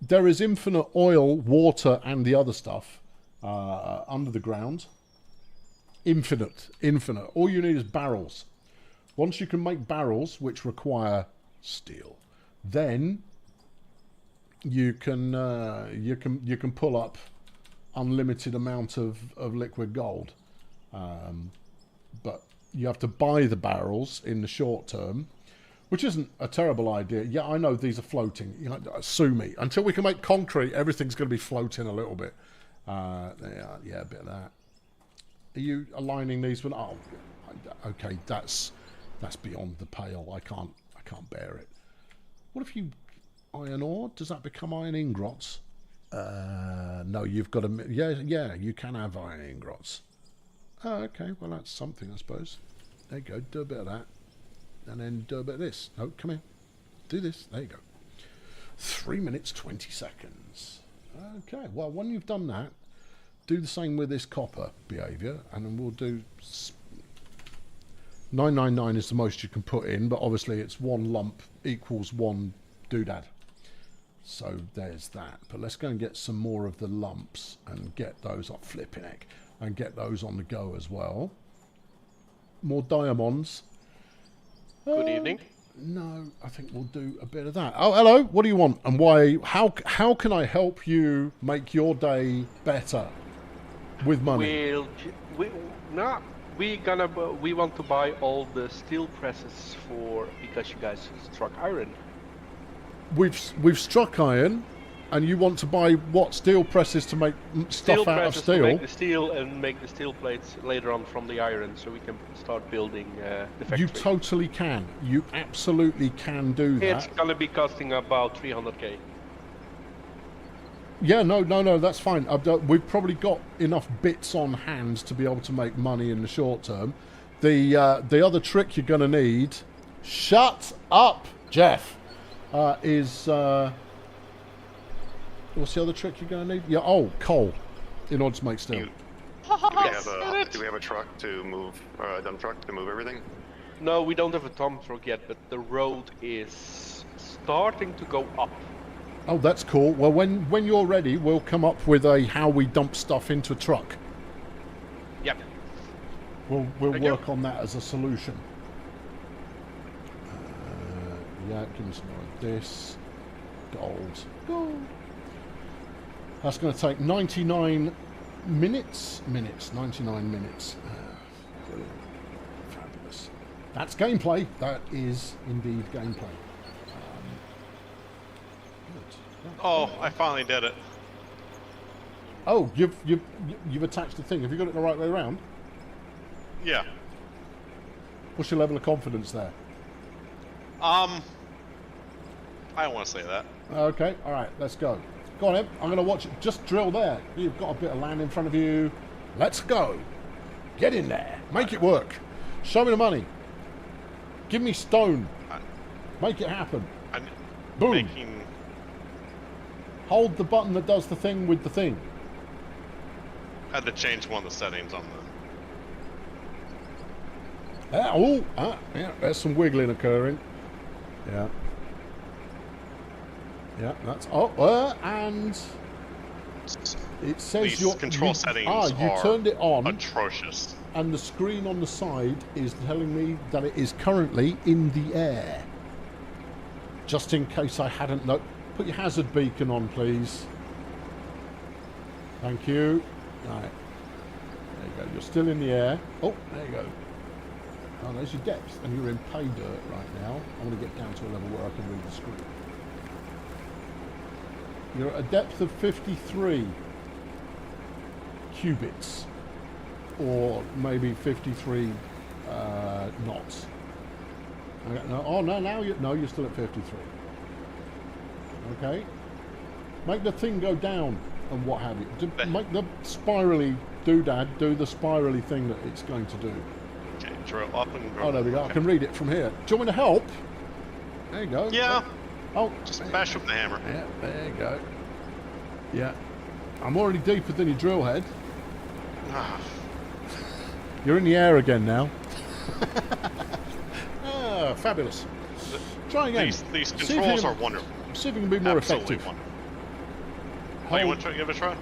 There is infinite oil, water, and the other stuff under the ground. Infinite. All you need is barrels. Once you can make barrels, which require steel, then you can pull up unlimited amount of liquid gold. But you have to buy the barrels in the short term, which isn't a terrible idea. Yeah, I know these are floating. You know, sue me. Until we can make concrete, everything's going to be floating a little bit. Yeah, a bit of that. Are you aligning these with? Oh, okay. That's beyond the pale. I can't bear it. What if you iron ore? Does that become iron ingots? No, you've got to. Yeah. You can have iron ingots. Oh, okay. Well, that's something, I suppose. There you go. Do a bit of that. And then do a bit of this. No, come here. Do this. There you go. 3 minutes, 20 seconds. Okay. Well, when you've done that, do the same with this copper behaviour. And then we'll do... 999 is the most you can put in. But obviously, it's one lump equals one doodad. So there's that. But let's go and get some more of the lumps and get those on flipping heck. And get those on the go as well. More diamonds. Good evening. No, I think we'll do a bit of that. Oh, hello. What do you want? And why? How can I help you make your day better with money? We want to buy all the steel presses because you guys struck iron. We've struck iron. And you want to buy what? Steel presses to make stuff out of steel? To make the steel and make the steel plates later on from the iron, so we can start building the factory. You totally can. You absolutely can do that. It's going to be costing about 300k. Yeah, no, that's fine. We've probably got enough bits on hand to be able to make money in the short term. The other trick you're going to need... Shut up, Jeff! Is... what's the other trick you're going to need? Yeah, coal, in order to make steel. Do we have a truck to move, a dump truck to move everything? No, we don't have a dump truck yet, but the road is starting to go up. Oh, that's cool. Well, when you're ready, we'll come up with how we dump stuff into a truck. Yep. We'll work on that as a solution. Yeah, give me some more of this. Gold. Gold. That's going to take 99 minutes. 99 minutes. Brilliant. Fabulous. That's gameplay. That is indeed gameplay. Good. Oh, I finally did it. Oh, you've attached the thing. Have you got it the right way around? Yeah. What's your level of confidence there? I don't want to say that. Okay, all right, let's go. Go on, Em. I'm going to watch it. Just drill there. You've got a bit of land in front of you. Let's go. Get in there. Make it work. Show me the money. Give me stone. Make it happen. I'm Boom. making... Hold the button that does the thing with the thing. I had to change one of the settings on the... Yeah, there's some wiggling occurring. Yeah. Yeah, that's... and... It says These your control settings you are turned it on, atrocious. and the screen on the side is telling me that it is currently in the air. Just in case I hadn't known. Put your hazard beacon on, please. Thank you. Right. There you go. You're still in the air. Oh, there you go. Oh, there's your depth, and you're in pay dirt right now. I want to get down to a level where I can read the screen. You're at a depth of 53 cubits, or maybe 53 knots. Okay, no, oh no, now you're still at 53. Okay, make the thing go down and what have you. Make the spirally doodad do the spirally thing that it's going to do. Okay, drill up and go. Oh, there we go. Okay. I can read it from here. Do you want me to help? There you go. Yeah. Oh, Just bash with the hammer. yeah, there you go. Yeah. I'm already deeper than your drill head. Ah, You're in the air again now. Ah, fabulous. Try again. these See if controls you are can- wonderful. See if you can be more Absolutely effective. wonderful. Oh, you want to give it a try?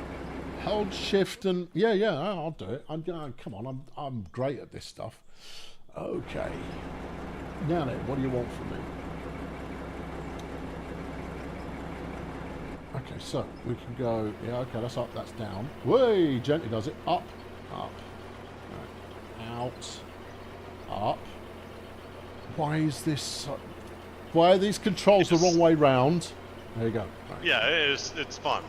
Hold shift and yeah, I'll do it. Come on, I'm great at this stuff. Okay. Now then, what do you want from me? Okay, so we can go. Yeah, okay, that's up, that's down. Way gently does it. Up, up, right. Out, up. Why is this? Why are these controls the wrong way round? There you go. Right. Yeah, it's fun.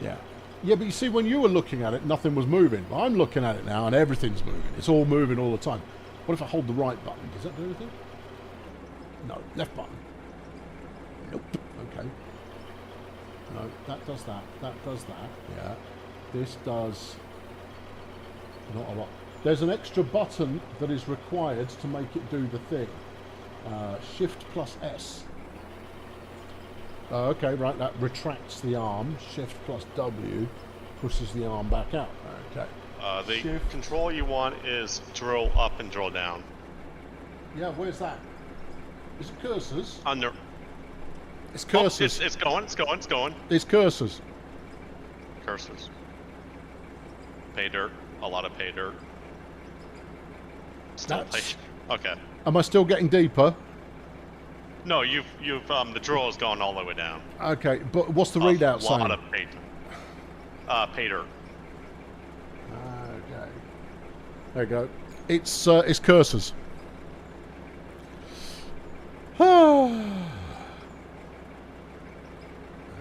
Yeah. Yeah, but you see, when you were looking at it, nothing was moving. I'm looking at it now, and everything's moving. It's all moving all the time. What if I hold the right button? Does that do anything? No. Left button. Nope. Okay. No, that does that. That does that. Yeah. This does not a lot. There's an extra button that is required to make it do the thing. Shift plus S. Okay, right, that retracts the arm. Shift plus W pushes the arm back out. Okay. The Shift. control you want is drill up and drill down. Yeah, where's that? Is it cursors? Under. It's Oh, cursors. it's going. It's cursors. Cursors. Pay dirt. A lot of pay dirt. Still pay. That's- Okay. Am I still getting deeper? No, you've the drill has gone all the way down. Okay, but what's the readout A saying? lot of pay. Pay dirt. Okay. There you go. It's cursors.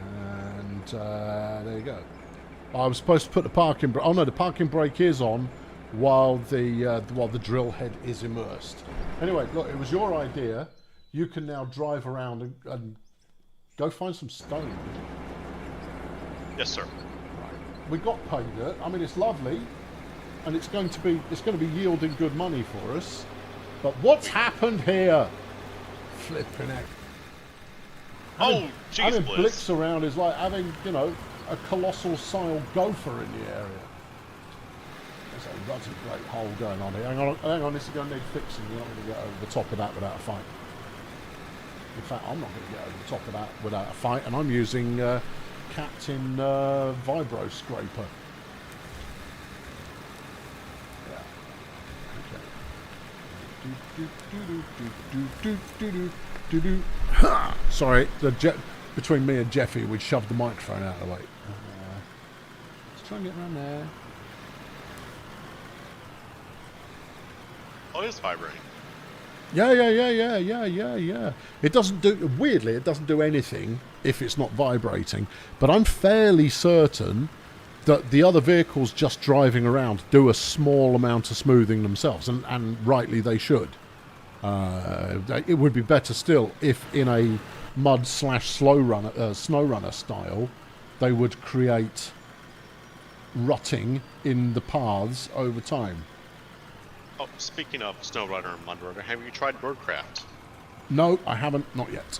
And there you go. I was supposed to put the parking brake. Oh no, the parking brake is on while the drill head is immersed. Anyway, look, it was your idea. You can now drive around and go find some stone. Yes, sir. We got pay dirt. I mean, it's lovely, and it's going to be yielding good money for us. But what's happened here? Flipping heck. Oh, jeez, Having Bliss. blicks around is like having, a colossal style gopher in the area. There's a ruddy great hole going on here. Hang on, this is going to need fixing. You're not going to get over the top of that without a fight. In fact, I'm not going to get over the top of that without a fight, and I'm using Captain Vibro Scraper. Yeah. Okay. Ha! Sorry, between me and Jeffy, we'd shove the microphone out of the way. Let's try and get around there. Oh, it is vibrating. Yeah. It doesn't do, weirdly, it doesn't do anything if it's not vibrating. But I'm fairly certain that the other vehicles just driving around do a small amount of smoothing themselves, and rightly they should. It would be better still if in a mud/snow runner style, they would create rutting in the paths over time. Oh, speaking of SnowRunner and MudRunner, have you tried Roadcraft? No, I haven't, not yet.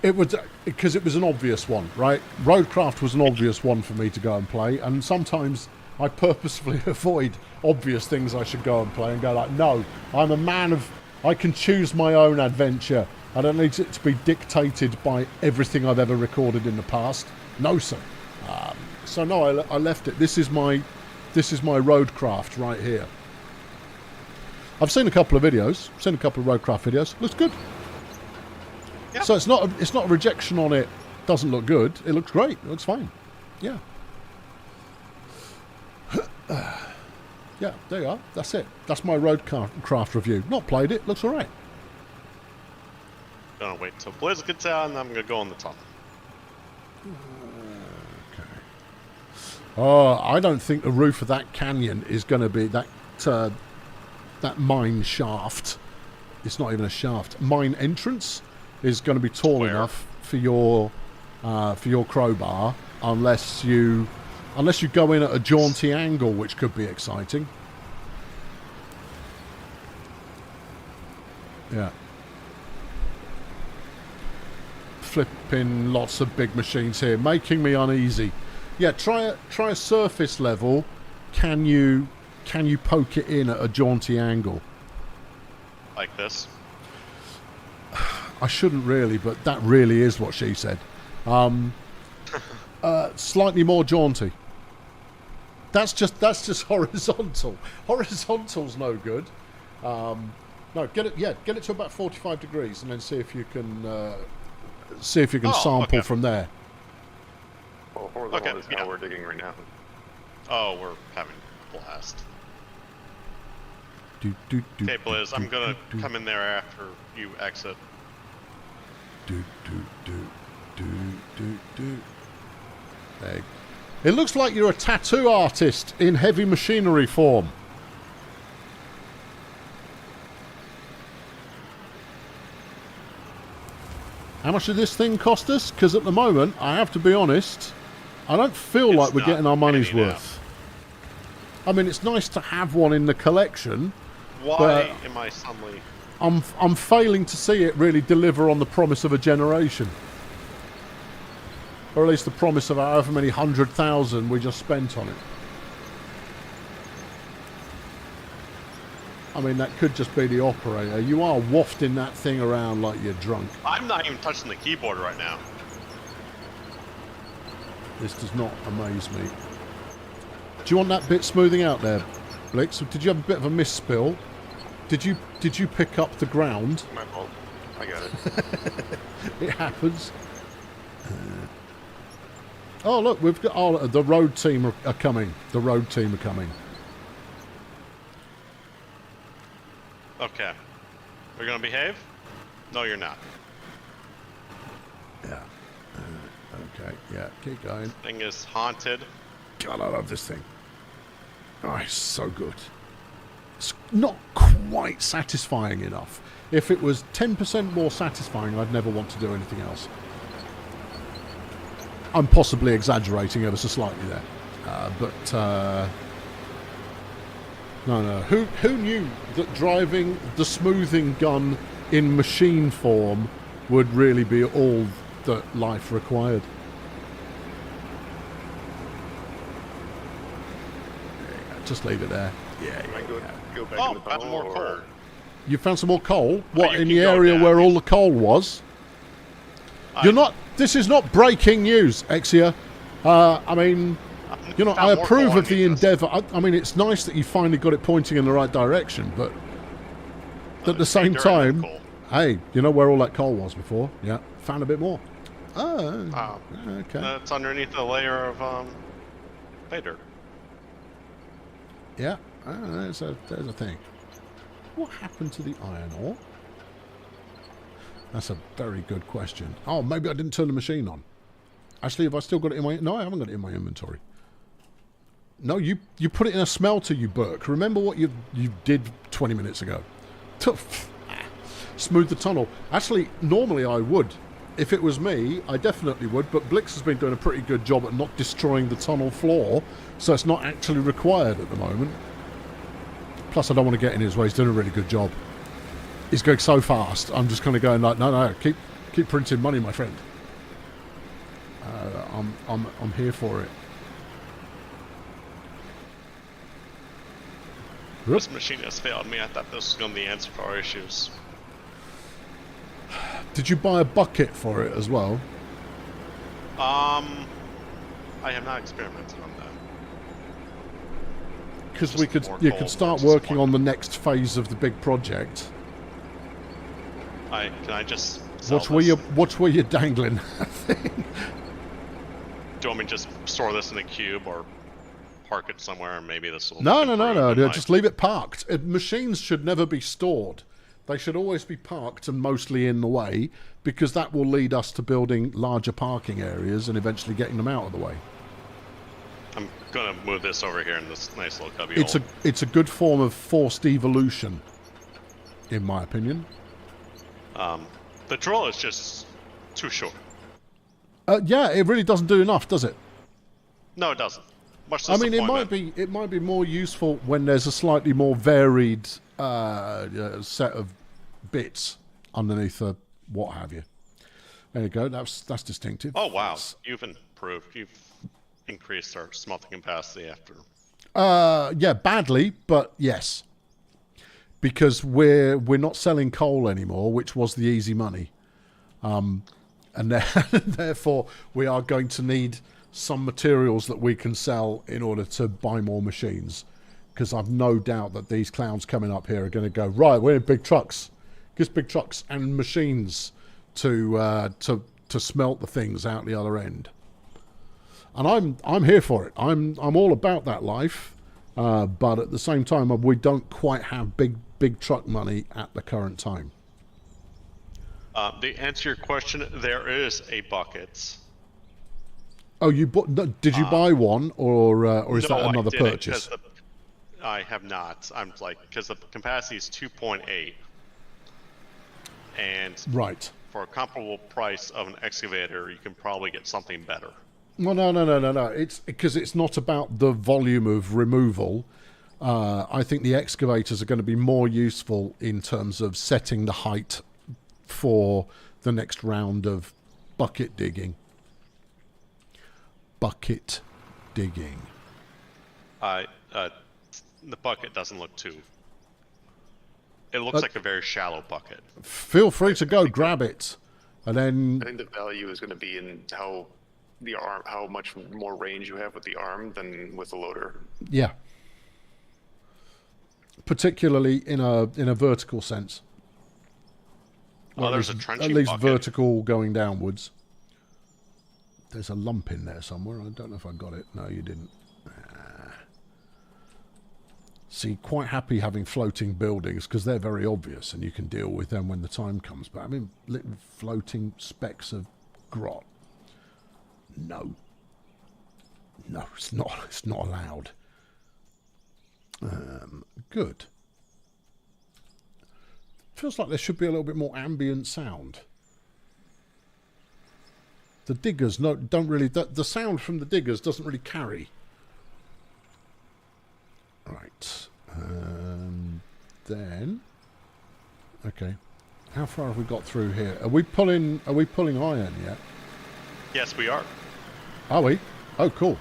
It was because it was an obvious one, right? Roadcraft was an obvious one for me to go and play, and sometimes I purposefully avoid obvious things I should go and play and go like, no, I'm a man of, I can choose my own adventure. I don't need it to be dictated by everything I've ever recorded in the past. No, sir. So no, I left it. This is my Roadcraft right here. I've seen a couple of videos. Seen a couple of Roadcraft videos. Looks good. Yeah. So it's not a rejection on it. Doesn't look good. It looks great. It looks fine. Yeah. Yeah, there you are. That's it. That's my Roadcraft review. Not played it. Looks alright. Gonna wait till Blizz gets out, and I'm gonna go on the top. Okay. Oh, I don't think the roof of that canyon is going to be that mine shaft. It's not even a shaft. Mine entrance is going to be tall enough for your crowbar, unless you go in at a jaunty angle, which could be exciting. Yeah. Flipping lots of big machines here, making me uneasy. Yeah, try a surface level. Can you poke it in at a jaunty angle? Like this? I shouldn't really, but that really is what she said. Slightly more jaunty. That's just horizontal. Horizontal's no good. No, get it to about 45 degrees, and then see if you can sample from there. Well, horizontal is how we're digging right now. Oh, we're having a blast. Okay, Blizz, I'm gonna come in there after you exit. There. It looks like you're a tattoo artist in heavy machinery form. How much did this thing cost us? Because at the moment, I have to be honest, I don't feel like we're getting our money's worth. I mean, it's nice to have one in the collection. Why am I suddenly... I'm failing to see it really deliver on the promise of a generation. Or at least the promise of however many 100,000 we just spent on it. I mean, that could just be the operator. You are wafting that thing around like you're drunk. I'm not even touching the keyboard right now. This does not amaze me. Do you want that bit smoothing out there, Blix? Did you have a bit of a misspill? Did you pick up the ground? My fault. I got it. It happens. Oh look, we've got the road team are coming. The road team are coming. Okay. We're gonna behave? No, you're not. Yeah. Okay. Yeah. Keep going. Thing is haunted. God, I love this thing. Oh, it's so good. It's not quite satisfying enough. If it was 10% more satisfying, I'd never want to do anything else. I'm possibly exaggerating ever so slightly there. No. Who knew that driving the smoothing gun in machine form would really be all that life required? Just leave it there. Yeah. Go back in the tunnel, more coal. You found some more coal? What, you in can the go area down. where all the coal was? You're not... This is not breaking news, Exia. I mean, you know, I approve of the endeavour. I mean, it's nice that you finally got it pointing in the right direction, but at the same time... Hey, you know where all that coal was before? Yeah, found a bit more. Oh, okay. It's underneath a layer of Vader. Yeah, there's a thing. What happened to the iron ore? That's a very good question. Oh, maybe I didn't turn the machine on. Actually, have I still got it in my... No, I haven't got it in my inventory. No, you put it in a smelter, you Burke. Remember what you did 20 minutes ago. Smooth the tunnel. Actually, normally I would. If it was me, I definitely would, but Blix has been doing a pretty good job at not destroying the tunnel floor, so it's not actually required at the moment. Plus, I don't want to get in his way. He's doing a really good job. He's going so fast. I'm just kind of going like, no, keep printing money, my friend. I'm here for it. This machine has failed me. I thought this was going to be the answer to our issues. Did you buy a bucket for it as well? I have not experimented on that. Because you could start working on the next phase of the big project. Can I just watch where you're dangling that thing? Do you want me to just store this in a cube or park it somewhere and maybe this will... No. Just leave it parked. Machines should never be stored. They should always be parked and mostly in the way, because that will lead us to building larger parking areas and eventually getting them out of the way. I'm going to move this over here in this nice little cubby hole. It's a good form of forced evolution, in my opinion. The drill is just too short. Yeah, it really doesn't do enough, does it? No, it doesn't. Much I mean, it might be more useful when there's a slightly more varied set of bits underneath a what have you. There you go. That's distinctive. Oh wow, you've improved. You've increased our smelting capacity after. Yeah, badly, but yes, because we're not selling coal anymore, which was the easy money, and therefore we are going to need some materials that we can sell in order to buy more machines. Because I've no doubt that these clowns coming up here are going to go, right, we're in big trucks. Gives big trucks and machines to smelt the things out the other end. And I'm here for it. I'm all about that life. But at the same time, we don't quite have big truck money at the current time. To answer your question, there is a bucket. Oh, did you buy one, or is that another purchase? I have not. I'm like, because the capacity is 2.8, and right, for a comparable price of an excavator, you can probably get something better. Well, no. It's because it's not about the volume of removal. I think the excavators are going to be more useful in terms of setting the height for the next round of bucket digging. Bucket digging. The bucket doesn't look too... It looks like a very shallow bucket. Feel free to go grab it. And then... I think the value is going to be in how much more range you have with the arm than with the loader. Yeah. Particularly in a vertical sense. Well, there's a trenching at least bucket. Vertical going downwards. There's a lump in there somewhere. I don't know if I got it. No, you didn't. See, quite happy having floating buildings because they're very obvious and you can deal with them when the time comes. But I mean, little floating specks of grot. No, it's not. It's not allowed. Good. Feels like there should be a little bit more ambient sound. The diggers don't really. The sound from the diggers doesn't really carry. Right. Then. Okay. How far have we got through here? Are we pulling iron yet? Yes, we are. Are we? Oh, cool.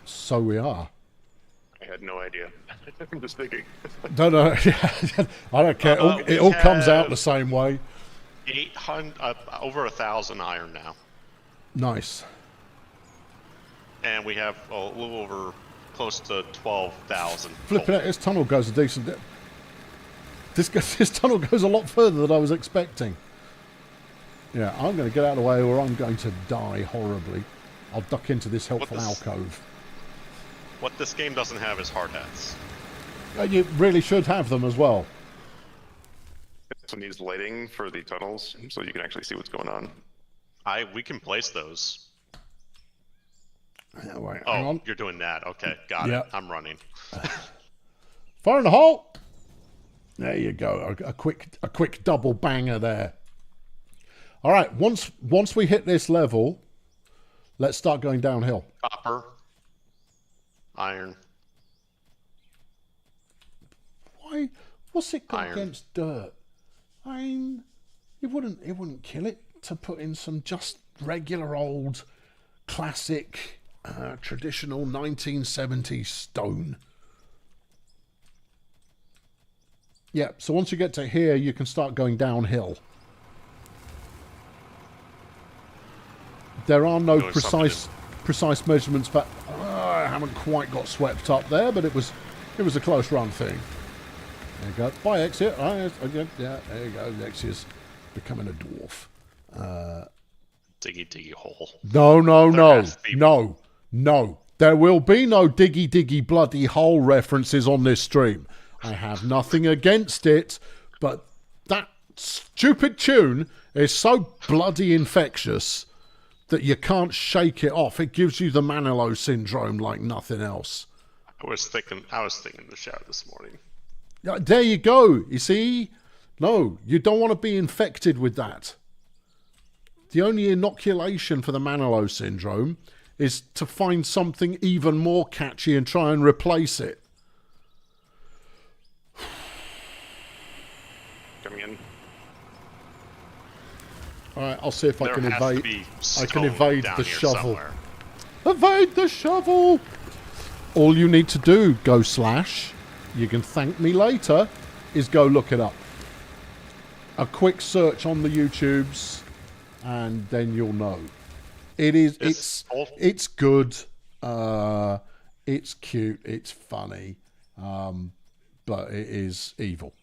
So we are. I had no idea. I'm just thinking. No. I don't care. It all comes out the same way. 800, over 1,000 iron now. Nice. And we have a little over close to 12,000. Flipping out, this tunnel goes a decent... This tunnel goes a lot further than I was expecting. Yeah, I'm going to get out of the way or I'm going to die horribly. I'll duck into this helpful alcove. What this game doesn't have is hard hats. You really should have them as well. This one needs lighting for the tunnels, so you can actually see what's going on. We can place those. Yeah, wait, hang on. You're doing that. Okay, got it. I'm running. Fire in the hole! There you go. A quick double banger there. All right, once we hit this level, let's start going downhill. Copper. Iron. Why? What's it got Iron. against dirt? I mean, it wouldn't kill it to put in some just regular old classic traditional 1970s stone. Yeah, so once you get to here, you can start going downhill. There are no precise measurements, but I haven't quite got swept up there, but it was a close run thing. There you go. Bye, Exia. Yeah, there you go. Exia's becoming a dwarf. Diggy hole. No. There will be no diggy bloody hole references on this stream. I have nothing against it, but that stupid tune is so bloody infectious that you can't shake it off. It gives you the Manilow syndrome like nothing else. I was thinking the shower this morning. There you go. You see? No, you don't want to be infected with that. The only inoculation for the Manilow syndrome is to find something even more catchy and try and replace it. Coming in. All right, I'll see if I can evade. I can stone evade down the here shovel. somewhere. Evade the shovel. All you need to do, go slash. You can thank me later. Is go look it up. A quick search on the YouTubes, and then you'll know. It's good. It's cute. It's funny, but it is evil.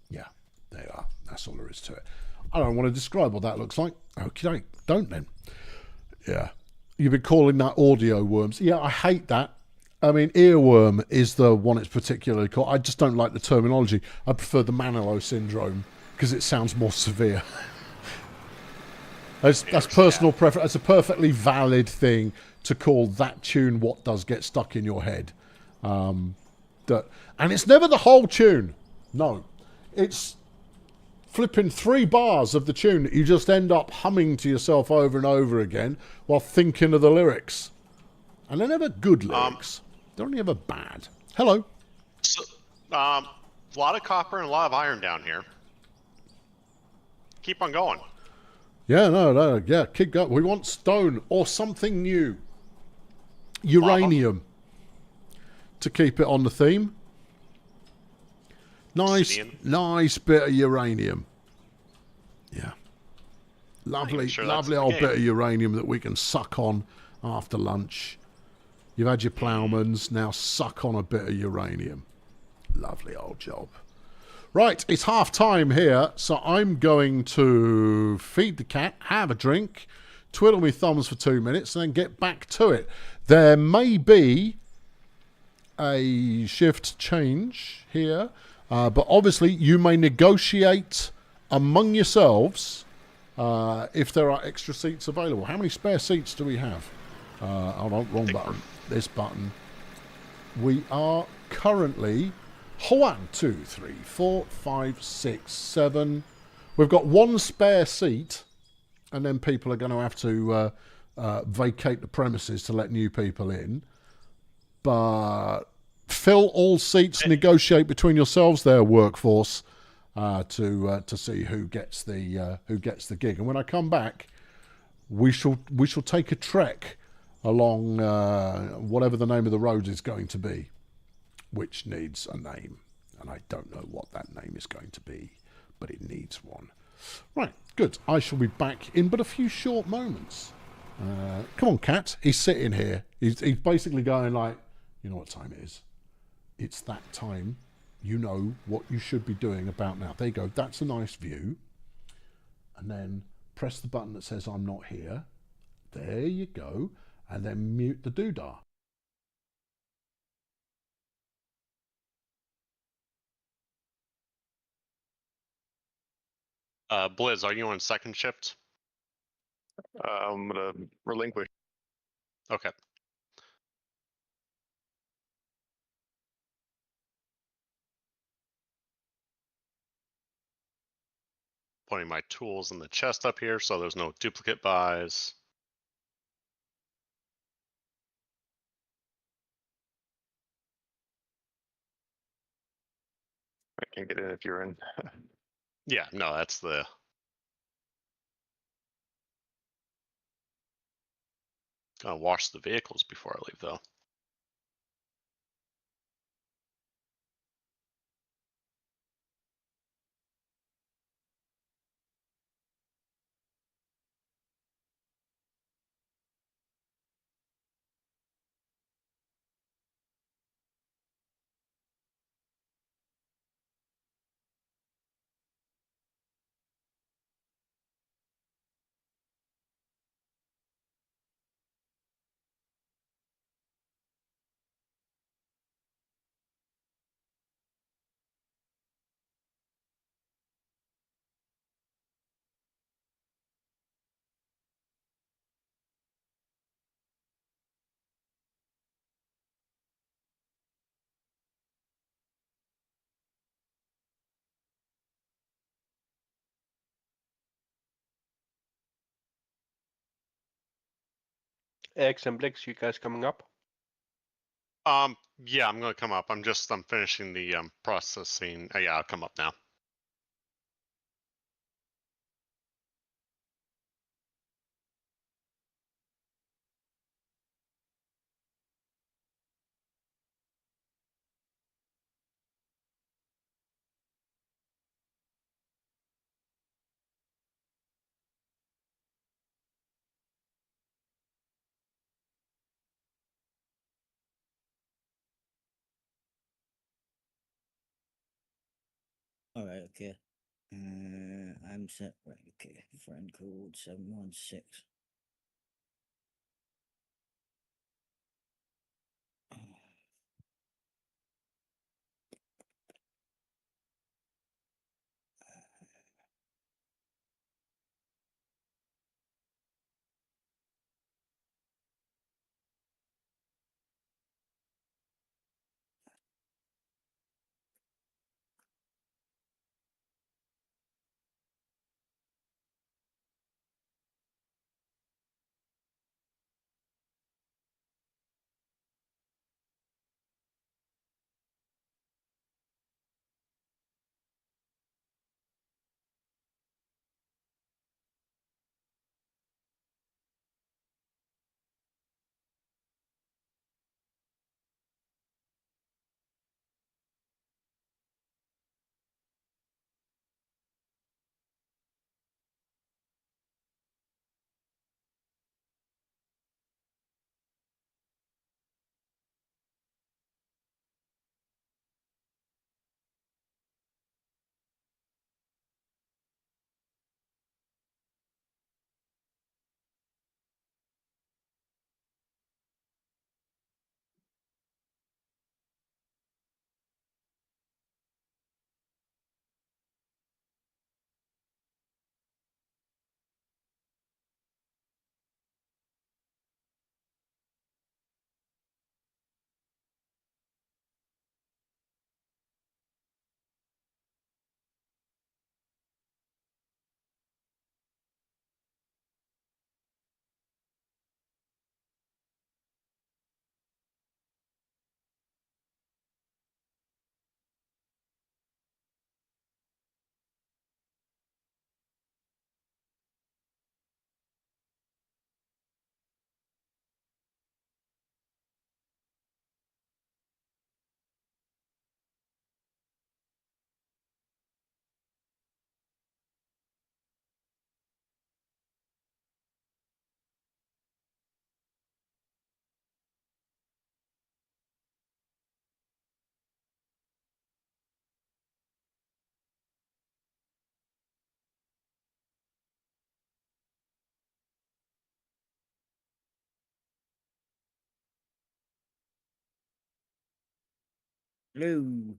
Yeah, there you are. That's all there is to it. I don't want to describe what that looks like. Okay, don't then. Yeah, you've been calling that audio worms. Yeah, I hate that. I mean, earworm is the one it's particularly called. I just don't like the terminology. I prefer the Manilow syndrome because it sounds more severe. That's personal preference. That's a perfectly valid thing to call that tune what does get stuck in your head. And it's never the whole tune. No. It's flipping 3 bars of the tune that you just end up humming to yourself over and over again while thinking of the lyrics. And they're never good lyrics. They're only ever bad. Hello. So, a lot of copper and a lot of iron down here. Keep on going. Yeah, no, yeah, keep going. We want stone or something new. Uranium. To keep it on the theme. Nice bit of uranium. Yeah. Lovely old bit of uranium that we can suck on after lunch. You've had your ploughmans, now suck on a bit of uranium. Lovely old job. Right, it's half time here, so I'm going to feed the cat, have a drink, twiddle my thumbs for 2 minutes, and then get back to it. There may be a shift change here, but obviously you may negotiate among yourselves if there are extra seats available. How many spare seats do we have? Hold on, wrong button. This button. We are currently 1, 2, 3, 4, 5, 6, 7. We've got 1 spare seat, and then people are going to have to vacate the premises to let new people in. But fill all seats, negotiate between yourselves there, workforce, to see who gets the gig. And when I come back, we shall take a trek along whatever the name of the road is going to be, which needs a name. And I don't know what that name is going to be, but it needs one. Right, good. I shall be back in but a few short moments. Come on, cat. He's sitting here. He's basically going like, you know what time it is? It's that time. You know what you should be doing about now. There you go. That's a nice view. and then press the button that says I'm not here. There you go. And then mute the doodah. Blizz, are you on second shift? I'm gonna relinquish. Okay. Putting my tools in the chest up here so there's no duplicate buys. I can get in if you're in. Yeah, no, that's the... Gonna wash the vehicles before I leave, though. Eggs and Blix, you guys coming up? Yeah, I'm gonna come up. I'm finishing the processing. Yeah, I'll come up now. All right, okay. I'm set. Right, okay. Friend code 716. Blue.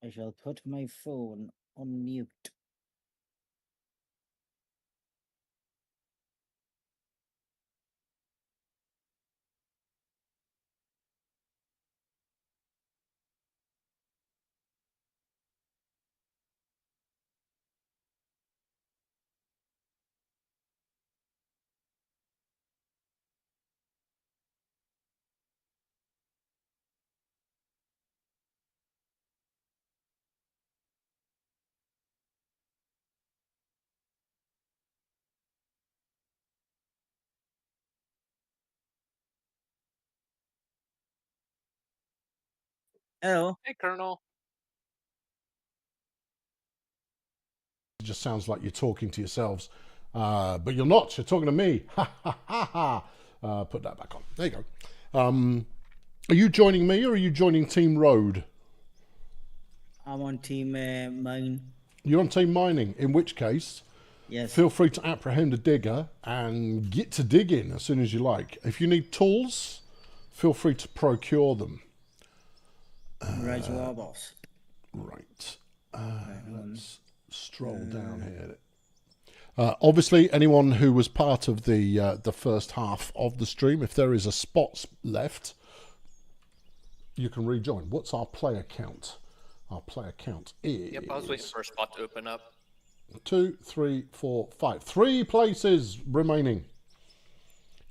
I shall put my phone on mute. Hello. Hey, Colonel. It just sounds like you're talking to yourselves, but you're not. You're talking to me. Ha ha ha ha. Put that back on. There you go. Are you joining me or are you joining Team Road? I'm on team mine. You're on Team Mining, in which case, Yes. feel free to apprehend a digger and get to digging as soon as you like. If you need tools, feel free to procure them. Right you are, boss. Right. Let's stroll down here. Obviously, anyone who was part of the first half of the stream, if there is a spot left, you can rejoin. What's our player count? Our player count is... Yep, I was waiting for a spot to open up. 2, 3, 4, 5. 3 places remaining.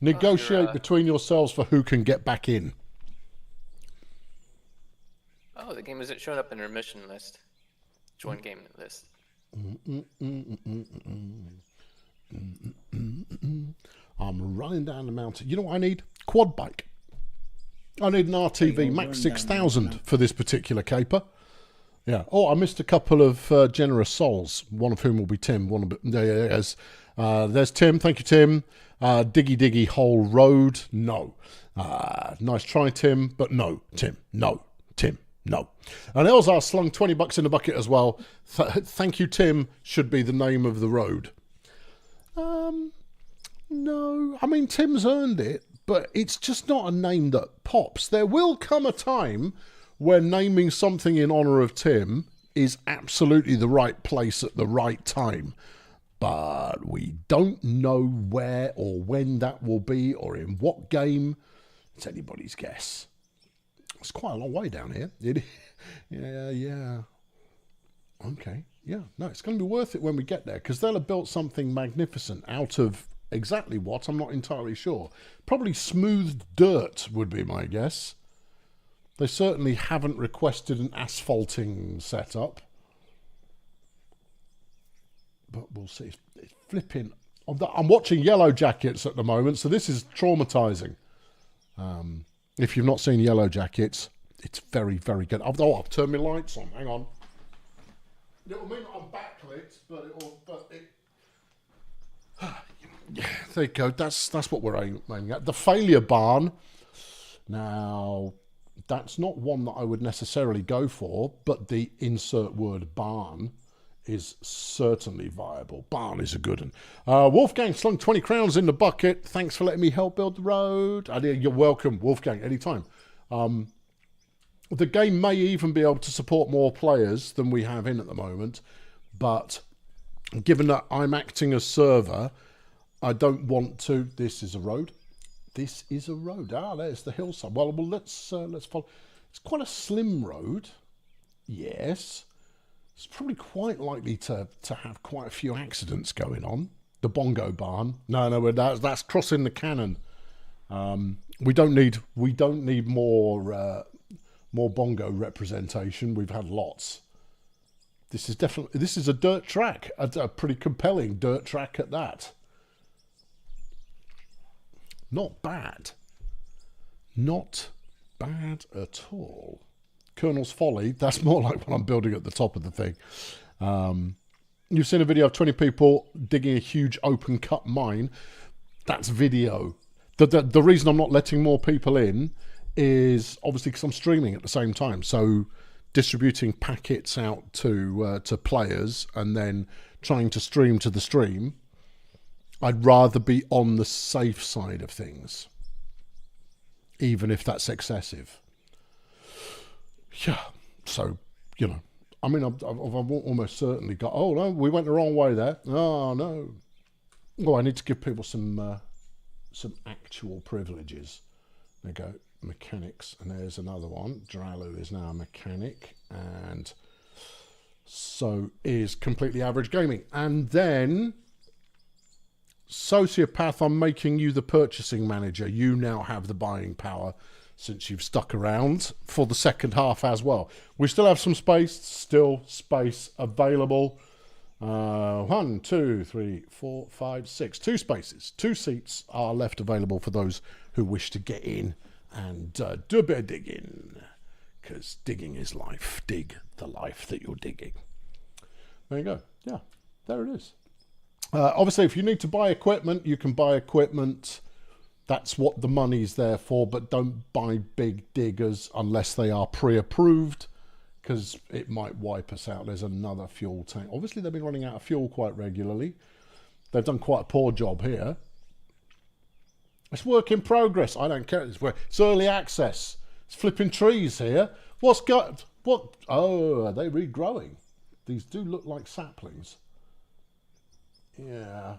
Negotiate between yourselves for who can get back in. Oh, the game isn't showing up in your mission list. Join game list. I'm running down the mountain. You know what I need? Quad bike. I need an RTV Max 6000 for this particular caper. Yeah. Oh, I missed a couple of generous souls, one of whom will be Tim. There's Tim. Thank you, Tim. Diggy Diggy Hole Road. No. Nice try, Tim. But no, Tim. No. Tim. No. And Elzar slung $20 in the bucket as well. Thank you, Tim should be the name of the road. No. I mean, Tim's earned it, but it's just not a name that pops. There will come a time where naming something in honour of Tim is absolutely the right place at the right time. But we don't know where or when that will be or in what game. It's anybody's guess. It's quite a long way down here. Yeah. Okay. Yeah. No, it's going to be worth it when we get there because they'll have built something magnificent out of exactly what, I'm not entirely sure. Probably smoothed dirt would be my guess. They certainly haven't requested an asphalting setup. But we'll see. It's flipping. I'm watching Yellow Jackets at the moment, so this is traumatizing. If you've not seen Yellow Jackets, it's very, very good. I've turned my lights on. Hang on. It'll mean I'm backlit, yeah, there you go. That's what we're aiming at. The failure barn. Now, that's not one that I would necessarily go for, but the insert word barn is certainly viable. Barn is a good one. Wolfgang slung 20 crowns in the bucket. Thanks for letting me help build the road. You're welcome, Wolfgang, anytime. The game may even be able to support more players than we have in at the moment, but given that I'm acting as server, I don't want to. This is a road. This is a road. Ah, there's the hillside. Well, let's follow. It's quite a slim road. Yes. It's probably quite likely to have quite a few accidents going on. The bongo barn. No, that's crossing the cannon. We don't need more bongo representation. We've had lots. This is a dirt track, a pretty compelling dirt track at that. Not bad. Not bad at all. Colonel's Folly, that's more like what I'm building at the top of the thing. You've seen a video of 20 people digging a huge open cut mine. That's video. The reason I'm not letting more people in is obviously because I'm streaming at the same time. So distributing packets out to players and then trying to stream to the stream. I'd rather be on the safe side of things, even if that's excessive. Yeah, so, you know, I mean, I've almost certainly got, oh no, we went the wrong way there. Oh no. Well, I need to give people some actual privileges. There you go, mechanics, and there's another one. Dralu is now a mechanic, and so is completely average gaming. And then Sociopath, I'm making you the purchasing manager. You now have the buying power since you've stuck around for the second half as well. We still have some space available. 1, 2, 3, 4, 5, 6. 2 spaces. 2 seats are left available for those who wish to get in and do a bit of digging. Because digging is life. Dig the life that you're digging. There you go. Yeah, there it is. Obviously, if you need to buy equipment, you can buy equipment. That's what the money's there for, but don't buy big diggers unless they are pre-approved, because it might wipe us out. There's another fuel tank. Obviously, they've been running out of fuel quite regularly. They've done quite a poor job here. It's work in progress. I don't care. It's early access. It's flipping trees here. What? Oh, are they regrowing? These do look like saplings. Yeah.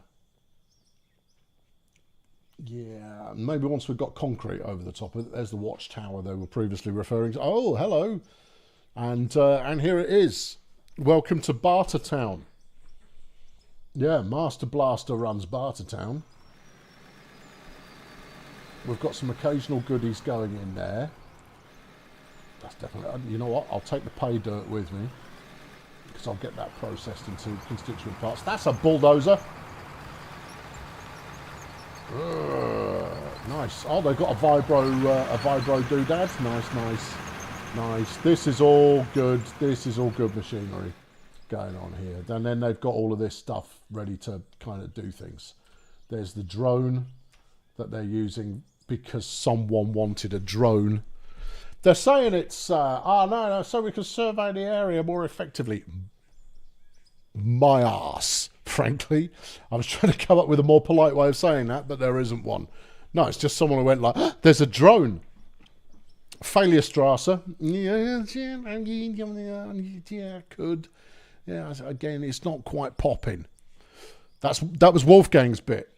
Yeah, maybe once we've got concrete over the top of it. There's the watchtower they were previously referring to. Oh, hello. And here it is. Welcome to Bartertown. Yeah, Master Blaster runs Bartertown. We've got some occasional goodies going in there. That's definitely, you know what? I'll take the pay dirt with me, because I'll get that processed into constituent parts. That's a bulldozer. Nice. Oh, they've got a vibro doodad. Nice. This is all good. This is all good machinery going on here. And then they've got all of this stuff ready to kind of do things. There's the drone that they're using because someone wanted a drone. They're saying it's no, so we can survey the area more effectively. My arse, frankly. I was trying to come up with a more polite way of saying that, but there isn't one. No, it's just someone who went like, oh, there's a drone. Failure Strasser. Yeah, could. Yeah, again, it's not quite popping. That was Wolfgang's bit.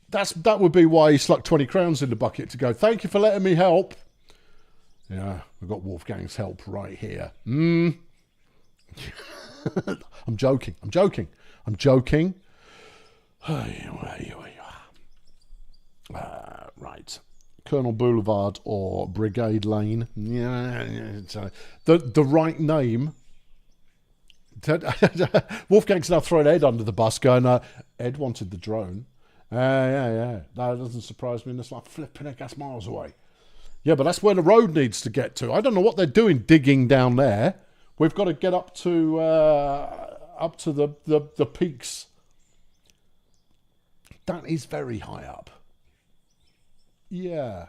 That would be why he slucked 20 crowns in the bucket to go, thank you for letting me help. Yeah, we've got Wolfgang's help right here. I'm joking. Right. Colonel Boulevard or Brigade Lane. Yeah, the right name. Wolfgang's now throwing Ed under the bus going, Ed wanted the drone. Yeah. That doesn't surprise me. And it's like flipping a gas miles away. Yeah, but that's where the road needs to get to. I don't know what they're doing digging down there. We've got to get up to the peaks. That is very high up. Yeah.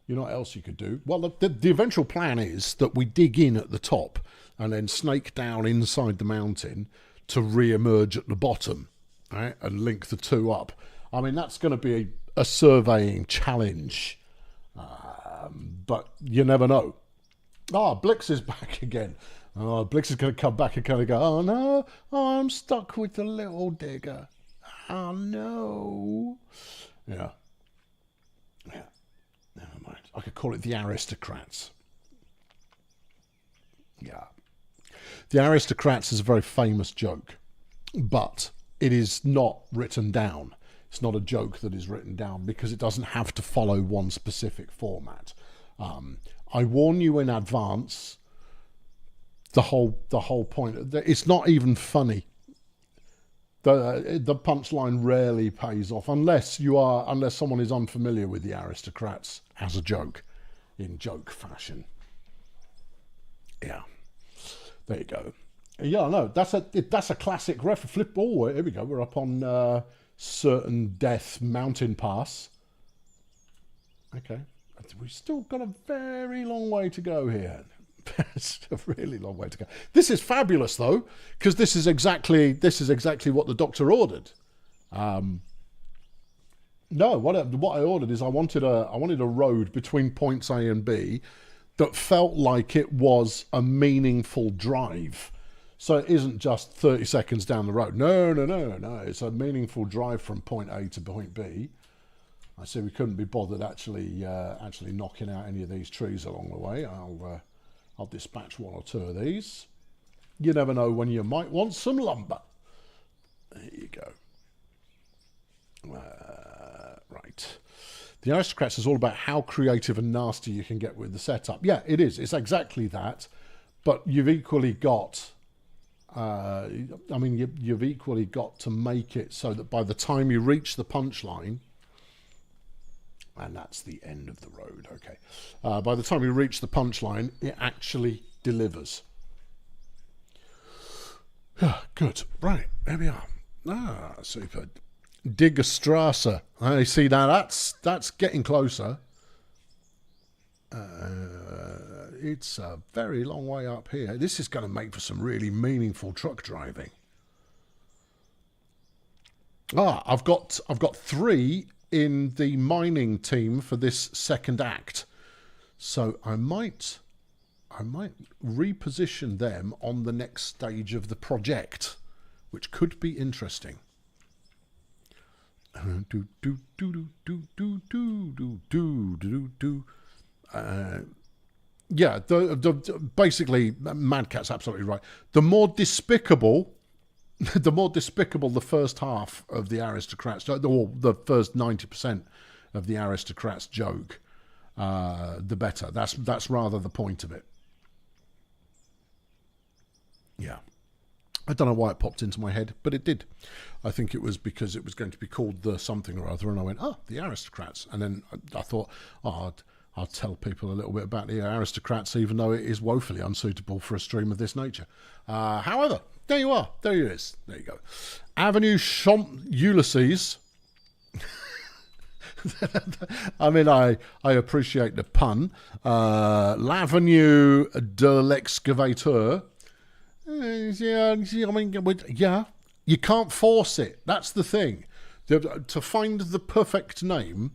You know what else you could do? Well, the eventual plan is that we dig in at the top and then snake down inside the mountain to re-emerge at the bottom, right, and link the two up. I mean, that's going to be a surveying challenge. But you never know. Blix is back again. Blix is going to come back and kind of go, oh no, I'm stuck with the little digger. Oh, no. Yeah. Yeah. Never mind. I could call it the aristocrats. Yeah. The aristocrats is a very famous joke, but it is not written down. It's not a joke that is written down because it doesn't have to follow one specific format. I warn you in advance. The whole point. It's not even funny. The punchline rarely pays off unless someone is unfamiliar with the aristocrats as a joke, in joke fashion. Yeah, there you go. Yeah, no, that's a classic reference. Flip. Oh, here we go. We're up on Certain Death Mountain Pass. Okay, we've still got a very long way to go here. It's a really long way to go. This is fabulous though, because this is exactly what the doctor ordered. No, what I ordered is I wanted a road between points A and B that felt like it was a meaningful drive. So it isn't just 30 seconds down the road. No. It's a meaningful drive from point A to point B. I see we couldn't be bothered actually knocking out any of these trees along the way. I'll dispatch one or two of these. You never know when you might want some lumber. There you go. Right. The Aristocrats is all about how creative and nasty you can get with the setup. Yeah, it is. It's exactly that. But you've equally got... you've equally got to make it so that by the time you reach the punchline... And that's the end of the road, okay. By the time you reach the punchline, it actually delivers. Good. Right, there we are. Super. Diggerstrasse. I see now that's getting closer. It's a very long way up here. This is going to make for some really meaningful truck driving. I've got 3 in the mining team for this second act, so I might reposition them on the next stage of the project, which could be interesting. Yeah, basically, Mad Cat's absolutely right. The more despicable the first half of the Aristocrats, or the first 90% of the Aristocrats joke, the better. That's rather the point of it. Yeah. I don't know why it popped into my head, but it did. I think it was because it was going to be called the something or other, and I went, the Aristocrats. And then I thought, I'll tell people a little bit about the Aristocrats, even though it is woefully unsuitable for a stream of this nature. However, there you are. There you is. There you go. Avenue Ulysses. I mean, I appreciate the pun. L'Avenue de l'Excavateur. Yeah, you can't force it. That's the thing. To find the perfect name,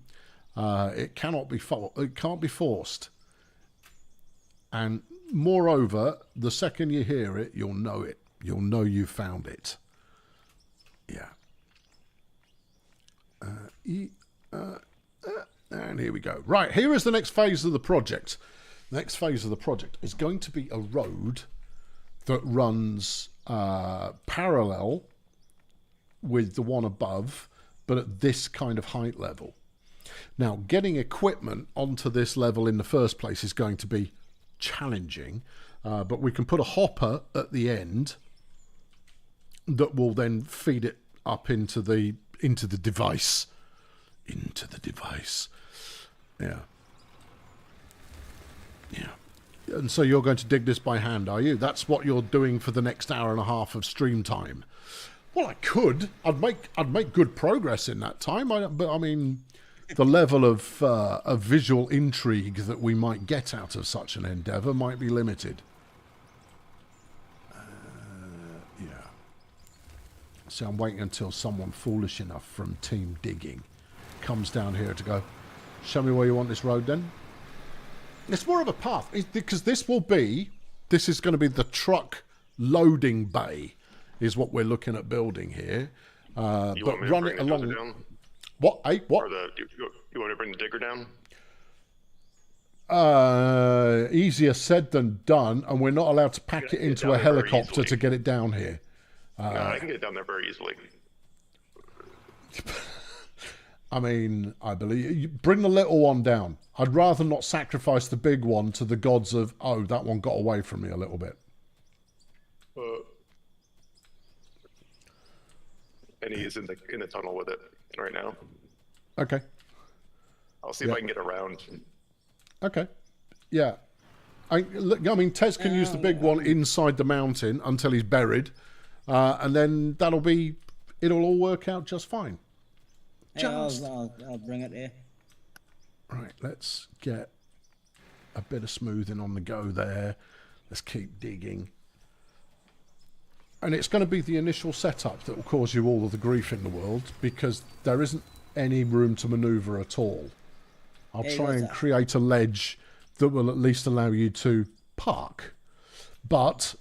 it can't be forced. And moreover, the second you hear it, you'll know it. You'll know you found it. Yeah. And here we go. Right, here is the next phase of the project. The next phase of the project is going to be a road that runs parallel with the one above, but at this kind of height level. Now, getting equipment onto this level in the first place is going to be challenging, but we can put a hopper at the end that will then feed it up into the device. Into the device. Yeah. Yeah. And so you're going to dig this by hand, are you? That's what you're doing for the next hour and a half of stream time. Well, I could. I'd make good progress in that time. But I mean, the level of visual intrigue that we might get out of such an endeavour might be limited. Yeah. So I'm waiting until someone foolish enough from Team Digging comes down here to go, show me where you want this road then. It's more of a path, because this is going to be the truck loading bay, is what we're looking at building here. You but want me to run bring it the dozer along. down? What? Hey, what? Or you want to bring the digger down? Easier said than done, and we're not allowed to pack it into a down there very helicopter easily. to get it down here. No, I can get it down there very easily. I mean, I believe you bring the little one down. I'd rather not sacrifice the big one to the gods of, oh, that one got away from me a little bit. And he is in the tunnel with it right now. Okay. I'll see if I can get around. Okay. Yeah. I mean, Tez can use the big one inside the mountain until he's buried, and then it'll all work out just fine. Yeah, I'll bring it here. Right, let's get a bit of smoothing on the go there. Let's keep digging. And it's going to be the initial setup that will cause you all of the grief in the world, because there isn't any room to maneuver at all. I'll try and create a ledge that will at least allow you to park. But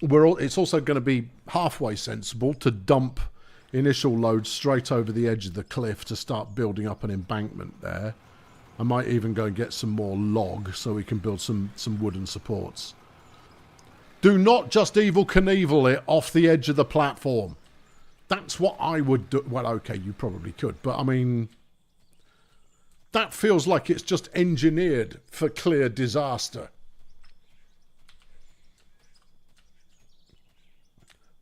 it's also going to be halfway sensible to dump initial loads straight over the edge of the cliff to start building up an embankment there. I might even go and get some more log so we can build some wooden supports. Do not just Evel Knievel it off the edge of the platform. That's what I would do. Well, okay, you probably could, but I mean, that feels like it's just engineered for clear disaster.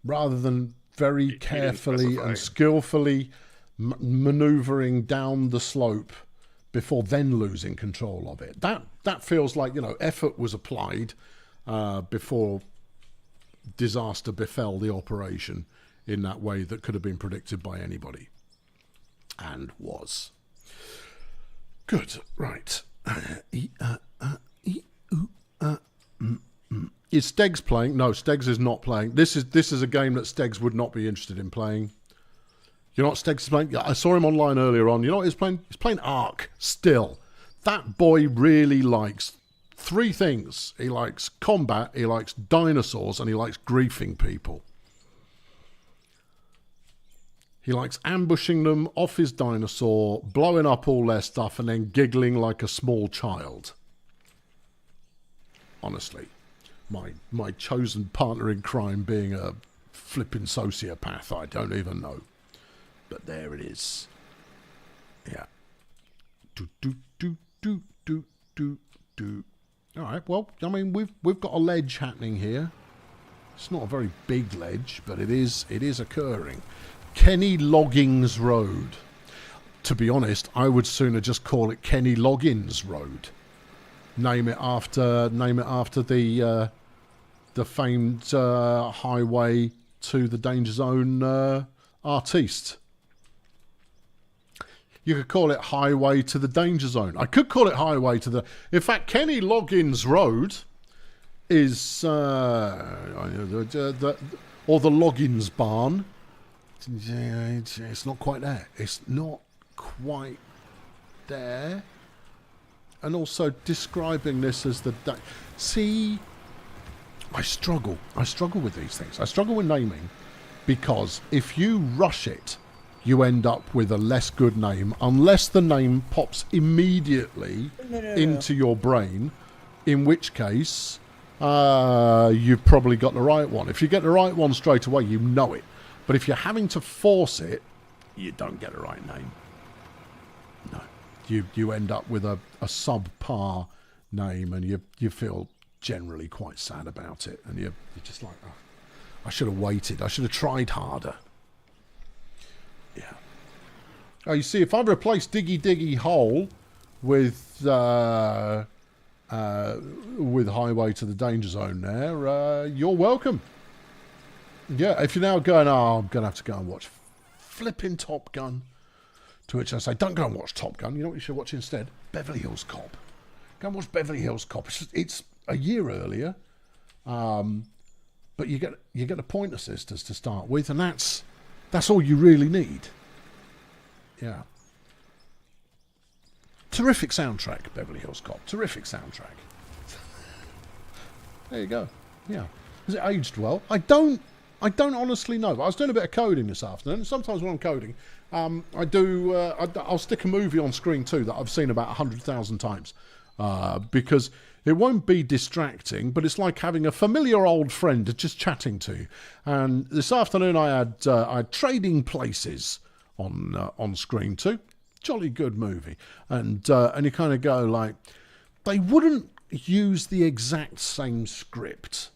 Rather than very carefully and skillfully maneuvering down the slope before then losing control of it. That feels like, effort was applied before disaster befell the operation in that way that could have been predicted by anybody. And was. Good. Right. Is Stegs playing? No, Stegs is not playing. This is a game that Stegs would not be interested in playing. You know what Stegs is playing? I saw him online earlier on. You know what he's playing? He's playing Ark still. That boy really likes 3 things. He likes combat, he likes dinosaurs, and he likes griefing people. He likes ambushing them off his dinosaur, blowing up all their stuff, and then giggling like a small child. Honestly. My chosen partner in crime being a flipping sociopath, I don't even know. But there it is. Yeah. All right, well, I mean, we've got a ledge happening here. It's not a very big ledge, but it is occurring. Kenny Loggins Road. To be honest, I would sooner just call it Kenny Loggins Road. Name it after the famed highway to the danger zone artiste. You could call it Highway to the Danger Zone. I could call it Highway to the... In fact, Kenny Loggins Road is... or the Loggins Barn. It's not quite there. It's not quite there. And also describing this as the... See, I struggle. I struggle with these things. I struggle with naming because if you rush it, you end up with a less good name unless the name pops immediately into your brain, in which case you've probably got the right one. If you get the right one straight away, you know it. But if you're having to force it, you don't get the right name. No. You end up with a subpar name, and you feel generally quite sad about it. And you're just like, oh, I should have waited. I should have tried harder. Yeah. Oh, you see, if I replace Diggy Diggy Hole with Highway to the Danger Zone there, you're welcome. Yeah, if you're now going, oh, I'm going to have to go and watch flipping Top Gun, to which I say, don't go and watch Top Gun. You know what you should watch instead? Beverly Hills Cop. Go and watch Beverly Hills Cop. It's a year earlier, but you get the Pointer Sisters to start with, and that's all you really need. Yeah. Terrific soundtrack, Beverly Hills Cop. Terrific soundtrack. There you go. Yeah. Has it aged well? I don't I don't honestly know. But I was doing a bit of coding this afternoon. Sometimes when I'm coding, I'll stick a movie on screen too that I've seen about 100,000 times, because it won't be distracting, but it's like having a familiar old friend just chatting to you. And this afternoon I had Trading Places on screen too. Jolly good movie. And you kind of go like, they wouldn't use the exact same script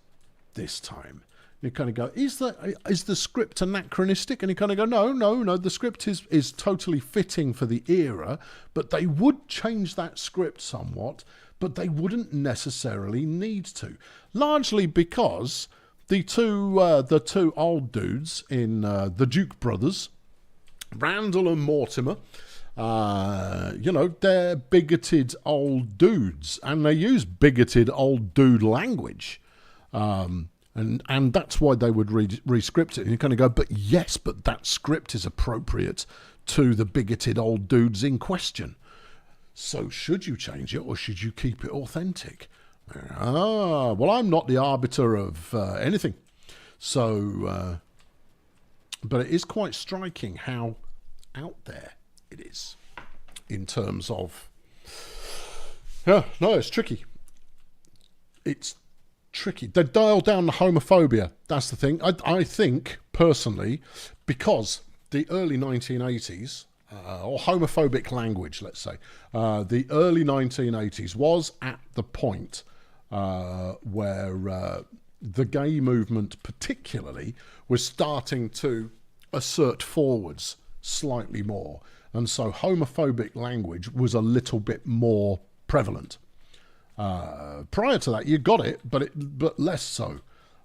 this time. You kind of go, is the script anachronistic? And you kind of go, no, the script is totally fitting for the era, but they would change that script somewhat, but they wouldn't necessarily need to. Largely because the two old dudes in the Duke Brothers, Randall and Mortimer, they're bigoted old dudes, and they use bigoted old dude language. And that's why they would re-script it. And you kind of go, but that script is appropriate to the bigoted old dudes in question. So should you change it, or should you keep it authentic? Well, I'm not the arbiter of anything. So, but it is quite striking how out there it is in terms of... Yeah, no, it's tricky. It's tricky. They dial down the homophobia. That's the thing. I think, personally, because the early 1980s, or homophobic language, let's say, the early 1980s was at the point where the gay movement particularly was starting to assert forwards slightly more. And so homophobic language was a little bit more prevalent. Prior to that, you got it, but less so.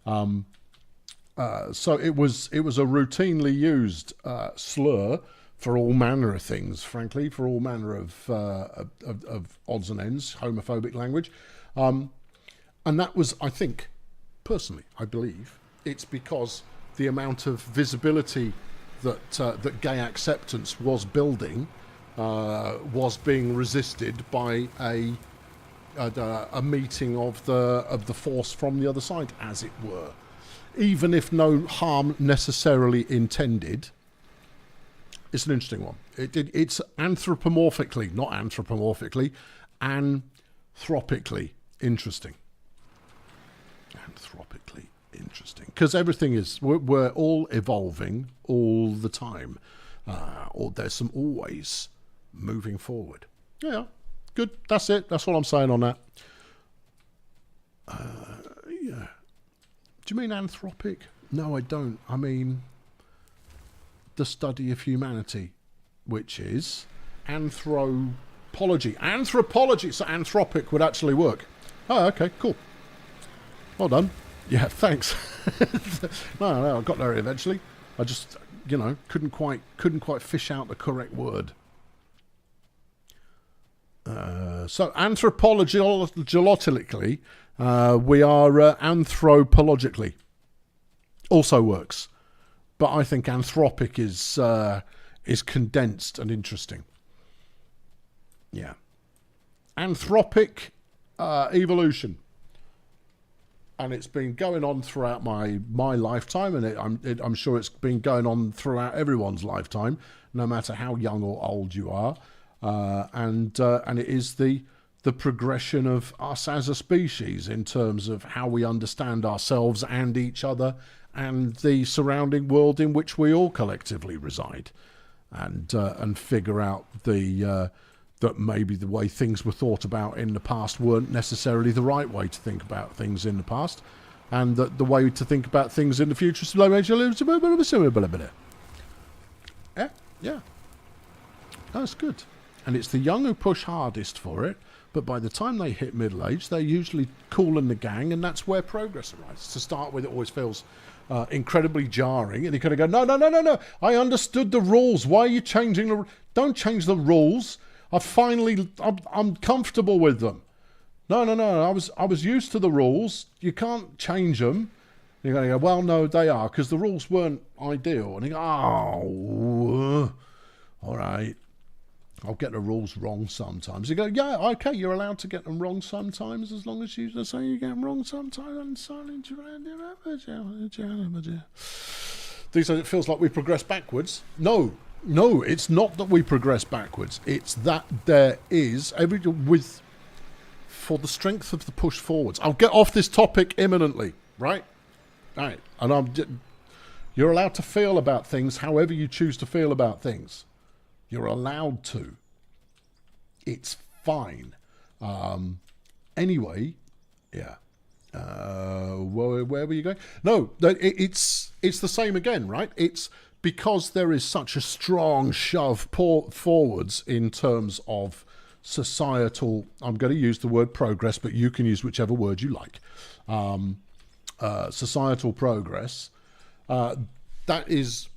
So it was a routinely used slur for all manner of things, frankly, for all manner of odds and ends, homophobic language. And that was, I think, personally, I believe, it's because the amount of visibility that gay acceptance was building was being resisted by a meeting of the force from the other side, as it were. Even if no harm necessarily intended, it's an interesting one. It's anthropomorphically, not anthropomorphically, anthropically interesting. Anthropically interesting. Because everything is, we're all evolving all the time. Or there's some always moving forward. Yeah. Good. That's it. That's all I'm saying on that. Yeah. Do you mean anthropic? No, I don't. I mean the study of humanity, which is anthropology. Anthropology. So anthropic would actually work. Oh, okay. Cool. Well done. Yeah, thanks. No, I got there eventually. I just, couldn't quite fish out the correct word. So anthropologically, we are anthropologically. Also works, but I think anthropic is condensed and interesting. Yeah, anthropic evolution, and it's been going on throughout my lifetime, and I'm sure it's been going on throughout everyone's lifetime, no matter how young or old you are. And it is the progression of us as a species in terms of how we understand ourselves and each other and the surrounding world in which we all collectively reside, and figure out that maybe the way things were thought about in the past weren't necessarily the right way to think about things in the past, and that the way to think about things in the future is yeah, that's good. And it's the young who push hardest for it, but by the time they hit middle age, they're usually cool in the gang, and that's where progress arises. To start with, it always feels incredibly jarring, and you kind of go, no, I understood the rules. Why are you changing the... Don't change the rules. I'm comfortable with them. No, I was used to the rules. You can't change them. And you're going to go, well, no, they are, because the rules weren't ideal. And you go, oh, all right. I'll get the rules wrong sometimes. You go, yeah, okay, you're allowed to get them wrong sometimes as long as you say you get them wrong sometimes. These days it feels like we progress backwards. No, it's not that we progress backwards. It's that there is for the strength of the push forwards. I'll get off this topic imminently, right? Right, and you're allowed to feel about things however you choose to feel about things. You're allowed to. It's fine. Anyway, yeah. Where were you going? No, it's the same again, right? It's because there is such a strong shove forwards in terms of societal. I'm going to use the word progress, but you can use whichever word you like. Societal progress. That is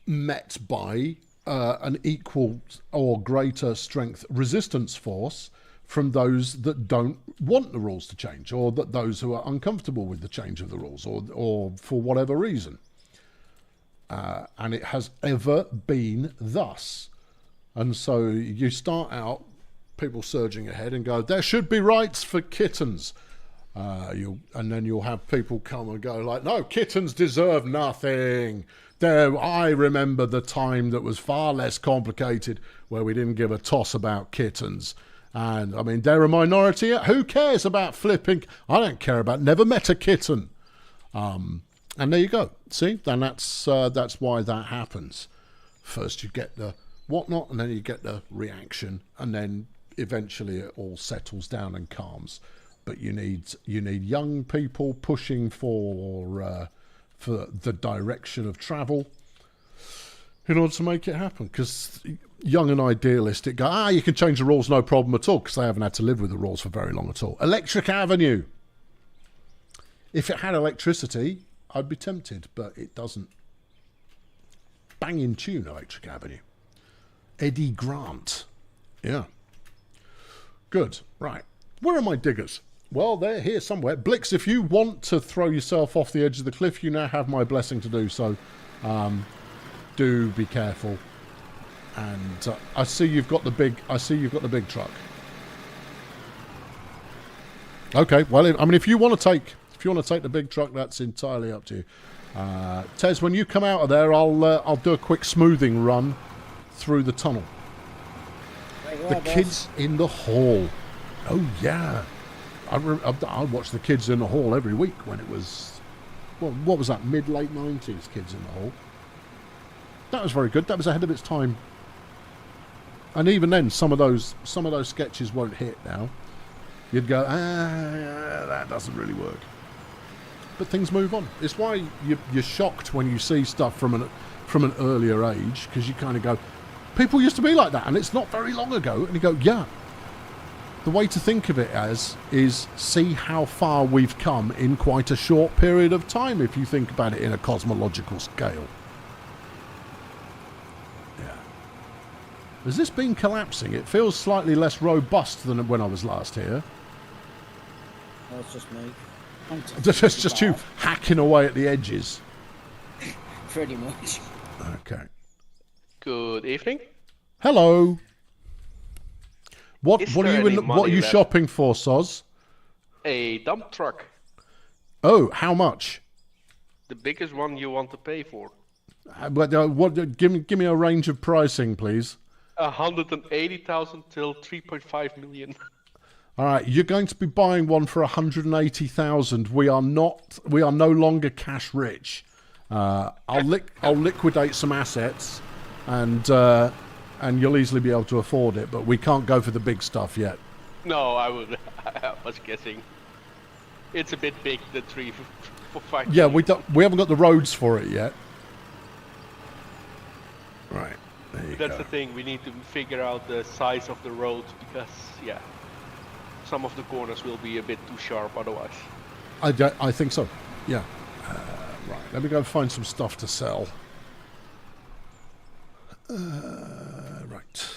met by an equal or greater strength resistance force from those that don't want the rules to change, or that those who are uncomfortable with the change of the rules, or for whatever reason. And it has ever been thus. And so you start out, people surging ahead and go, there should be rights for kittens. And then you'll have people come and go like, no, kittens deserve nothing. I remember the time that was far less complicated where we didn't give a toss about kittens. And I mean, they're a minority. Who cares about flipping? I don't care about, never met a kitten. And there you go. See, then that's why that happens. First you get the whatnot, and then you get the reaction, and then eventually it all settles down and calms. But you need young people pushing for the direction of travel in order to make it happen. Because young and idealistic go, you can change the rules, no problem at all, because they haven't had to live with the rules for very long at all. Electric Avenue. If it had electricity, I'd be tempted, but it doesn't. Bang in tune, Electric Avenue. Eddie Grant. Yeah. Good. Right. Where are my diggers? Well, they're here somewhere. Blix, if you want to throw yourself off the edge of the cliff, you now have my blessing to do so. Do be careful. And I see you've got the big truck. Okay. Well, I mean, if you want to take the big truck, that's entirely up to you. Tez, when you come out of there, I'll do a quick smoothing run through the tunnel. The kids in the hall. Oh yeah. I watched the Kids in the Hall every week when it was, well, what was that, mid-late 90s, Kids in the Hall. That was very good. That was ahead of its time. And even then, some of those sketches won't hit now. You'd go, that doesn't really work. But things move on. It's why you're shocked when you see stuff from an earlier age, because you kind of go, people used to be like that, and it's not very long ago. And you go, yeah. The way to think of it as is see how far we've come in quite a short period of time, if you think about it in a cosmological scale. Yeah. Has this been collapsing? It feels slightly less robust than when I was last here. Oh, it's just me. It's just you hacking away at the edges. Pretty much. Okay. Good evening. Hello. What are you left? shopping for, Soz? A dump truck. Oh, how much? The biggest one you want to pay for. Give me a range of pricing, please. 180,000 till 3.5 million. All right, you're going to be buying one for 180,000. We are no longer cash rich. I'll liquidate some assets, and you'll easily be able to afford it, but we can't go for the big stuff yet. No, I was guessing. It's a bit big, the 3.5. Yeah, we haven't got the roads for it yet. Right. That's the thing. We need to figure out the size of the roads because, yeah, some of the corners will be a bit too sharp otherwise. I think so. Yeah. Right. Let me go find some stuff to sell. Right.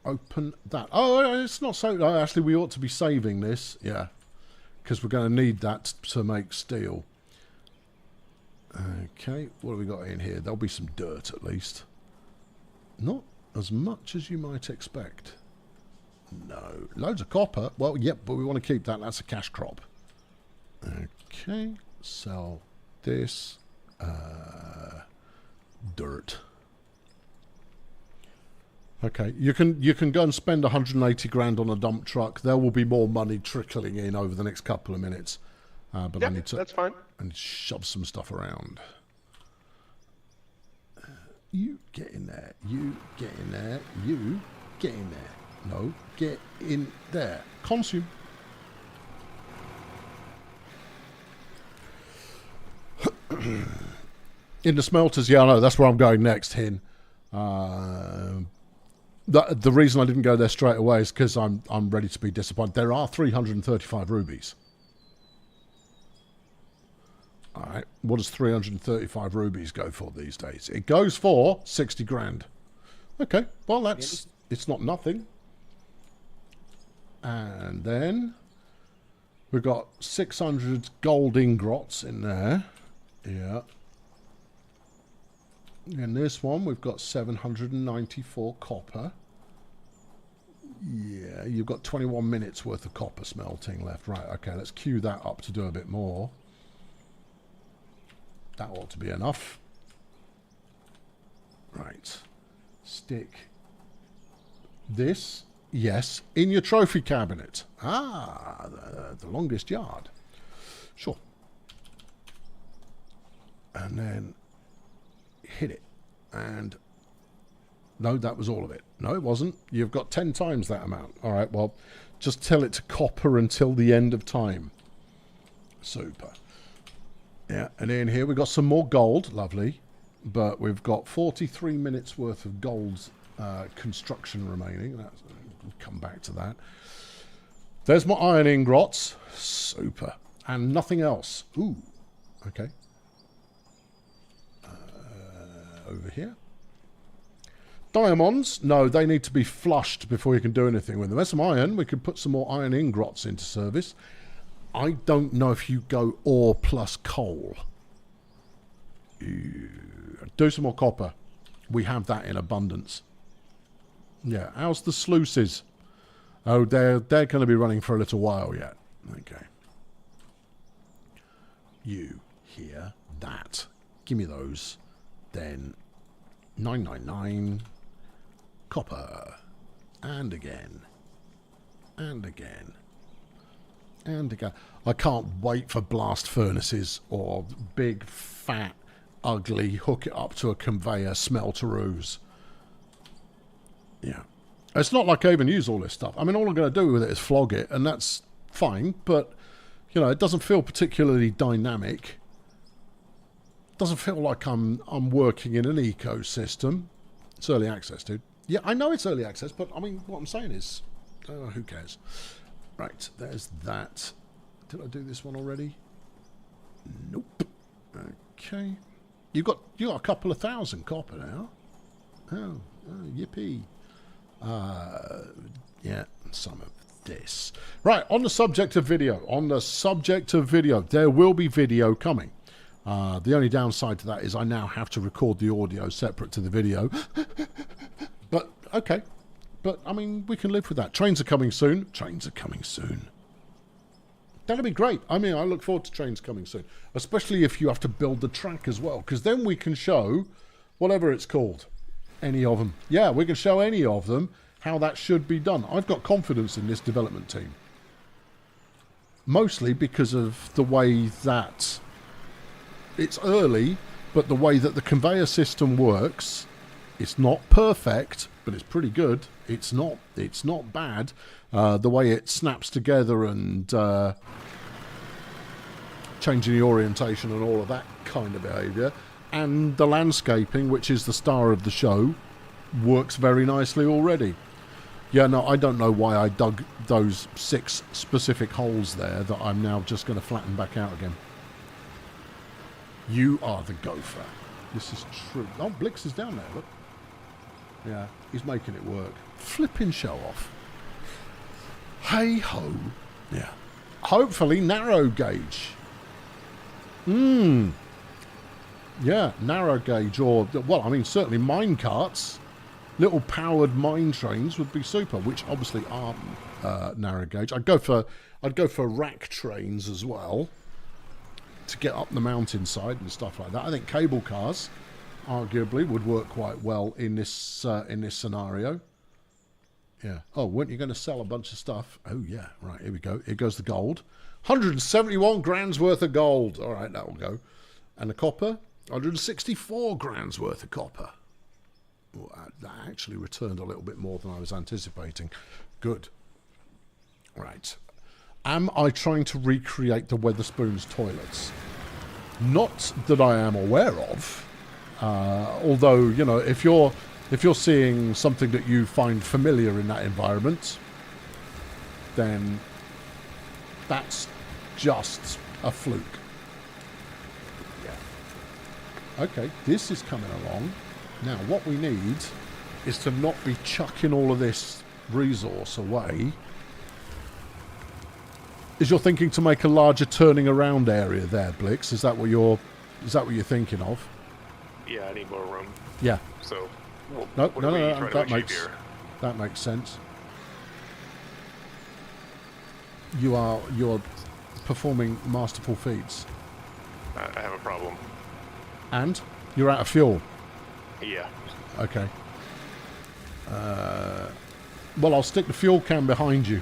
Open that. Oh, it's not so. Actually, we ought to be saving this. Yeah. Because we're going to need that to make steel. Okay. What have we got in here? There'll be some dirt at least. Not as much as you might expect. No. Loads of copper. Well, yep, but we want to keep that. That's a cash crop. Okay. Sell this. Dirt. Okay. You can go and spend 180 grand on a dump truck. There will be more money trickling in over the next couple of minutes. But Yeah, I need to... that's fine. And shove some stuff around. You get in there. You get in there. You get in there. No, get in there. Consume. In the smelters, yeah, I know. That's where I'm going next, Hin. The reason I didn't go there straight away is because I'm ready to be disappointed. There are 335 rubies. All right, what does 335 rubies go for these days? It goes for 60 grand. Okay, well, it's not nothing. And then we've got 600 gold ingots in there. Yeah. And this one, we've got 794 copper. Yeah, you've got 21 minutes worth of copper smelting left. Right, okay, let's queue that up to do a bit more. That ought to be enough. Right. Stick this, yes, in your trophy cabinet. Ah, the longest yard. Sure. And then hit it. And no, that was all of it. No, it wasn't. You've got 10 times that amount. All right, well, just tell it to copper until the end of time. Super. Yeah, and in here we've got some more gold. Lovely. But we've got 43 minutes worth of gold's construction remaining. We'll come back to that. There's my iron ingots. Super. And nothing else. Ooh. Okay. Over here. Diamonds. No, they need to be flushed before you can do anything with them. There's some iron. We could put some more iron ingots into service. I don't know if you go ore plus coal. Do some more copper. We have that in abundance. Yeah, how's the sluices? Oh, they're going to be running for a little while yet. Okay. You hear that? Give me those. Then 999 copper. And again. And again. And again. I can't wait for blast furnaces or big, fat, ugly, hook it up to a conveyor smelteroos. Yeah. It's not like I even use all this stuff. I mean, all I'm going to do with it is flog it, and that's fine, but, you know, it doesn't feel particularly dynamic. Doesn't feel like I'm working in an ecosystem. It's early access, dude. Yeah, I know it's early access, but, I mean, what I'm saying is, who cares? Right, there's that. Did I do this one already? Nope. Okay. You got a couple of thousand copper now. Oh, yippee. Yeah, some of this. Right, on the subject of video. There will be video coming. The only downside to that is I now have to record the audio separate to the video. But, okay. But, I mean, we can live with that. Trains are coming soon. That'll be great. I mean, I look forward to trains coming soon. Especially if you have to build the track as well. Because then we can show whatever it's called. Any of them. Yeah, we can show any of them how that should be done. I've got confidence in this development team. Mostly because of the way that it's early, but the way that the conveyor system works, it's not perfect, but it's pretty good. It's not bad. The way it snaps together and changing the orientation and all of that kind of behaviour. And the landscaping, which is the star of the show, works very nicely already. Yeah, no, I don't know why I dug those 6 specific holes there that I'm now just going to flatten back out again. You are the gopher. This is true. Oh, Blix is down there, look. Yeah, he's making it work. Flipping show off. Hey ho. Yeah. Hopefully narrow gauge. Yeah, narrow gauge or, well, I mean, certainly mine carts. Little powered mine trains would be super, which obviously aren't narrow gauge. I'd go for rack trains as well to get up the mountainside and stuff like that. I think cable cars, arguably, would work quite well in this scenario. Yeah. Oh, weren't you going to sell a bunch of stuff? Oh yeah. Right. Here we go. Here goes the gold. 171 grand's worth of gold. All right, that will go. And the copper, 164 grand's worth of copper. Well, that actually returned a little bit more than I was anticipating. Good. Right. Am I trying to recreate the Wetherspoons toilets? Not that I am aware of. Although, you know, if you're seeing something that you find familiar in that environment, then that's just a fluke. Yeah. Okay, this is coming along. Now, what we need is to not be chucking all of this resource away. Is you're thinking to make a larger turning around area there, Blix? Is that what you're thinking of? Yeah, I need more room. Yeah. So, No, what are we trying to achieve here? that makes sense. You're performing masterful feats. I have a problem. And you're out of fuel. Yeah. Okay. Well, I'll stick the fuel can behind you.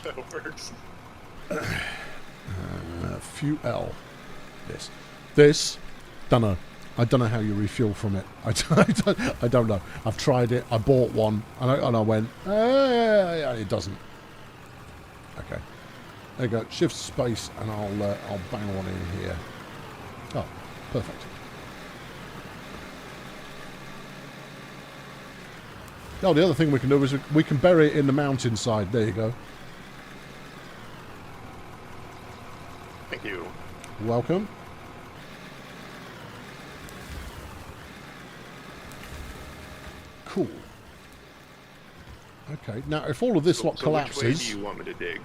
That works. Fuel. This. Don't know. I don't know how you refuel from it. I don't know. I've tried it. I bought one, and I went. It doesn't. Okay. There you go. Shift space, and I'll bang one in here. Oh, perfect. Oh, the other thing we can do is we can bury it in the mountainside. There you go. Thank you. Welcome. Cool. Okay, now if all of this lot collapses... Which way do you want me to dig?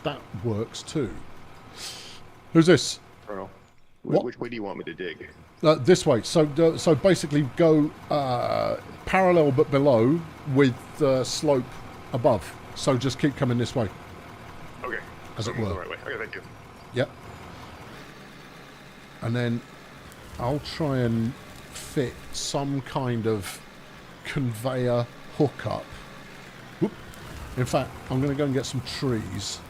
That works too. Who's this? Colonel, What? which way do you want me to dig? This way. So basically go parallel but below with the slope above. So just keep coming this way. Okay. As it Going were. the right way. Okay, thank you. Yep. And then I'll try and fit some kind of conveyor hookup. Whoop. In fact, I'm going to go and get some trees,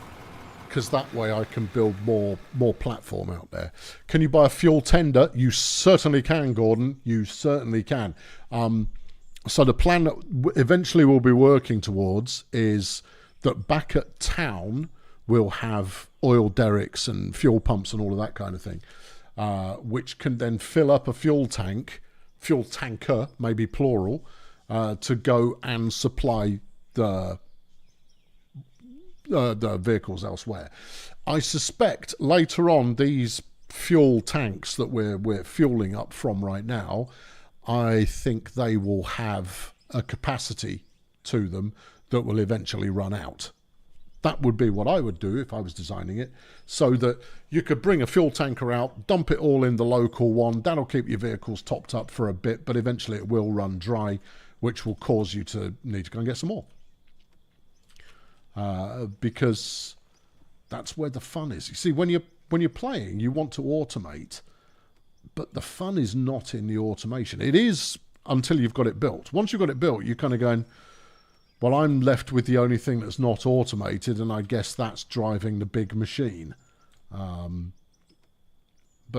because that way I can build more platform out there. Can you buy a fuel tender? You certainly can, Gordon. You certainly can. So the plan that eventually we'll be working towards is that back at town we'll have oil derricks and fuel pumps and all of that kind of thing, which can then fill up a fuel tanker, maybe plural, to go and supply the vehicles elsewhere. I suspect later on these fuel tanks that we're fueling up from right now, I think they will have a capacity to them that will eventually run out. That would be what I would do if I was designing it, so that you could bring a fuel tanker out, dump it all in the local one. That'll keep your vehicles topped up for a bit, but eventually it will run dry, which will cause you to need to go and get some more. Because that's where the fun is. You see, when you're playing, you want to automate, but the fun is not in the automation. It is until you've got it built. Once you've got it built, you're kind of going, well, I'm left with the only thing that's not automated, and I guess that's driving the big machine. But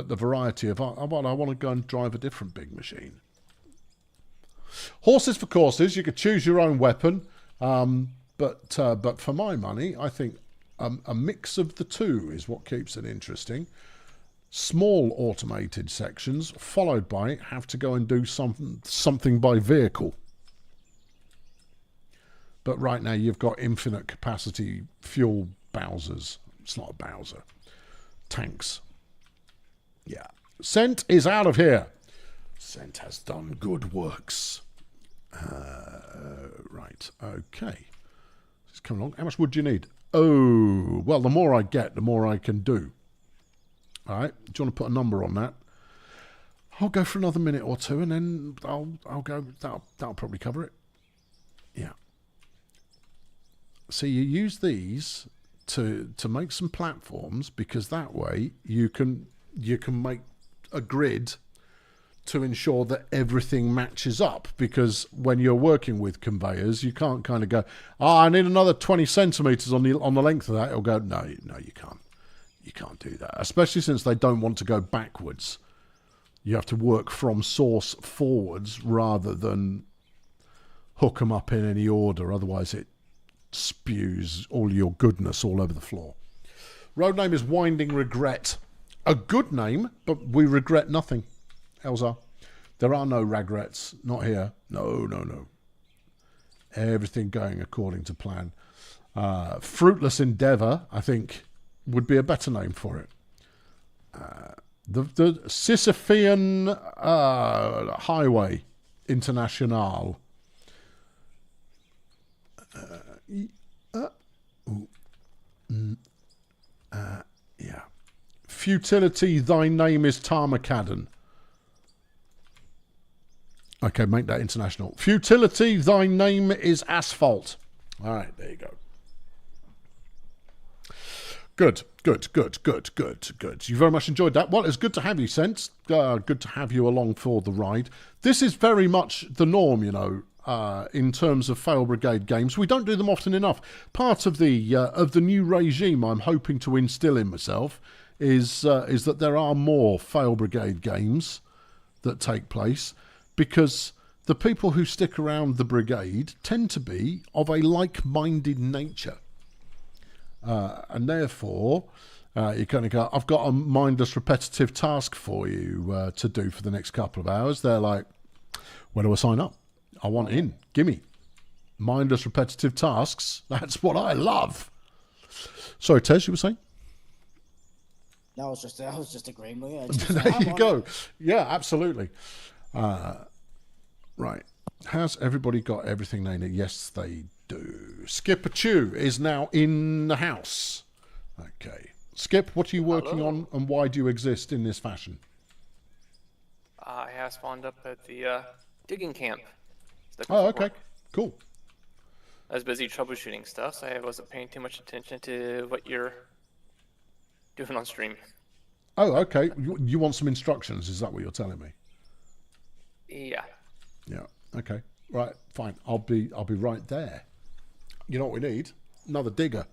the variety of, I want to go and drive a different big machine. Horses for courses. You could choose your own weapon. But for my money, I think a mix of the two is what keeps it interesting. Small automated sections, followed by have to go and do something by vehicle. But right now you've got infinite capacity fuel Bowsers. It's not a Bowser. Tanks. Yeah. Scent is out of here. Scent has done good works. Right. Okay. It's coming along. How much wood do you need? Oh, well, the more I get, the more I can do. All right. Do you want to put a number on that? I'll go for another minute or two, and then I'll go. That'll probably cover it. Yeah. So you use these to make some platforms, because that way you can make a grid to ensure that everything matches up, because when you're working with conveyors, you can't kind of go, I need another 20 centimeters on the length of that. It'll go, no, you can't do that, especially since they don't want to go backwards. You have to work from source forwards rather than hook them up in any order, otherwise it spews all your goodness all over the floor. Road name is Winding Regret. A good name, but we regret nothing. Elsa, there are no regrets. Not here. No. Everything going according to plan. Fruitless Endeavour, I think, would be a better name for it. The Sisyphean Highway International. Yeah. Futility, thy name is Tarmacadon. Okay, make that international. Futility, thy name is Asphalt. All right, there you go. Good. You very much enjoyed that. Well, it's good to have you, Sense. Good to have you along for the ride. This is very much the norm, in terms of Fail Brigade games. We don't do them often enough. Part of the new regime I'm hoping to instill in myself is that there are more Fail Brigade games that take place, because the people who stick around the brigade tend to be of a like-minded nature. And therefore, you kind of go, I've got a mindless repetitive task for you to do for the next couple of hours. They're like, where do I sign up? I want in. Gimme. Mindless repetitive tasks. That's what I love. Sorry, Tez, you were saying? I was just agreeing with you. There you go. Yeah, absolutely. Right. Has everybody got everything they need? Yes, they do. Skipper Chew is now in the house. Okay. Skip, what are you working on, and why do you exist in this fashion? I have spawned up at the digging camp. Oh, okay. Cool. I was busy troubleshooting stuff, so I wasn't paying too much attention to what you're doing on stream. Oh, okay. You want some instructions? Is that what you're telling me? Yeah. Yeah. Okay. Right. Fine. I'll be right there. You know what we need? Another digger.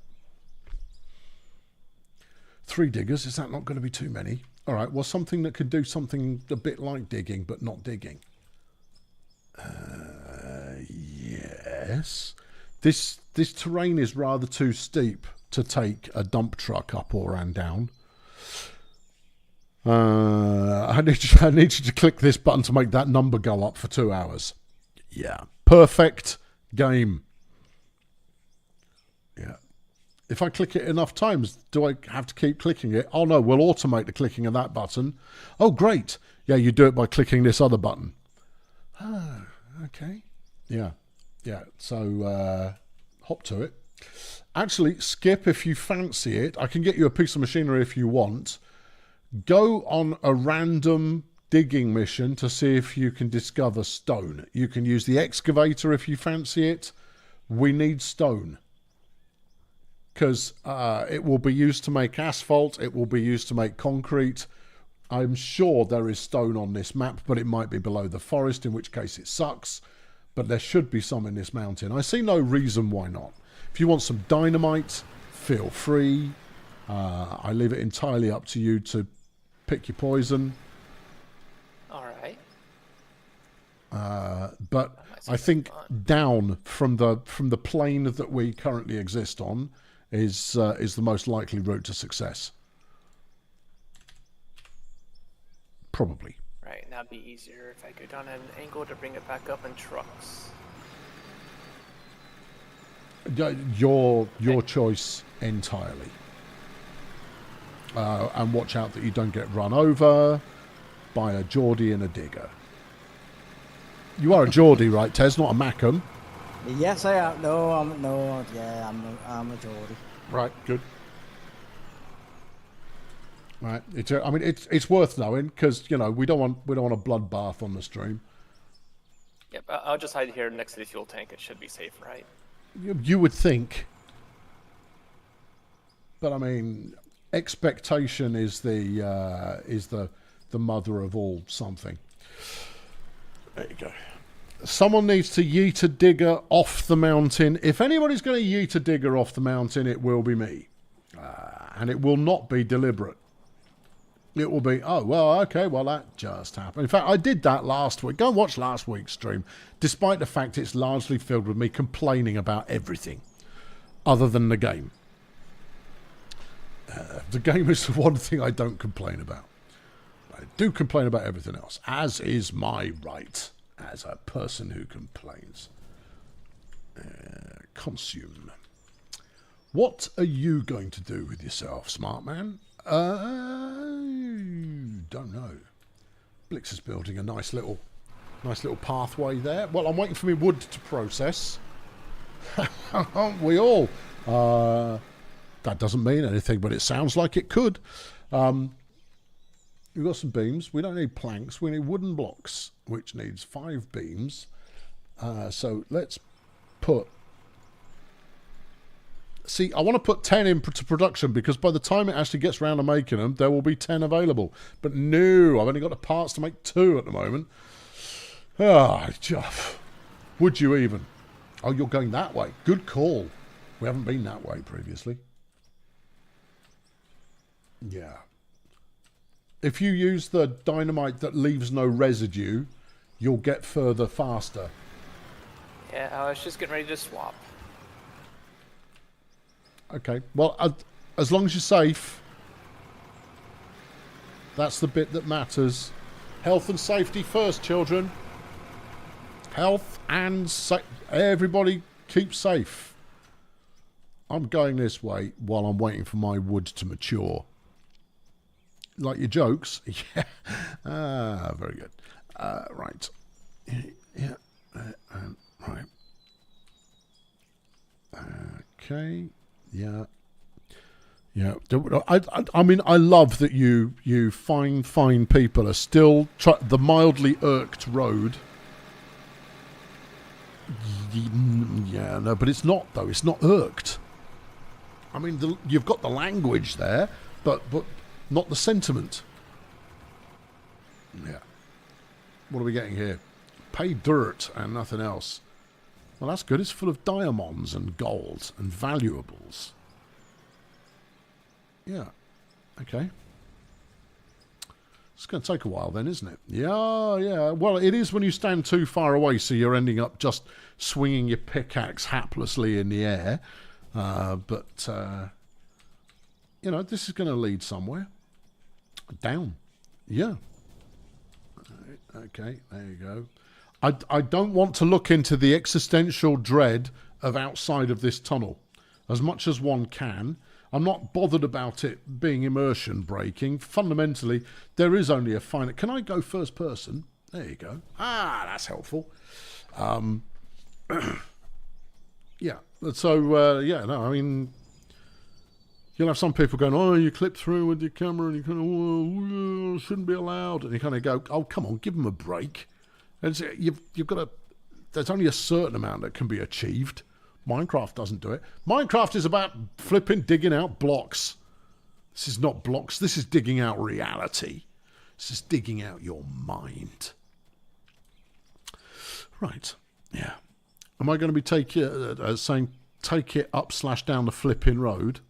3 diggers. Is that not going to be too many? All right. Well, something that could do something a bit like digging, but not digging. Yes. This terrain is rather too steep to take a dump truck up or and down. I need you to click this button to make that number go up for 2 hours. Yeah. Perfect game. Yeah. If I click it enough times, do I have to keep clicking it? Oh no, we'll automate the clicking of that button. Oh great. Yeah, you do it by clicking this other button. Oh, okay. Yeah. So hop to it. Actually, Skip, if you fancy it, I can get you a piece of machinery if you want. Go on a random digging mission to see if you can discover stone. You can use the excavator if you fancy it. We need stone, because it will be used to make asphalt. It will be used to make concrete. I'm sure there is stone on this map, but it might be below the forest, in which case it sucks. But there should be some in this mountain. I see no reason why not. If you want some dynamite, feel free. I leave it entirely up to you to pick your poison. All right. But I think down from the plane that we currently exist on is the most likely route to success. Probably. Right, that'd be easier if I go down at an angle to bring it back up in trucks. Your choice entirely. And watch out that you don't get run over by a Geordie and a digger. You are a Geordie, right, Tez? Not a Mackham. Yes, I am. I'm a Geordie. Right, good. Right. I mean, it's worth knowing because you know we don't want a bloodbath on the stream. Yep, I'll just hide here next to the fuel tank. It should be safe, right? You would think, but I mean, expectation is the mother of all something. There you go. Someone needs to yeet a digger off the mountain. If anybody's going to yeet a digger off the mountain, it will be me, and it will not be deliberate. It will be, oh, well, okay, well, that just happened. In fact, I did that last week. Go and watch last week's stream, despite the fact it's largely filled with me complaining about everything other than the game. The game is the one thing I don't complain about. I do complain about everything else, as is my right as a person who complains. Consume. What are you going to do with yourself, smart man? Don't know. Blix is building a nice little pathway there. Well, I'm waiting for my wood to process. Aren't we all? That doesn't mean anything, but it sounds like it could. We've got some beams. We don't need planks. We need wooden blocks, which needs 5 beams. So let's put... See, I want to put 10 into production because by the time it actually gets around to making them, there will be 10 available. But no, I've only got the parts to make 2 at the moment. Ah, Jeff. Would you even? Oh, you're going that way. Good call. We haven't been that way previously. Yeah. If you use the dynamite that leaves no residue, you'll get further faster. Yeah, I was just getting ready to swap. Okay, well, as long as you're safe, that's the bit that matters. Health and safety first, children. Health and everybody keep safe. I'm going this way while I'm waiting for my wood to mature. Like your jokes? Yeah. Ah, very good. Right. Yeah. Right. Okay. Yeah. Yeah. I mean, I love that you fine people are still the mildly irked road. Yeah, no, but it's not, though. It's not irked. I mean, you've got the language there, but not the sentiment. Yeah. What are we getting here? Pay dirt and nothing else. Well, that's good. It's full of diamonds and gold and valuables. Yeah. Okay. It's going to take a while then, isn't it? Yeah, yeah. Well, it is when you stand too far away, so you're ending up just swinging your pickaxe haplessly in the air. But you know, this is going to lead somewhere. Down. Yeah. Okay, there you go. I don't want to look into the existential dread of outside of this tunnel as much as one can. I'm not bothered about it being immersion breaking. Fundamentally, there is only a finite... Can I go first person? There you go. Ah, that's helpful. Yeah. So, yeah, no, I mean... You'll have some people going, oh, you clip through with your camera and you kind of, oh, shouldn't be allowed. And you kind of go, oh, come on, give them a break. And so you've got to... There's only a certain amount that can be achieved. Minecraft doesn't do it. Minecraft is about digging out blocks. This is not blocks. This is digging out reality. This is digging out your mind. Right. Yeah. Am I going to be saying take it up/down the flipping road?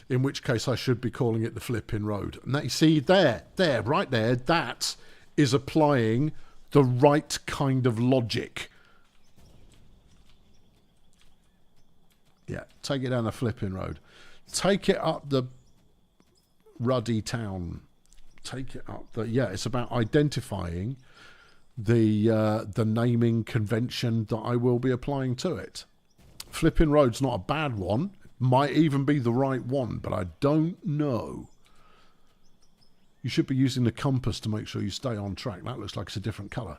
In which case I should be calling it the flipping road. And that, you see, right there, that is applying the right kind of logic. Yeah, take it down the flipping road. Take it up the ruddy town. Take it up the... Yeah, it's about identifying the naming convention that I will be applying to it. Flipping road's not a bad one. Might even be the right one, but I don't know. You should be using the compass to make sure you stay on track. That looks like it's a different colour.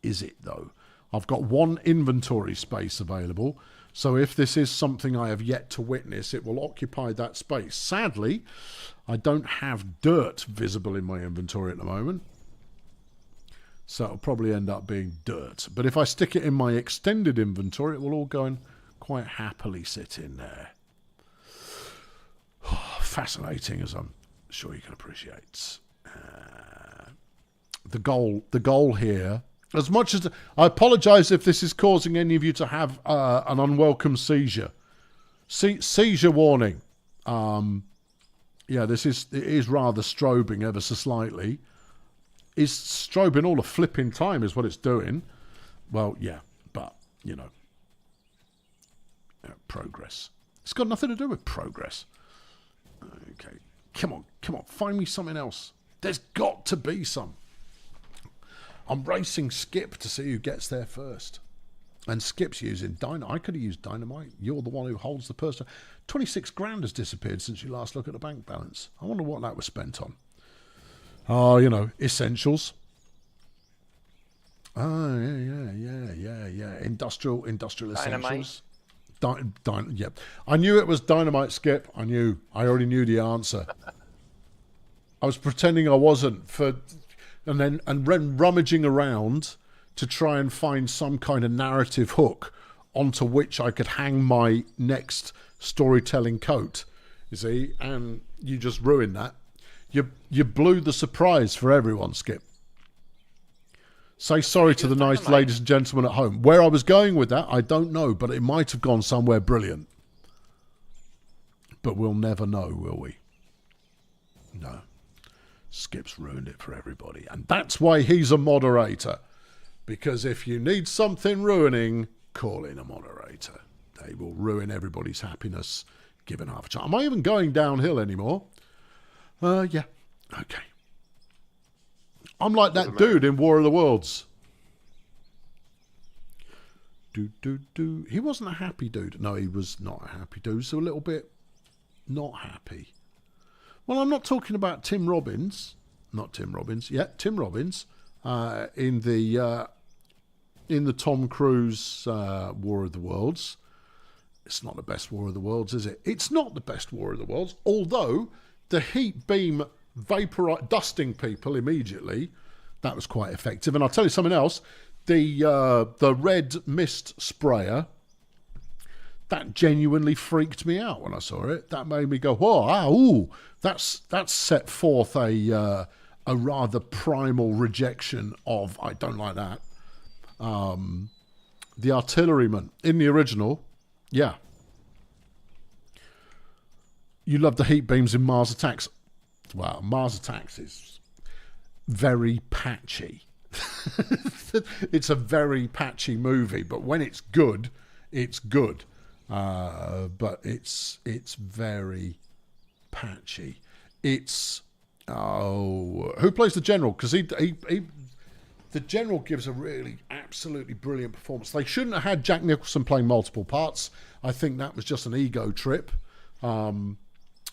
Is it, though? I've got 1 inventory space available. So if this is something I have yet to witness, it will occupy that space. Sadly, I don't have dirt visible in my inventory at the moment. So it'll probably end up being dirt. But if I stick it in my extended inventory, it will all go and quite happily sit in there. Fascinating, as I'm sure you can appreciate. The goal here, as much as I apologise if this is causing any of you to have an unwelcome seizure. Seizure warning. Yeah, it is rather strobing ever so slightly. Is strobing all the flipping time is what it's doing. Well, yeah, but, you know, progress. It's got nothing to do with progress. Okay, come on, find me something else. There's got to be some. I'm racing Skip to see who gets there first. And Skip's using dynamite. I could have used dynamite. You're the one who holds the purse. 26 grand has disappeared since you last looked at the bank balance. I wonder what that was spent on. Oh, you know, essentials. Oh, yeah. Industrial essentials. Yeah. I knew it was dynamite, Skip. I already knew the answer. I was pretending I wasn't and then rummaging around to try and find some kind of narrative hook onto which I could hang my next storytelling coat. You see, and you just ruined that. You blew the surprise for everyone, Skip. Say sorry to the nice ladies and gentlemen at home. Where I was going with that, I don't know, but it might have gone somewhere brilliant. But we'll never know, will we? No. Skip's ruined it for everybody. And that's why he's a moderator. Because if you need something ruining, call in a moderator. They will ruin everybody's happiness, given half a chance. Am I even going downhill anymore? Yeah. Okay. I'm like that dude in War of the Worlds. He wasn't a happy dude. No, he was not a happy dude. So a little bit not happy. Well, I'm not talking about Tim Robbins. Not Tim Robbins. Yeah, Tim Robbins. In the Tom Cruise War of the Worlds. It's not the best War of the Worlds, is it? It's not the best War of the Worlds, although the heat beam dusting people immediately, that was quite effective. And I'll tell you something else, the red mist sprayer, that genuinely freaked me out when I saw it. That made me go, whoa, ooh, that's set forth a rather primal rejection of, I don't like that. The artilleryman in the original, yeah. You love the heat beams in Mars Attacks. Well, Mars Attacks is very patchy. It's a very patchy movie, but when it's good, it's good. But it's very patchy. It's who plays the general? Because the general gives a really absolutely brilliant performance. They shouldn't have had Jack Nicholson playing multiple parts. I think that was just an ego trip.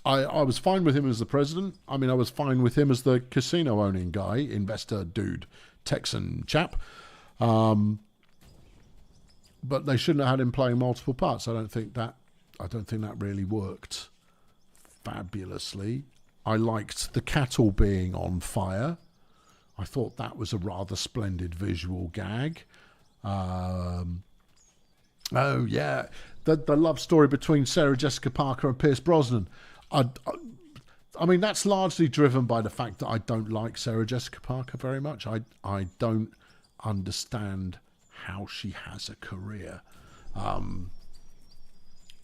I was fine with him as the president. I mean, I was fine with him as the casino owning guy, investor dude, Texan chap. But they shouldn't have had him playing multiple parts. I don't think that really worked fabulously. I liked the cattle being on fire. I thought that was a rather splendid visual gag. Oh yeah, the love story between Sarah Jessica Parker and Pierce Brosnan. I mean, that's largely driven by the fact that I don't like Sarah Jessica Parker very much. I don't understand how she has a career.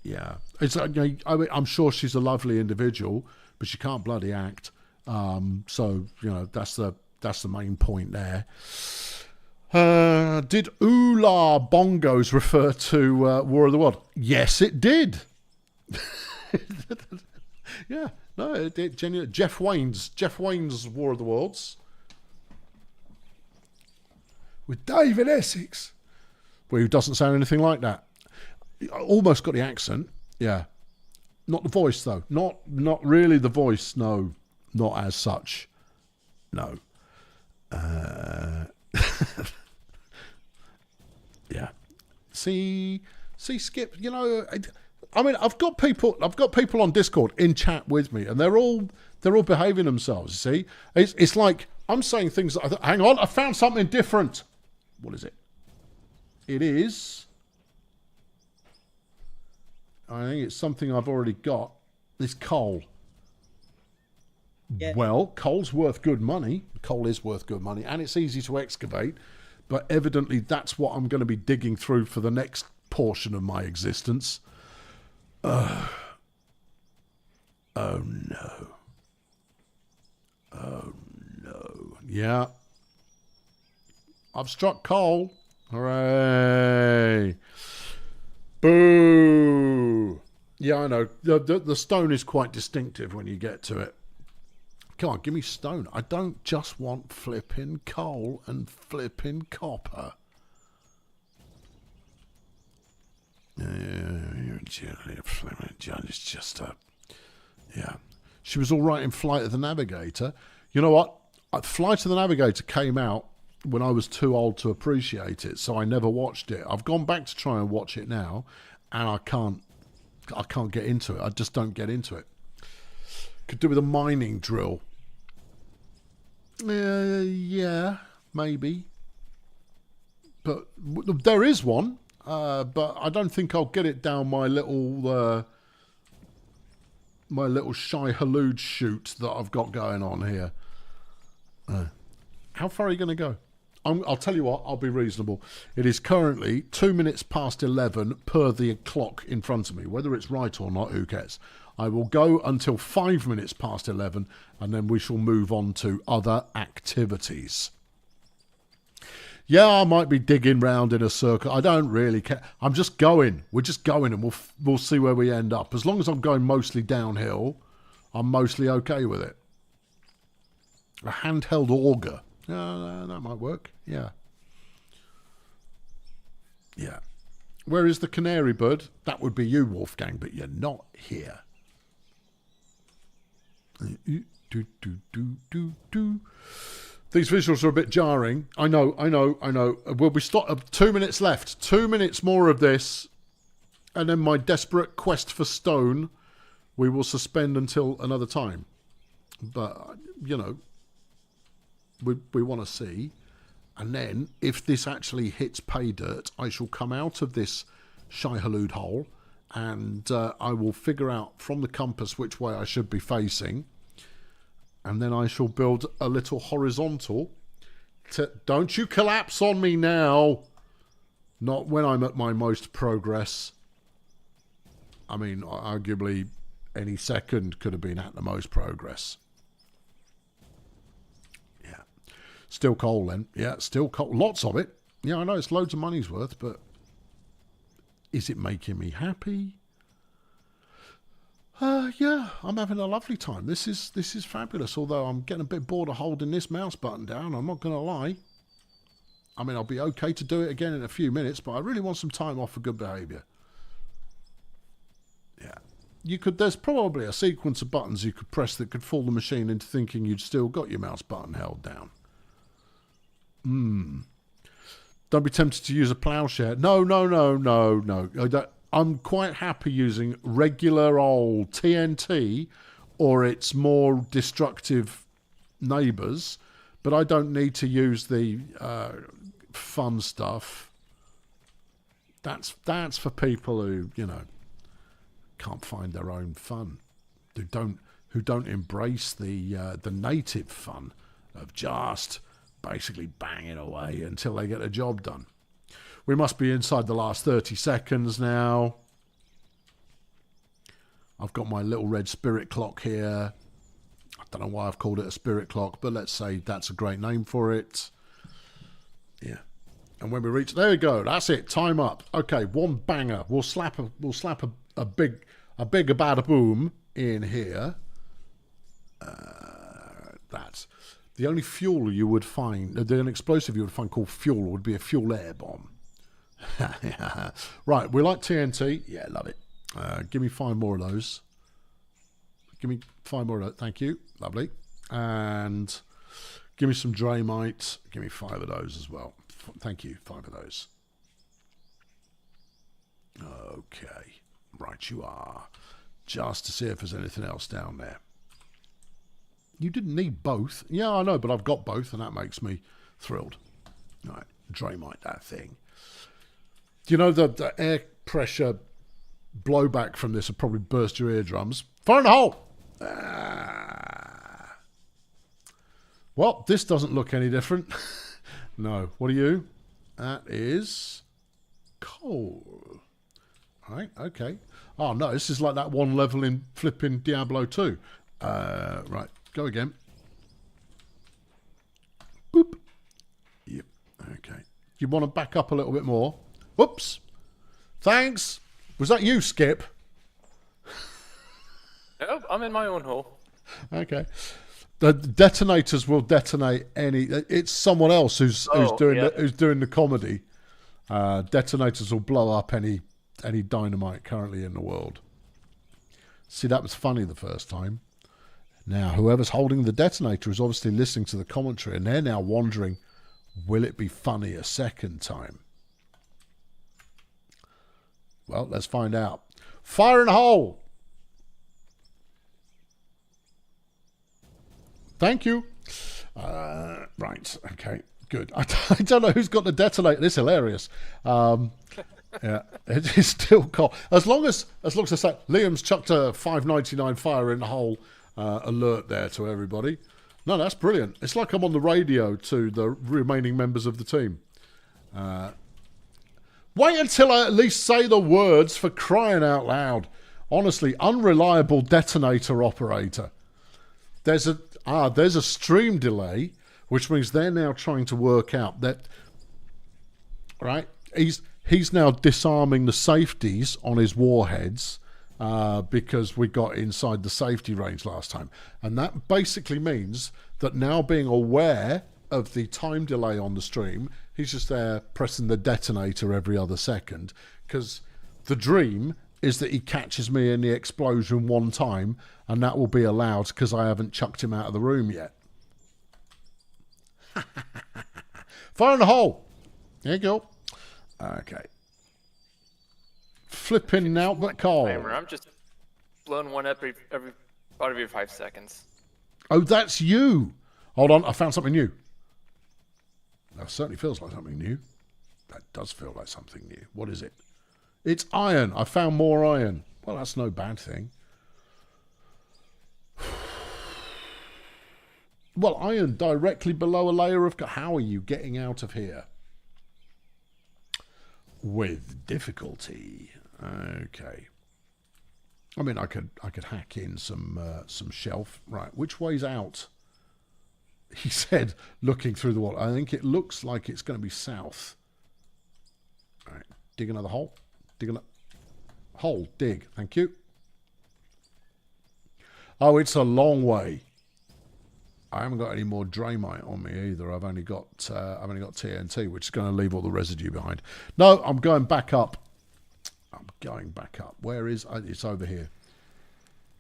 Yeah, it's. I'm sure she's a lovely individual, but she can't bloody act. So that's the main point there. Did Oolah Bongos refer to War of the World? Yes, it did. Yeah, no, it did. Genuinely. Jeff Wayne's War of the Worlds with David Essex, who doesn't sound anything like that. I almost got the accent. Yeah, not the voice though. Not really the voice. No, not as such. No. See, Skip. You know, I mean, I've got people on Discord in chat with me, and they're all behaving themselves. See, it's like I'm saying things. Hang on, I found something different. What is it? It is. I think it's something I've already got. It's coal. Yeah. Well, coal's worth good money. Coal is worth good money, and it's easy to excavate. But evidently, that's what I'm going to be digging through for the next portion of my existence. Oh no. Oh no. Yeah. I've struck coal. Hooray. Boo. Yeah, I know. The stone is quite distinctive when you get to it. Come on, give me stone. I don't just want flipping coal and flipping copper. It's just a... Yeah. She was all right in Flight of the Navigator. You know what? Flight of the Navigator came out when I was too old to appreciate it, so I never watched it. I've gone back to try and watch it now, and I can't get into it. I just don't get into it. Could do with a mining drill. Yeah, maybe. But there is one. But I don't think I'll get it down my little Shai Halud chute that I've got going on here. How far are you going to go? I'll tell you what, I'll be reasonable. It is currently 2 minutes past 11 per the clock in front of me. Whether it's right or not, who cares? I will go until 5 minutes past 11, and then we shall move on to other activities. Yeah, I might be digging round in a circle. I don't really care. I'm just going. We're just going, and we'll see where we end up. As long as I'm going mostly downhill, I'm mostly okay with it. A handheld auger. Yeah, that might work. Yeah. Yeah. Where is the canary bird? That would be you, Wolfgang, but you're not here. These visuals are a bit jarring. I know. We'll be 2 minutes left. 2 minutes more of this. And then my desperate quest for stone, we will suspend until another time. But, you know, we want to see. And then, if this actually hits pay dirt, I shall come out of this Shai Halud hole, and I will figure out from the compass which way I should be facing. And then I shall build a little horizontal. Don't you collapse on me now. Not when I'm at my most progress. I mean, arguably, any second could have been at the most progress. Yeah. Still coal then. Yeah, still coal. Lots of it. Yeah, I know it's loads of money's worth, but is it making me happy? Yeah, I'm having a lovely time. This is fabulous, although I'm getting a bit bored of holding this mouse button down, I'm not going to lie. I mean, I'll be okay to do it again in a few minutes, but I really want some time off for good behaviour. Yeah. There's probably a sequence of buttons you could press that could fool the machine into thinking you'd still got your mouse button held down. Don't be tempted to use a ploughshare. No. I'm quite happy using regular old TNT or its more destructive neighbours, but I don't need to use the fun stuff. That's for people who, you know, can't find their own fun, who don't embrace the native fun of just basically banging away until they get a job done. We must be inside the last 30 seconds now. I've got my little red spirit clock here. I don't know why I've called it a spirit clock, but let's say that's a great name for it. Yeah. And when we reach, there we go. That's it. Time up. Okay, one banger. We'll slap a big bada boom in here. That's the only fuel you would find. The only explosive you would find called fuel would be a fuel air bomb. Right, we like TNT. Yeah, love it. Give me 5 more of those. Give me 5 more of those. Thank you. Lovely. And give me some Dramite. Give me 5 of those as well. Thank you. 5 of those. Okay. Right you are. Just to see if there's anything else down there. You didn't need both. Yeah, I know, but I've got both, and that makes me thrilled. All right, Draymite that thing. Do you know the air pressure blowback from this will probably burst your eardrums? Fire in the hole! Well, this doesn't look any different. No. What are you? That is coal. All right, okay. Oh, no, this is like that one level in flipping Diablo 2. Right, go again. Boop. Yep, okay. You want to back up a little bit more? Whoops. Thanks. Was that you, Skip? Nope, I'm in my own hole. Okay. The detonators will detonate any. It's someone else who's doing the comedy. Detonators will blow up any dynamite currently in the world. See, that was funny the first time. Now, whoever's holding the detonator is obviously listening to the commentary, and they're now wondering, will it be funny a second time? Well, let's find out. Fire in the hole! Thank you. Right, okay, good. I don't know who's got the detonator. This is hilarious. Yeah, it's still cold. As long as I say, Liam's chucked a 5.99 fire in the hole alert there to everybody. No, that's brilliant. It's like I'm on the radio to the remaining members of the team. Wait until I at least say the words, for crying out loud. Honestly, unreliable detonator operator. There's a stream delay, which means they're now trying to work out that, right? He's now disarming the safeties on his warheads because we got inside the safety range last time. And that basically means that now, being aware of the time delay on the stream, he's just there pressing the detonator every other second, because the dream is that he catches me in the explosion one time, and that will be allowed because I haven't chucked him out of the room yet. Fire in the hole! There you go. Okay. Flipping out but coal. I'm just blowing one up about every 5 seconds. Oh, that's you! Hold on, I found something new. That certainly feels like something new. That does feel like something new. What is it? It's iron. I found more iron. Well, that's no bad thing. Well, iron directly below a layer of... How are you getting out of here? With difficulty. Okay. I mean, I could hack in some shelf. Right, which way's out? He said, looking through the wall. I think it looks like it's going to be south. All right, dig another hole. Dig another hole. Dig. Thank you. Oh, it's a long way. I haven't got any more Draymite on me either. I've only got TNT, which is going to leave all the residue behind. No, I'm going back up. I'm going back up. Where is it's over here?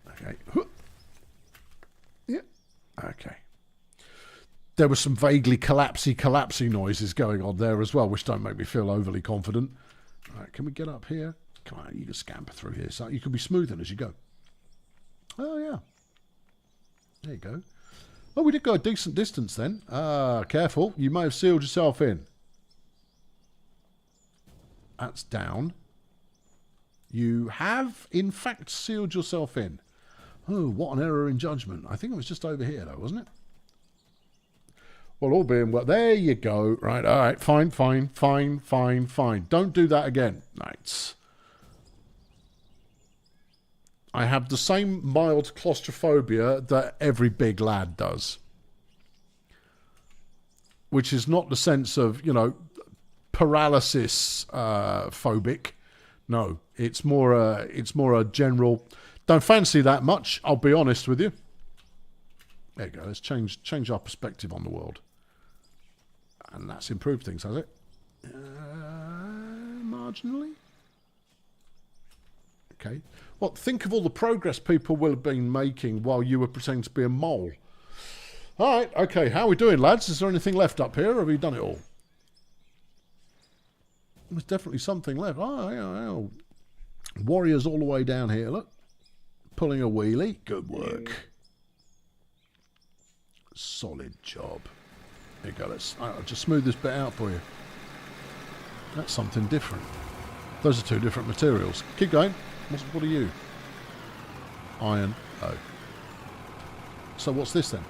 Okay. Yeah. Okay. There was some vaguely collapsy noises going on there as well, which don't make me feel overly confident. All right, can we get up here? Come on, you can scamper through here. So you can be smoothing as you go. Oh, yeah. There you go. Oh, we did go a decent distance then. Careful. You may have sealed yourself in. That's down. You have, in fact, sealed yourself in. Oh, what an error in judgment. I think it was just over here, though, wasn't it? Well, all being well. There you go. Right, all right. Fine. Don't do that again. Right. I have the same mild claustrophobia that every big lad does. Which is not the sense of, paralysis phobic. No, it's more a general, don't fancy that much, I'll be honest with you. There you go, let's change our perspective on the world. And that's improved things, has it? Marginally? Okay. Well, think of all the progress people will have been making while you were pretending to be a mole. All right, okay, how are we doing, lads? Is there anything left up here, or have we done it all? There's definitely something left. Oh, yeah. Warriors all the way down here, look. Pulling a wheelie. Good work. Solid job. Here you go. I'll just smooth this bit out for you. That's something different. Those are two different materials. Keep going. What are you? Iron. Oh. So what's this then?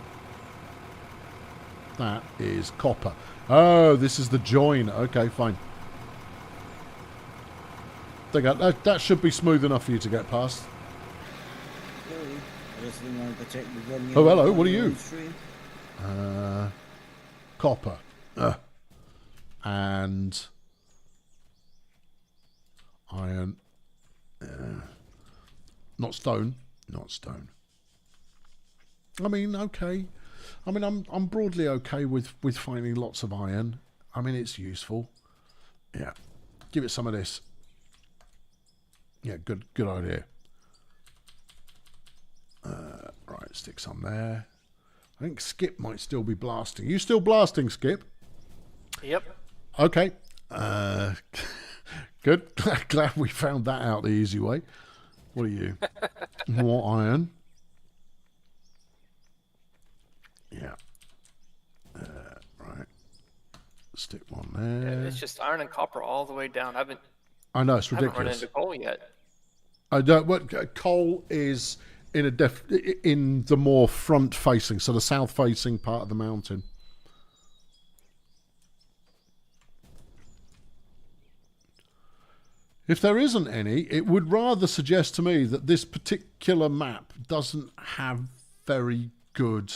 That is copper. Oh, this is the join. Okay, fine. There you go. That should be smooth enough for you to get past. Oh, hello. What are you? Copper. And iron. Not stone. Not stone. I mean, okay. I mean, I'm broadly okay with finding lots of iron. I mean, it's useful. Yeah. Give it some of this. Yeah, good idea. Right, stick some there. I think Skip might still be blasting. You still blasting, Skip? Yep. Okay. Good. Glad we found that out the easy way. What are you? More iron. Yeah. Right. Stick one there. It's just iron and copper all the way down. I know, it's I haven't run ridiculous. into coal yet. I don't. What coal is in the more front facing, so the south facing part of the mountain. If there isn't any, it would rather suggest to me that this particular map doesn't have very good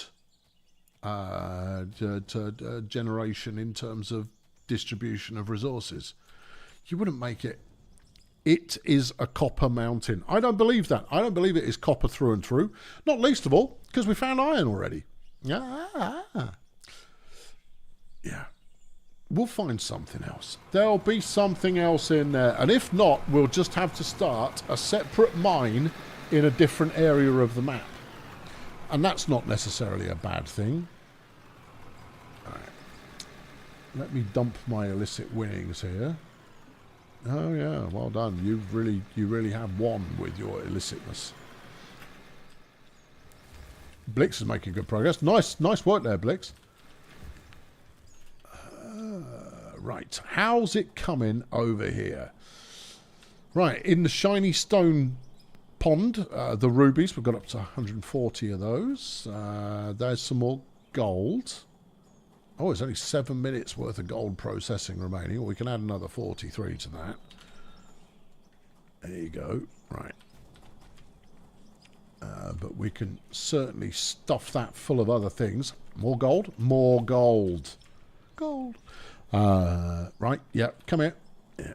generation in terms of distribution of resources. You wouldn't make it. It is a copper mountain. I don't believe that. I don't believe it is copper through and through. Not least of all because we found iron already. Yeah. We'll find something else. There'll be something else in there. And if not, we'll just have to start a separate mine in a different area of the map. And that's not necessarily a bad thing. All right. Let me dump my illicit winnings here. Oh yeah, well done. You really have won with your illicitness. Blix is making good progress. Nice work there, Blix. Right, how's it coming over here? Right, in the shiny stone pond, the rubies, we've got up to 140 of those. There's some more gold. Oh, it's only 7 minutes worth of gold processing remaining. We can add another 43 to that. There you go. Right. But we can certainly stuff that full of other things. More gold? More gold. Gold. Right, yeah, come here. Yeah,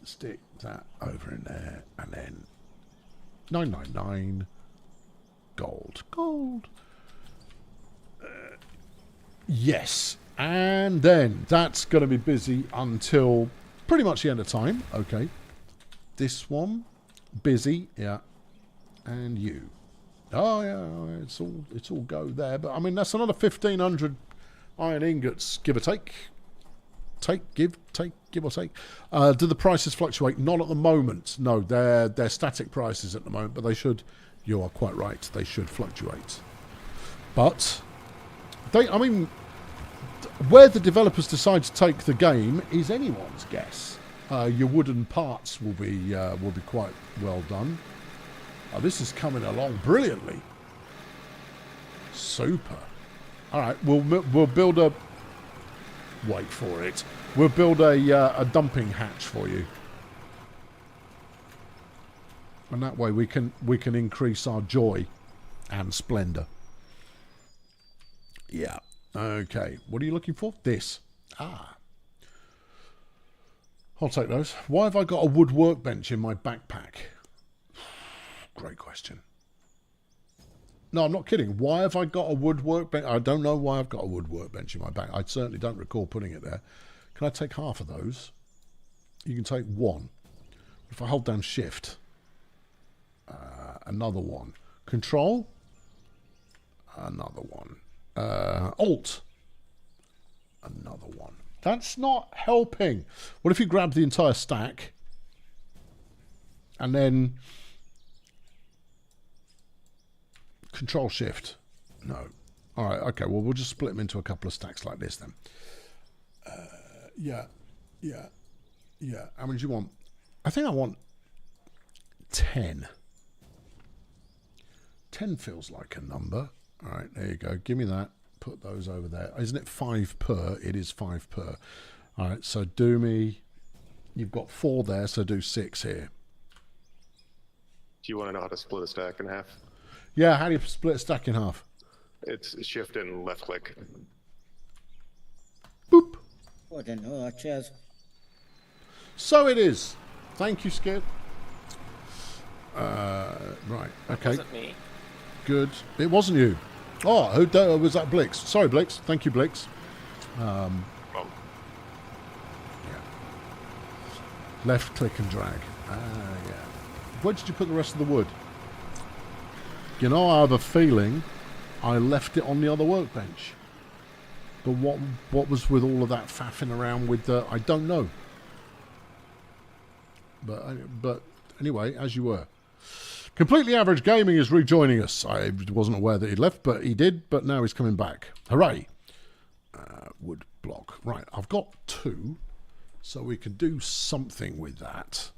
stick that over in there. And then 999. Gold. Gold. Yes. And then that's going to be busy until pretty much the end of time. Okay. This one. Busy. Yeah. And you. Oh, yeah. It's all go there. But, I mean, that's another 1,500 iron ingots, give or take. Give or take. Do the prices fluctuate? Not at the moment. No, they're static prices at the moment, but they should. You are quite right. They should fluctuate. But, I mean, where the developers decide to take the game is anyone's guess. Your wooden parts will be quite well done. This is coming along brilliantly. Super. All right, we'll build a. Wait for it. We'll build a dumping hatch for you, and that way we can increase our joy and splendor. Yeah. Okay. What are you looking for? This. Ah. I'll take those. Why have I got a wood workbench in my backpack? Great question. No, I'm not kidding. Why have I got a wood workbench? I don't know why I've got a wood workbench in my back. I certainly don't recall putting it there. Can I take half of those? You can take one. If I hold down shift. Another one. Control. Another one. Alt. Another one. That's not helping. What if you grab the entire stack and then Control Shift? No. All right, okay, well, we'll just split them into a couple of stacks like this then. Yeah. How many do you want? I think I want 10. 10 feels like a number. All right, there you go. Give me that. Put those over there. Isn't it 5 per? It is 5 per. All right, so do me... You've got 4 there, so do 6 here. Do you want to know how to split a stack in half? Yeah, how do you split a stack in half? It's shift and left click. Boop. Oh, I didn't know that. Cheers. So it is. Thank you, Skid. Right, okay. Wasn't me. Good. It wasn't you. Oh, who was that? Blix. Sorry, Blix. Thank you, Blix. Well, Yeah. Left click and drag. Yeah. Where did you put the rest of the wood? You know, I have a feeling I left it on the other workbench. But what was with all of that faffing around with the... I don't know. But anyway, as you were. Completely Average Gaming is rejoining us. I wasn't aware that he'd left, but he did. But now he's coming back. Hooray. Wood block. Right, I've got 2. So we can do something with that.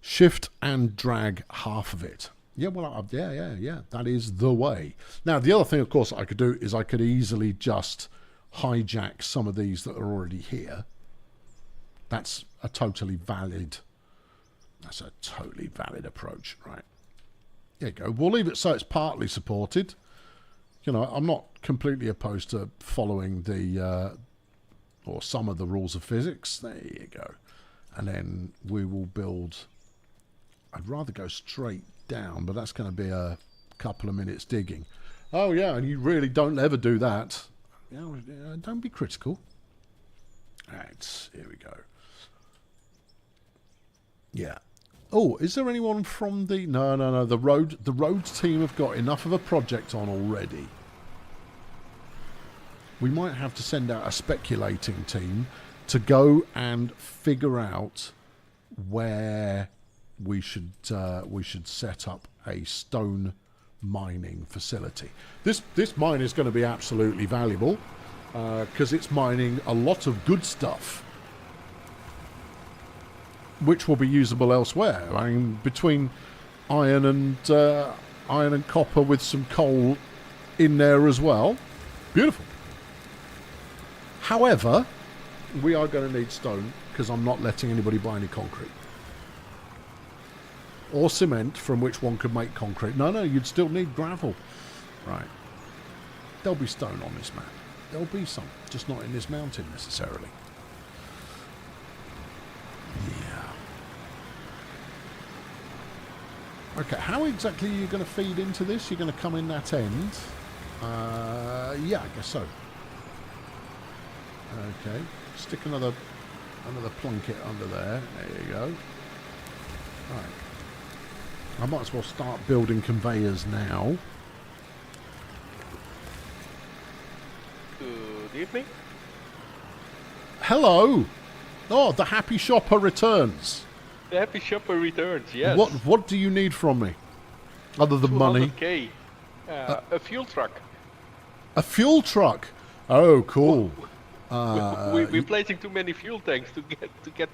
Shift and drag half of it. Yeah, well, yeah. That is the way. Now, the other thing, of course, I could do is I could easily just hijack some of these that are already here. That's a totally valid... That's a totally valid approach, right? There you go. We'll leave it so it's partly supported. You know, I'm not completely opposed to following the... or some of the rules of physics. There you go. And then we will build... I'd rather go straight down, but that's going to be a couple of minutes digging. Oh, yeah, and you really don't ever do that. Don't be critical. Right, here we go. Yeah. Oh, is there anyone from the... No. The roads team have got enough of a project on already. We might have to send out a speculating team to go and figure out where we should set up a stone mining facility. This mine is going to be absolutely valuable because it's mining a lot of good stuff, which will be usable elsewhere. I mean, between iron and copper with some coal in there as well. Beautiful. However, we are going to need stone because I'm not letting anybody buy any concrete. Or cement from which one could make concrete. No, you'd still need gravel. Right. There'll be stone on this map. There'll be some, just not in this mountain necessarily. Yeah. Okay, how exactly are you going to feed into this? You're going to come in that end? Yeah, I guess so. Okay, stick another plunket under there. There you go. Right. I might as well start building conveyors now. Good evening. Hello! Oh, the happy shopper returns. The happy shopper returns, yes. What do you need from me? Other than money? 200K. A fuel truck. A fuel truck? Oh, cool. We're placing too many fuel tanks to get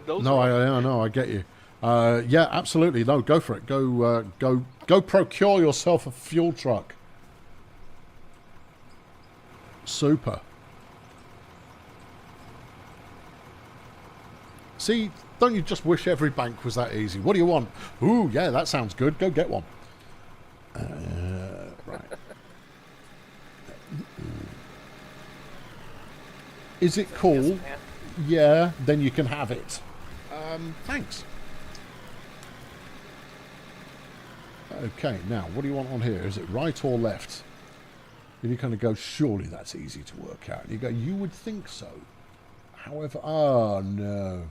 those. No, I get you. Yeah, absolutely. No, go for it. Go procure yourself a fuel truck. Super. See, don't you just wish every bank was that easy? What do you want? Ooh, yeah, that sounds good. Go get one. Right. Is it cool? Yes, yeah, then you can have it. Thanks. Okay, now, what do you want on here? Is it right or left? And you kind of go, surely that's easy to work out. And you go, you would think so. However, oh no.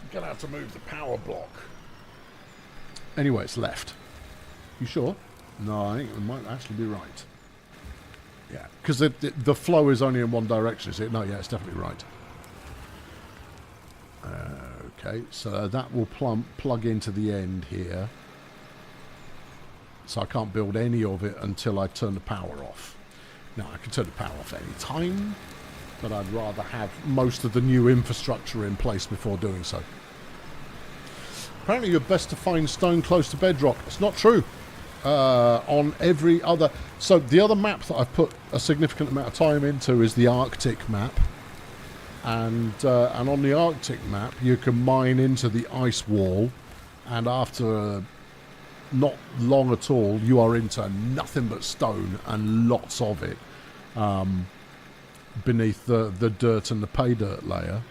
I'm going to have to move the power block. Anyway, it's left. You sure? No, I think it might actually be right. Yeah, because the flow is only in one direction, is it? No, yeah, it's definitely right. Okay, so that will plug into the end here. So I can't build any of it until I turn the power off. Now, I can turn the power off any time, but I'd rather have most of the new infrastructure in place before doing so. Apparently you're best to find stone close to bedrock. It's not true. On every other... So the other map that I've put a significant amount of time into is the Arctic map. And on the Arctic map, you can mine into the ice wall, and after not long at all, you are into nothing but stone and lots of it beneath the dirt and the pay dirt layer.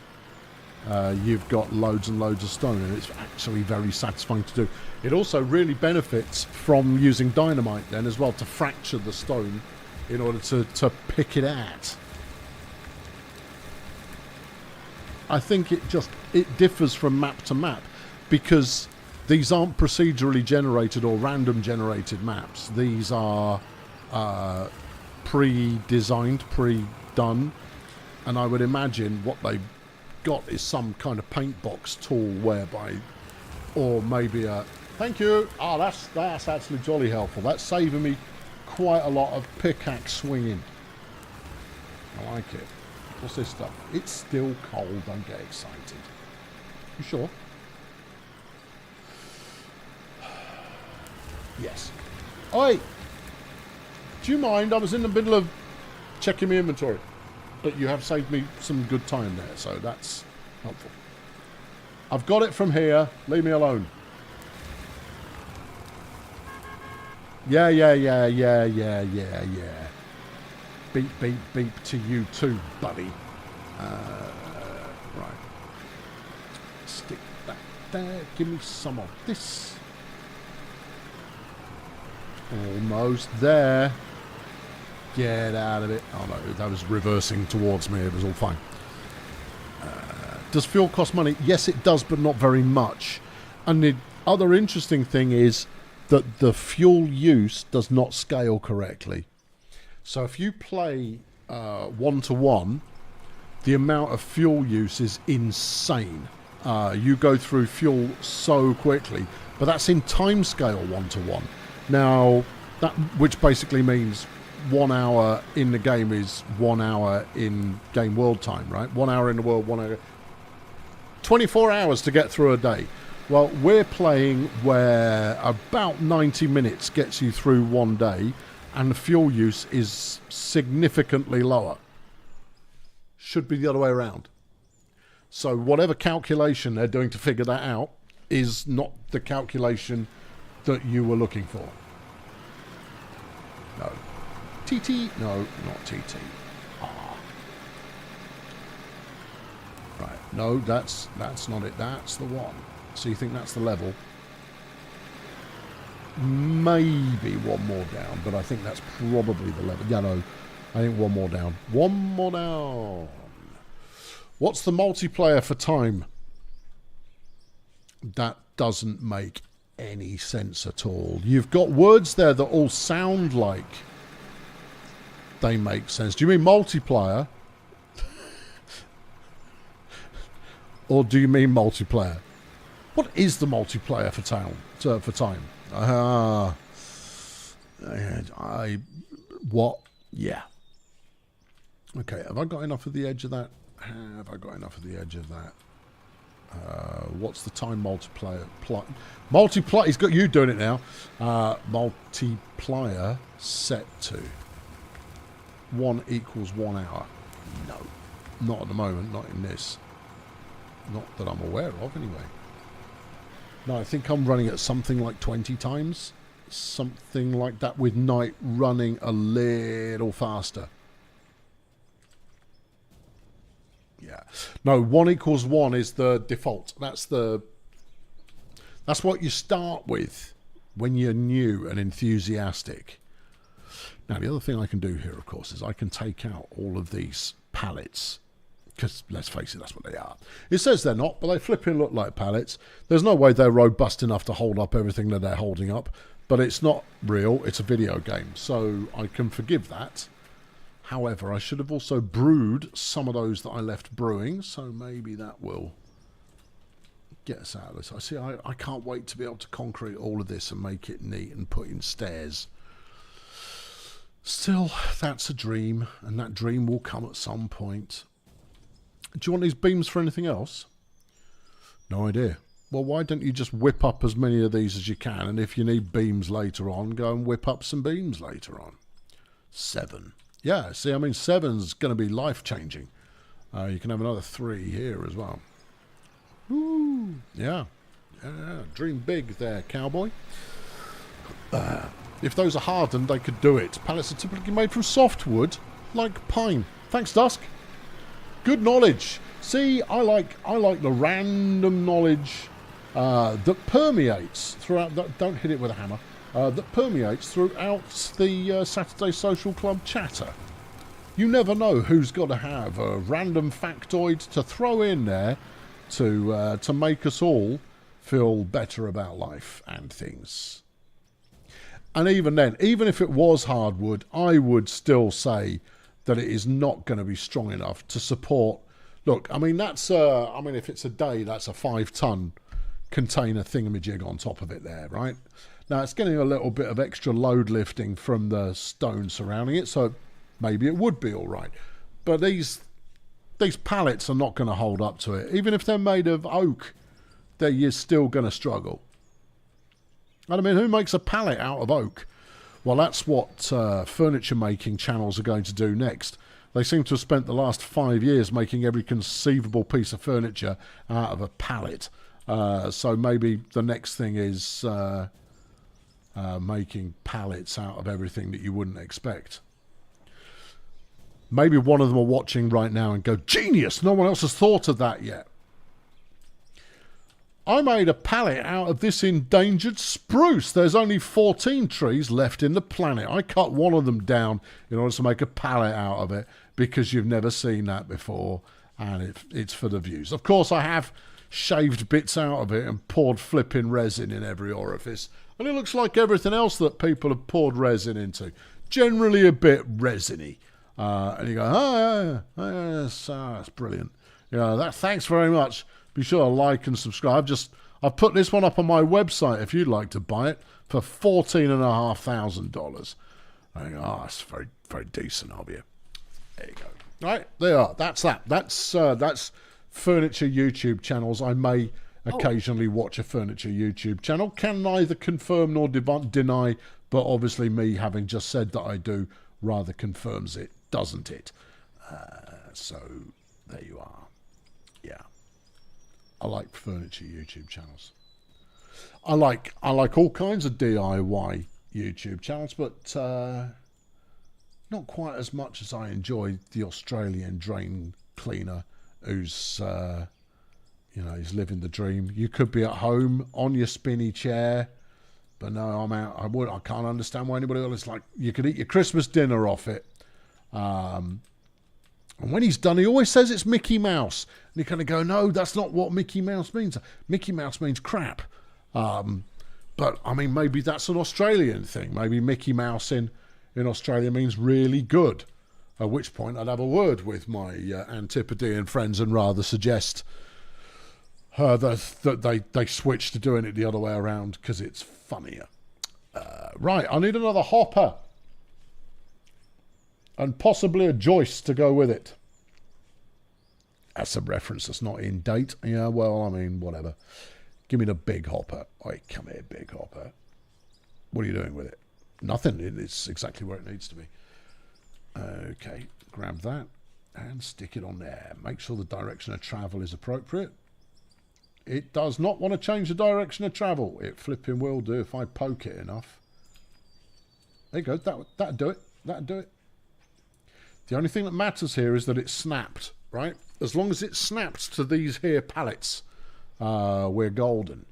You've got loads and loads of stone, and it's actually very satisfying to do. It also really benefits from using dynamite then as well to fracture the stone in order to pick it at. I think it differs from map to map because these aren't procedurally generated or random generated maps. These are pre-designed, pre-done, and I would imagine what they've got is some kind of paint box tool whereby, or maybe a... Thank you! Oh, that's actually jolly helpful. That's saving me quite a lot of pickaxe swinging. I like it. What's this stuff? It's still cold. Don't get excited. You sure? Yes. Oi! Do you mind? I was in the middle of checking my inventory. But you have saved me some good time there, so that's helpful. I've got it from here. Leave me alone. Yeah. Beep, beep, beep to you too, buddy. Right. Stick that there. Give me some of this. Almost there. Get out of it. Oh no, that was reversing towards me. It was all fine. Does fuel cost money? Yes, it does, but not very much. And the other interesting thing is that the fuel use does not scale correctly. So if you play 1-to-1, the amount of fuel use is insane. You go through fuel so quickly, but that's in time scale 1-to-1. Now, that which basically means 1 hour in the game is 1 hour in game world time, right? 1 hour in the world, 1 hour. 24 hours to get through a day. Well, we're playing where about 90 minutes gets you through one day, and the fuel use is significantly lower. Should be the other way around. So whatever calculation they're doing to figure that out is not the calculation that you were looking for. No. TT? No, not TT. Ah. Right. No, that's not it. That's the one. So you think that's the level? Maybe one more down, but I think that's probably the level. Yeah, no, I think one more down. One more down. What's the multiplayer for time? That doesn't make any sense at all. You've got words there that all sound like they make sense. Do you mean multiplier? Or do you mean multiplayer? What is the multiplayer for time? What? Yeah. Okay, have I got enough of the edge of that? Have I got enough of the edge of that? What's the time multiplier? Multiplier, he's got you doing it now. Multiplier set to 1 equals 1 hour. No, not at the moment, not in this. Not that I'm aware of, anyway. No, I think I'm running at something like 20 times. Something like that, with night running a little faster. Yeah. No, 1 equals 1 is the default. That's what you start with when you're new and enthusiastic. Now, the other thing I can do here, of course, is I can take out all of these pallets. Because, let's face it, that's what they are. It says they're not, but they flipping look like pallets. There's no way they're robust enough to hold up everything that they're holding up. But it's not real. It's a video game. So I can forgive that. However, I should have also brewed some of those that I left brewing, so maybe that will get us out of this. I can't wait to be able to concrete all of this and make it neat and put in stairs. Still, that's a dream, and that dream will come at some point. Do you want these beams for anything else? No idea. Well, why don't you just whip up as many of these as you can, and if you need beams later on, go and whip up some beams later on. 7. Yeah, see, I mean, 7's going to be life-changing. You can have another 3 here as well. Ooh, yeah. Dream big there, cowboy. If those are hardened, they could do it. Pallets are typically made from softwood, like pine. Thanks, Dusk. Good knowledge. See, I like the random knowledge that permeates throughout. Don't hit it with a hammer. That permeates throughout the Saturday Social Club chatter. You never know who's got to have a random factoid to throw in there to make us all feel better about life and things. And even then, even if it was hardwood, I would still say that it is not going to be strong enough to support. Look, I mean, that's if it's a day, that's a 5-ton container thingamajig on top of it there, right? Now, it's getting a little bit of extra load lifting from the stone surrounding it, so maybe it would be all right. But these pallets are not going to hold up to it. Even if they're made of oak, you're still going to struggle. And I mean, who makes a pallet out of oak? Well, that's what furniture making channels are going to do next. They seem to have spent the last 5 years making every conceivable piece of furniture out of a pallet. So maybe the next thing is making pallets out of everything that you wouldn't expect. Maybe one of them are watching right now and go, genius, no one else has thought of that yet. I made a pallet out of this endangered spruce. There's only 14 trees left in the planet. I cut one of them down in order to make a pallet out of it because you've never seen that before, and it's for the views. Of course, I have shaved bits out of it and poured flipping resin in every orifice, and it looks like everything else that people have poured resin into. Generally a bit resiny. And you go, that's brilliant. Thanks very much. Be sure to like and subscribe. I've put this one up on my website if you'd like to buy it for $14,500. I think, that's very, very decent of you. There you go. Right, there are. That's that. That's furniture YouTube channels. I may occasionally watch a furniture YouTube channel. Can neither confirm nor deny, but obviously me having just said that I do rather confirms it, doesn't it? So there you are. Yeah. I like furniture YouTube channels. I like all kinds of DIY YouTube channels, but not quite as much as I enjoy the Australian drain cleaner who's he's living the dream. You could be at home on your spinny chair, but no, I'm out. I can't understand why anybody else, like, you could eat your Christmas dinner off it. And when he's done, he always says it's Mickey Mouse. And you kind of go, no, that's not what Mickey Mouse means. Mickey Mouse means crap. But, I mean, maybe that's an Australian thing. Maybe Mickey Mouse in Australia means really good. At which point I'd have a word with my Antipodean friends and rather suggest that they switch to doing it the other way around because it's funnier. Right, I need another hopper. And possibly a joist to go with it. That's a reference that's not in date. Yeah, well, I mean, whatever. Give me the big hopper. Oi, come here, big hopper. What are you doing with it? Nothing. It's exactly where it needs to be. Okay, grab that and stick it on there. Make sure the direction of travel is appropriate. It does not want to change the direction of travel. It flipping will do if I poke it enough. There you go. That'll do it. That'll do it. The only thing that matters here is that it's snapped, right? As long as it's snapped to these here pallets, we're golden.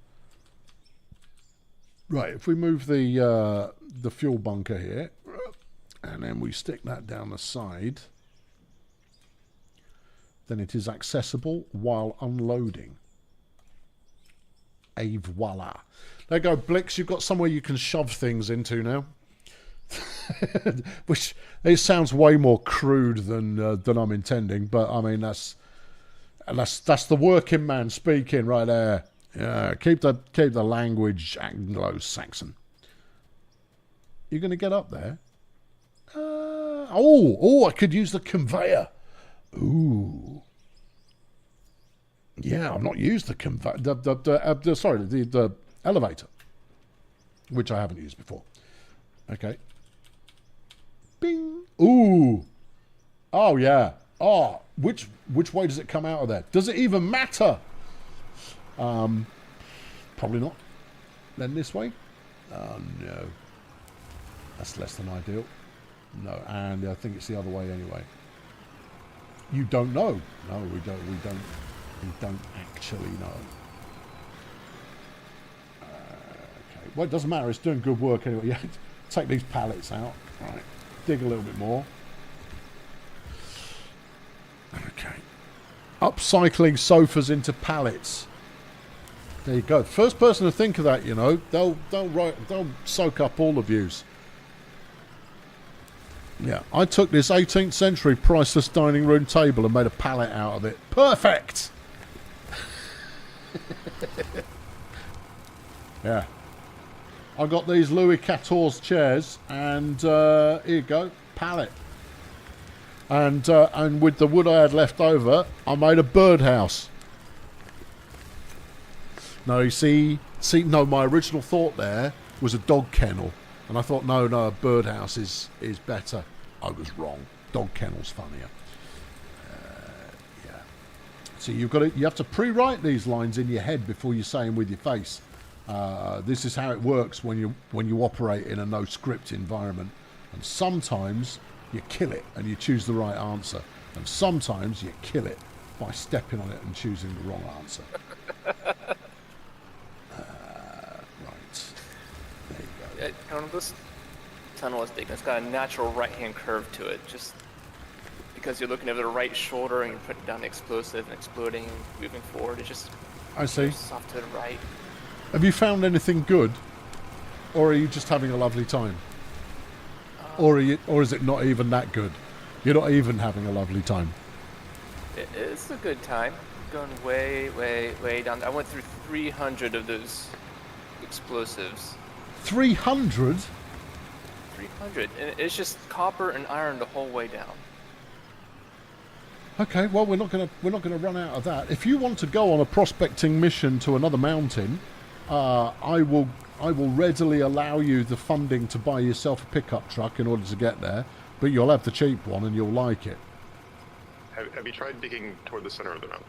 Right, if we move the fuel bunker here, and then we stick that down the side, then it is accessible while unloading. Et voila. There you go, Blix, you've got somewhere you can shove things into now. Which it sounds way more crude than I'm intending, but I mean that's the working man speaking right there. Yeah, keep the language Anglo-Saxon. You're going to get up there? I could use the conveyor. Ooh. Yeah, I've not used the conveyor. The elevator, which I haven't used before. Okay. Bing. Ooh. Oh yeah. Oh, which way does it come out of there? Does it even matter? Probably not. Then this way. Oh no. That's less than ideal. No, and I think it's the other way anyway. You don't know. No, we don't actually know. Okay. Well, it doesn't matter. It's doing good work anyway. Yeah. Take these pallets out. Right. Dig a little bit more. Okay. Upcycling sofas into pallets. There you go. First person to think of that, you know. They'll soak up all the views. Yeah, I took this 18th century priceless dining room table and made a pallet out of it. Perfect! Yeah. I got these Louis XIV chairs and here you go, pallet. And with the wood I had left over, I made a birdhouse. No, you see, no, my original thought there was a dog kennel. And I thought, no, a birdhouse is better. I was wrong. Dog kennel's funnier. Yeah. So you have to pre-write these lines in your head before you say them with your face. This is how it works when you operate in a no script environment. And sometimes you kill it and you choose the right answer, and sometimes you kill it by stepping on it and choosing the wrong answer. This tunnel is big. It's got a natural right-hand curve to it, just because you're looking over the right shoulder and you're putting down the explosive and exploding and moving forward. It just I see. moves off to the right. Have you found anything good, or are you just having a lovely time, or is it not even that good? You're not even having a lovely time. It's a good time. Going way down. I went through 300 of those explosives. 300? 300, and it's just copper and iron the whole way down. Okay, well we're not gonna run out of that. If you want to go on a prospecting mission to another mountain, I will readily allow you the funding to buy yourself a pickup truck in order to get there, but you'll have the cheap one and you'll like it. Have you tried digging toward the center of the mountain?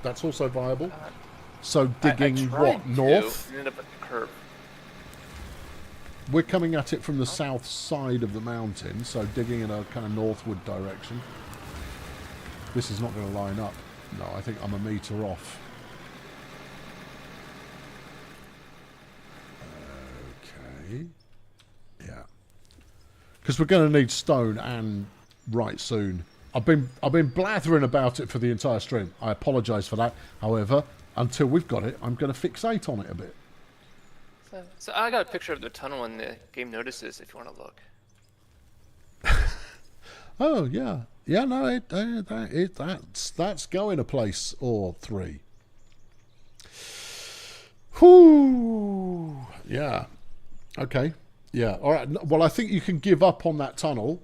That's also viable. So digging I what, north? Ended up at the curve. We're coming at it from the south side of the mountain, so digging in a kind of northward direction. This is not going to line up. No, I think I'm a meter off. Okay. Yeah. Because we're going to need stone and right soon. I've been blathering about it for the entire stream. I apologise for that. However, until we've got it, I'm going to fixate on it a bit. So I got a picture of the tunnel in the game notices if you want to look. Oh yeah, yeah. No, that's going a place or three. Whoo. Yeah. Okay. Yeah. All right. Well, I think you can give up on that tunnel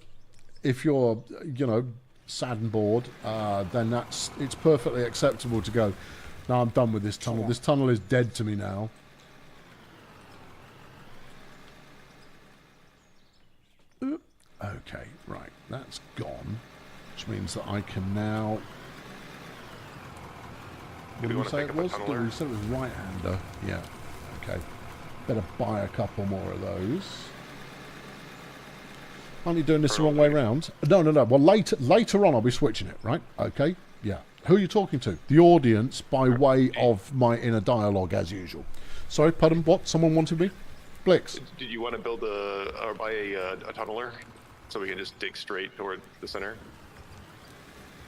if you're, sad and bored. Then it's perfectly acceptable to go. No, I'm done with this tunnel. This tunnel is dead to me now. Okay, right. That's gone. Which means that I can now... What did we say it was? We said it was right-hander. Yeah. Okay. Better buy a couple more of those. Aren't you doing this the wrong way round? No. Well, later on I'll be switching it, right? Okay. Yeah. Who are you talking to? The audience by way of my inner dialogue, as usual. Sorry, pardon, what? Someone wanted me? Blix. Did you want to build or buy a tunneler so we can just dig straight toward the center?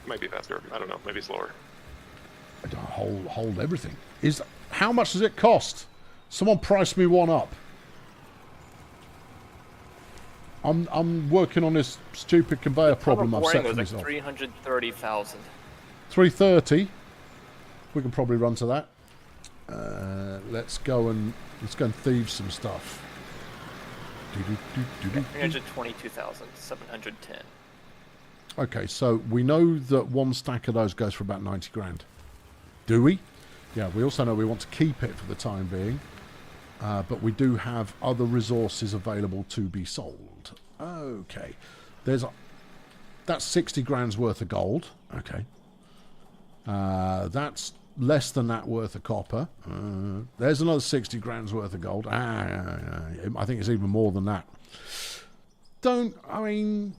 Might be faster. I don't know. Maybe slower. I don't hold everything. How much does it cost? Someone price me one up. I'm working on this stupid conveyor problem I've set for was like myself. 330,000. 330. We can probably run to that. Let's go and thieve some stuff. 322,710. Okay, so we know that one stack of those goes for about 90 grand. Do we? Yeah, we also know we want to keep it for the time being. But we do have other resources available to be sold. Okay. That's 60 grand's worth of gold. Okay. That's less than that worth of copper. There's another 60 grand's worth of gold. I think it's even more than that. I mean,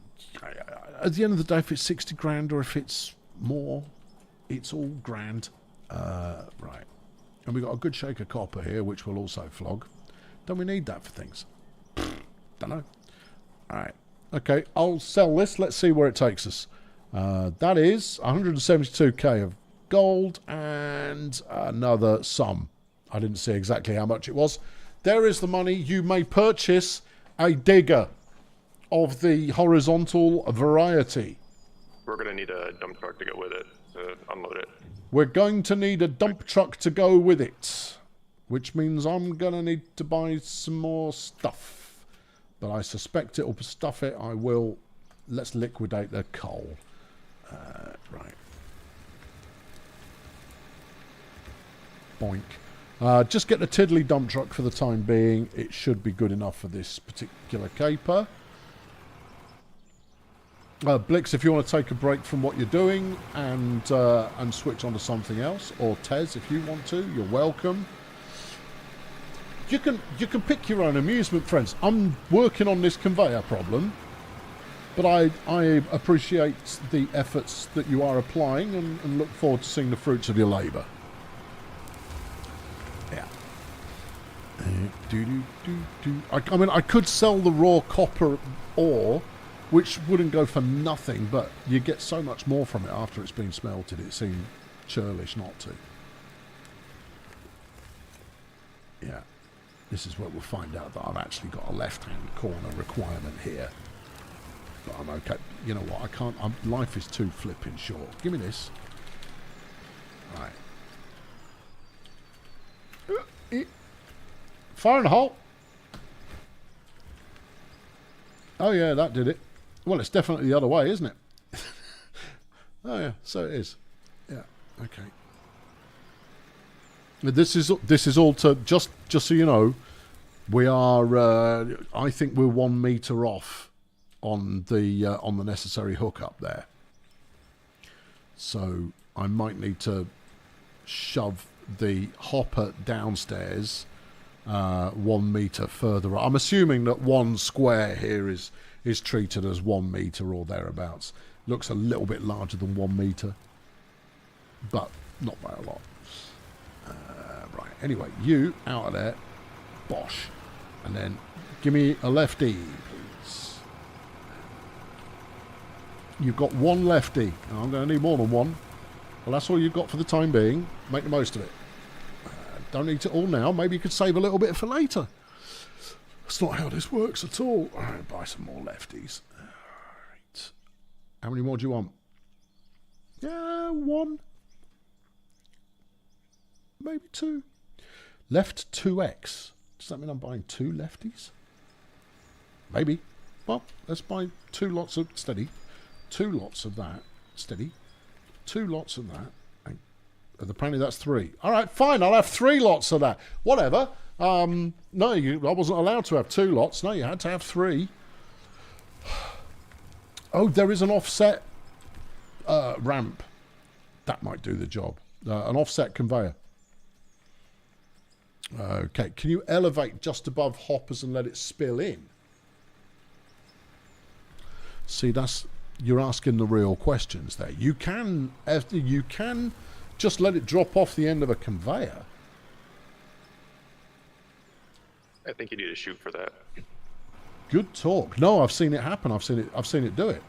at the end of the day, if it's 60 grand or if it's more, it's all grand. Right. And we've got a good shake of copper here, which we'll also flog. Don't we need that for things? Don't know. Alright. Okay, I'll sell this. Let's see where it takes us. That is 172k of gold and another sum. I didn't see exactly how much it was. There is the money. You may purchase a digger of the horizontal variety. We're going to need a dump truck to go with it to unload it. We're going to need a dump truck to go with it, which means I'm going to need to buy some more stuff. But I suspect it'll stuff it. I will. Let's liquidate the coal. Right. Boink. Just get the tiddly dump truck for the time being. It should be good enough for this particular caper. Blix, if you want to take a break from what you're doing and switch on to something else, or Tez, if you want to, you're welcome. You can pick your own amusement, friends. I'm working on this conveyor problem, but I appreciate the efforts that you are applying and look forward to seeing the fruits of your labour. Yeah. I mean, I could sell the raw copper ore, which wouldn't go for nothing, but you get so much more from it after it's been smelted. It seemed churlish not to. Yeah. This is where we'll find out that I've actually got a left-hand corner requirement here. But I'm okay. You know what? I can't. Life is too flipping short. Give me this. Right. Fire in the hole. Oh yeah, that did it. Well, it's definitely the other way, isn't it? Oh yeah, so it is. Yeah. Okay. This is all to just so you know, we are. I think we're 1 meter off on the necessary hookup there. So I might need to shove the hopper downstairs 1 meter further. I'm assuming that one square here is treated as 1 meter or thereabouts. Looks a little bit larger than 1 meter, but not by a lot. Right, anyway, you out of there, bosh, and then give me a lefty, please. You've got one lefty. I'm going to need more than one. Well, that's all you've got for the time being. Make the most of it. Don't eat it all now. Maybe you could save a little bit for later. That's not how this works at all. All right, buy some more lefties. All right. How many more do you want? Yeah, 1. Maybe 2. Left 2x. Does that mean I'm buying 2 lefties? Maybe. Well, let's buy 2 lots of steady. 2 lots of that. Steady. 2 lots of that. And apparently that's 3. All right, fine. I'll have 3 lots of that. Whatever. No, I wasn't allowed to have 2 lots. No, you had to have 3. Oh, there is an offset ramp. That might do the job. An offset conveyor. Okay, can you elevate just above hoppers and let it spill in? See, you're asking the real questions there. You can just let it drop off the end of a conveyor. I think you need to shoot for that. Good talk. No, I've seen it happen. I've seen it do it.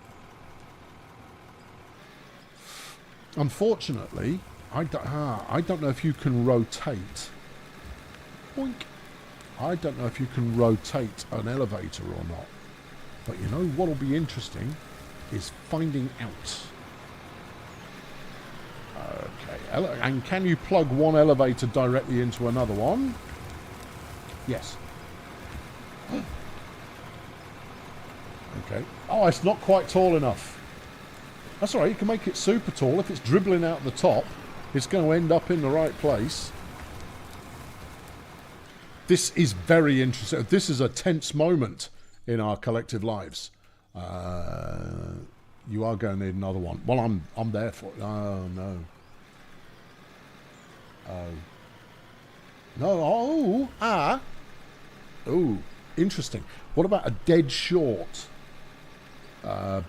Unfortunately, I don't know if you can rotate. Boink. I don't know if you can rotate an elevator or not. But you know what'll be interesting is finding out. Okay, and can you plug one elevator directly into another one? Yes. Okay. Oh, it's not quite tall enough. That's all right, you can make it super tall. If it's dribbling out the top, it's going to end up in the right place. This is very interesting. This is a tense moment in our collective lives. You are going to need another one. Well, I'm there for it. Oh, no. Oh. No, oh, ah. Oh, interesting. What about a dead short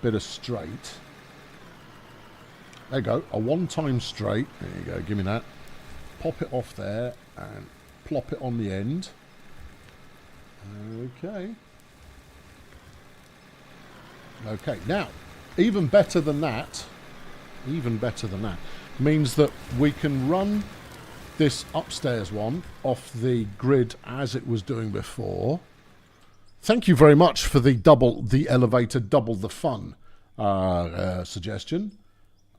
bit of straight? There you go, a one-time straight. There you go, give me that. Pop it off there and plop it on the end. Okay. Okay, now, even better than that, means that we can run this upstairs one off the grid as it was doing before. Thank you very much for the elevator double the fun suggestion.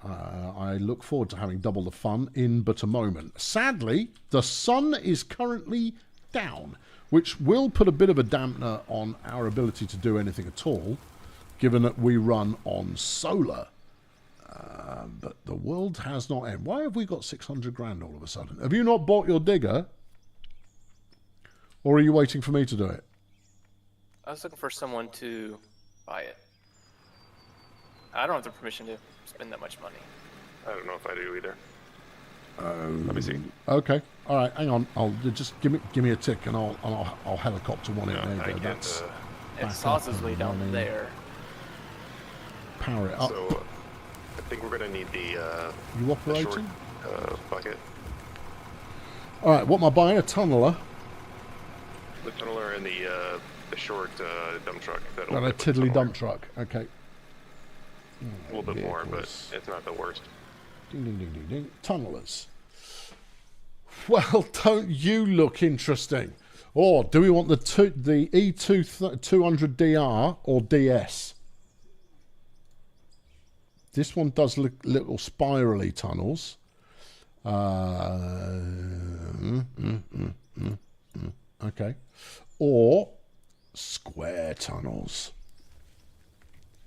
I look forward to having double the fun in but a moment. Sadly, the sun is currently down, which will put a bit of a dampener on our ability to do anything at all, given that we run on solar. But the world has not ended. Why have we got 600 grand all of a sudden? Have you not bought your digger? Or are you waiting for me to do it? I was looking for someone to buy it. I don't have the permission to spend that much money. I don't know if I do either. Let me see. Okay. All right. Hang on. I'll just give me a tick, and I'll helicopter one in there. I That's it sauces way down there. Power it up. So I think we're gonna need the You operating? short, bucket. All right. What am I buying? A tunneler. The tunneler and the short dump truck. And a tiddly dump truck. Okay. A little bit more, but it's not the worst. Ding, ding, ding, ding, ding. Tunnelers. Well, don't you look interesting? Or do we want the E2 200DR or DS? This one does look little spirally tunnels. Okay. Or square tunnels.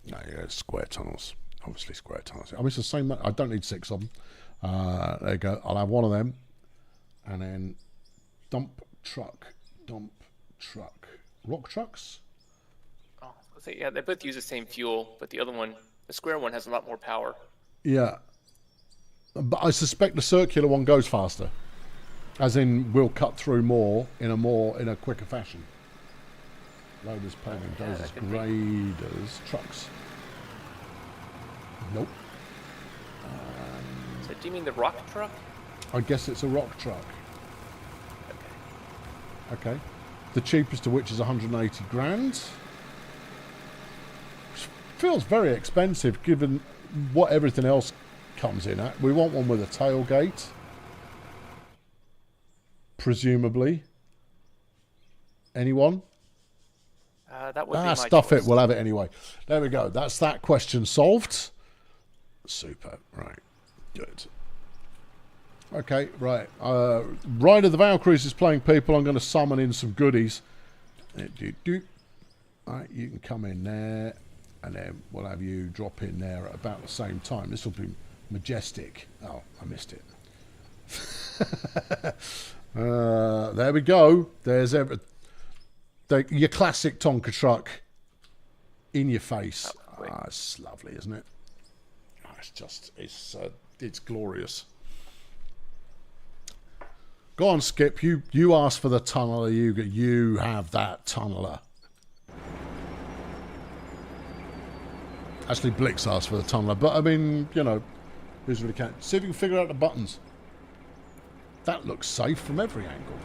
No, yeah, square tunnels. Obviously square tunnels. I mean, it's the same. I don't need 6 of them. There you go. I'll have one of them. And then dump truck. Rock trucks? Oh, yeah, they both use the same fuel, but the other one, the square one, has a lot more power. Yeah. But I suspect the circular one goes faster. As in, we'll cut through more in a quicker fashion. Loaders, paving, dozers, graders, trucks. Nope. So do you mean the rock truck? I guess it's a rock truck. Okay. The cheapest of which is 180 grand. Which feels very expensive given what everything else comes in at. We want one with a tailgate. Presumably. Anyone? That would be my stuff choice. it. We'll have it anyway. There we go. That's that question solved. Super. Right. Good. Okay, right. Ride of the Valkyries is playing people. I'm going to summon in some goodies. Right, you can come in there, and then we'll have you drop in there at about the same time. This will be majestic. Oh, I missed it. There we go. There's your classic Tonka truck in your face. It's lovely, isn't it? It's glorious. Go on, Skip. You asked for the tunneler. You have that tunneler. Actually, Blix asked for the tunneler, but I mean, you know, who's really can? See if you can figure out the buttons. That looks safe from every angle.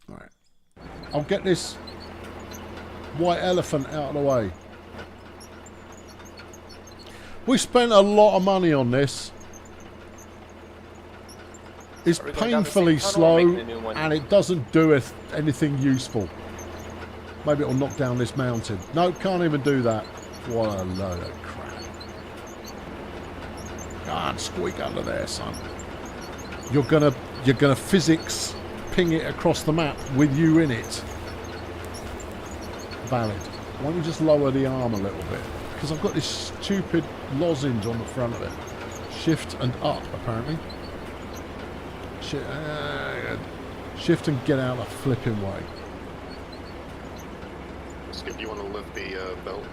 All right. I'll get this white elephant out of the way. We spent a lot of money on this. It's painfully slow, and it doesn't do anything useful. Maybe it'll knock down this mountain. No, can't even do that. What a load of crap. God, squeak under there, son. You're gonna physics ping it across the map with you in it. Valid. Why don't you just lower the arm a little bit? Because I've got this stupid lozenge on the front of it. Shift and up, apparently. Shift and get out of the flipping way. Skip, you want to lift the belt?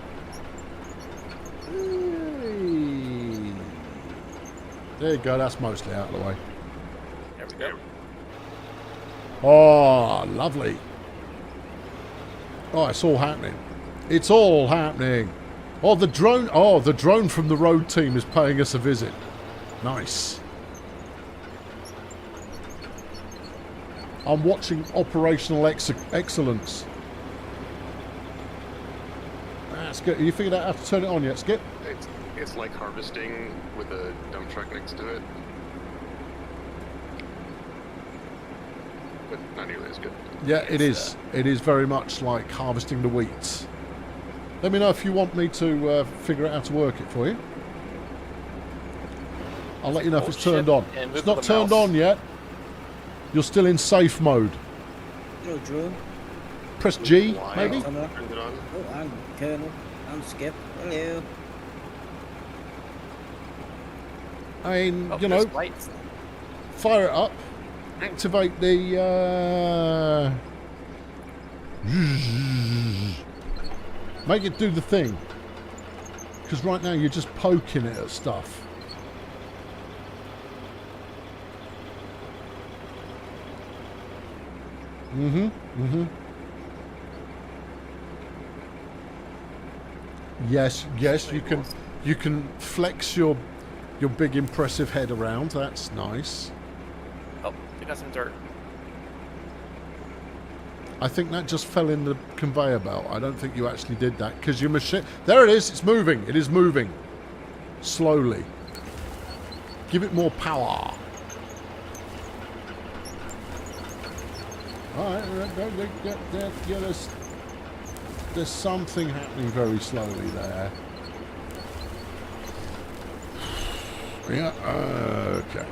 There you go, that's mostly out of the way. There we go. Oh, lovely. Oh, it's all happening. It's all happening. Oh, the drone from the road team is paying us a visit. Nice. I'm watching operational excellence. That's good. You figured out how to turn it on yet, Skip? It's like harvesting with a dump truck next to it. But not nearly as good. Yeah, it is. It is very much like harvesting the wheat. Let me know if you want me to figure out how to work it for you. I'll let you know if it's turned on. It's not turned on yet. You're still in safe mode. Hello, drone. Press G, Why? maybe? Turned it on. Oh, I'm Colonel. I'm Skip. Hello. I mean, Oh, you know, there's lights. fire it up. Activate the... Make it do the thing. Because right now you're just poking it at stuff. Yes, you can flex your big impressive head around. That's nice. Oh, we got some dirt. I think that just fell in the conveyor belt. I don't think you actually did that because your machine... There it is. It's moving. It is moving. Slowly. Give it more power. Alright, there's something happening very slowly there. Yeah, okay.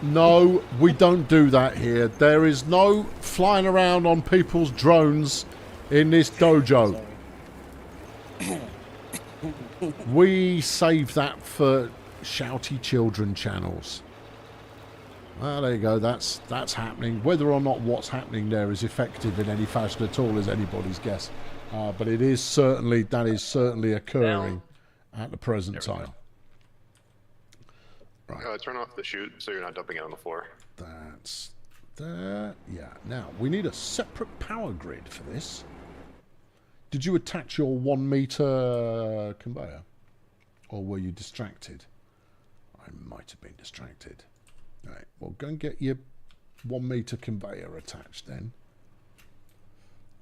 No, we don't do that here. There is no flying around on people's drones in this dojo. We save that for shouty children channels. Well, there you go. That's happening. Whether or not what's happening there is effective in any fashion at all is anybody's guess. But that is certainly occurring at the present time. Right. Turn off the chute so you're not dumping it on the floor. That's there. Yeah. Now we need a separate power grid for this. Did you attach your 1 meter conveyor, or were you distracted? I might have been distracted. All right. Well, go and get your 1 meter conveyor attached then.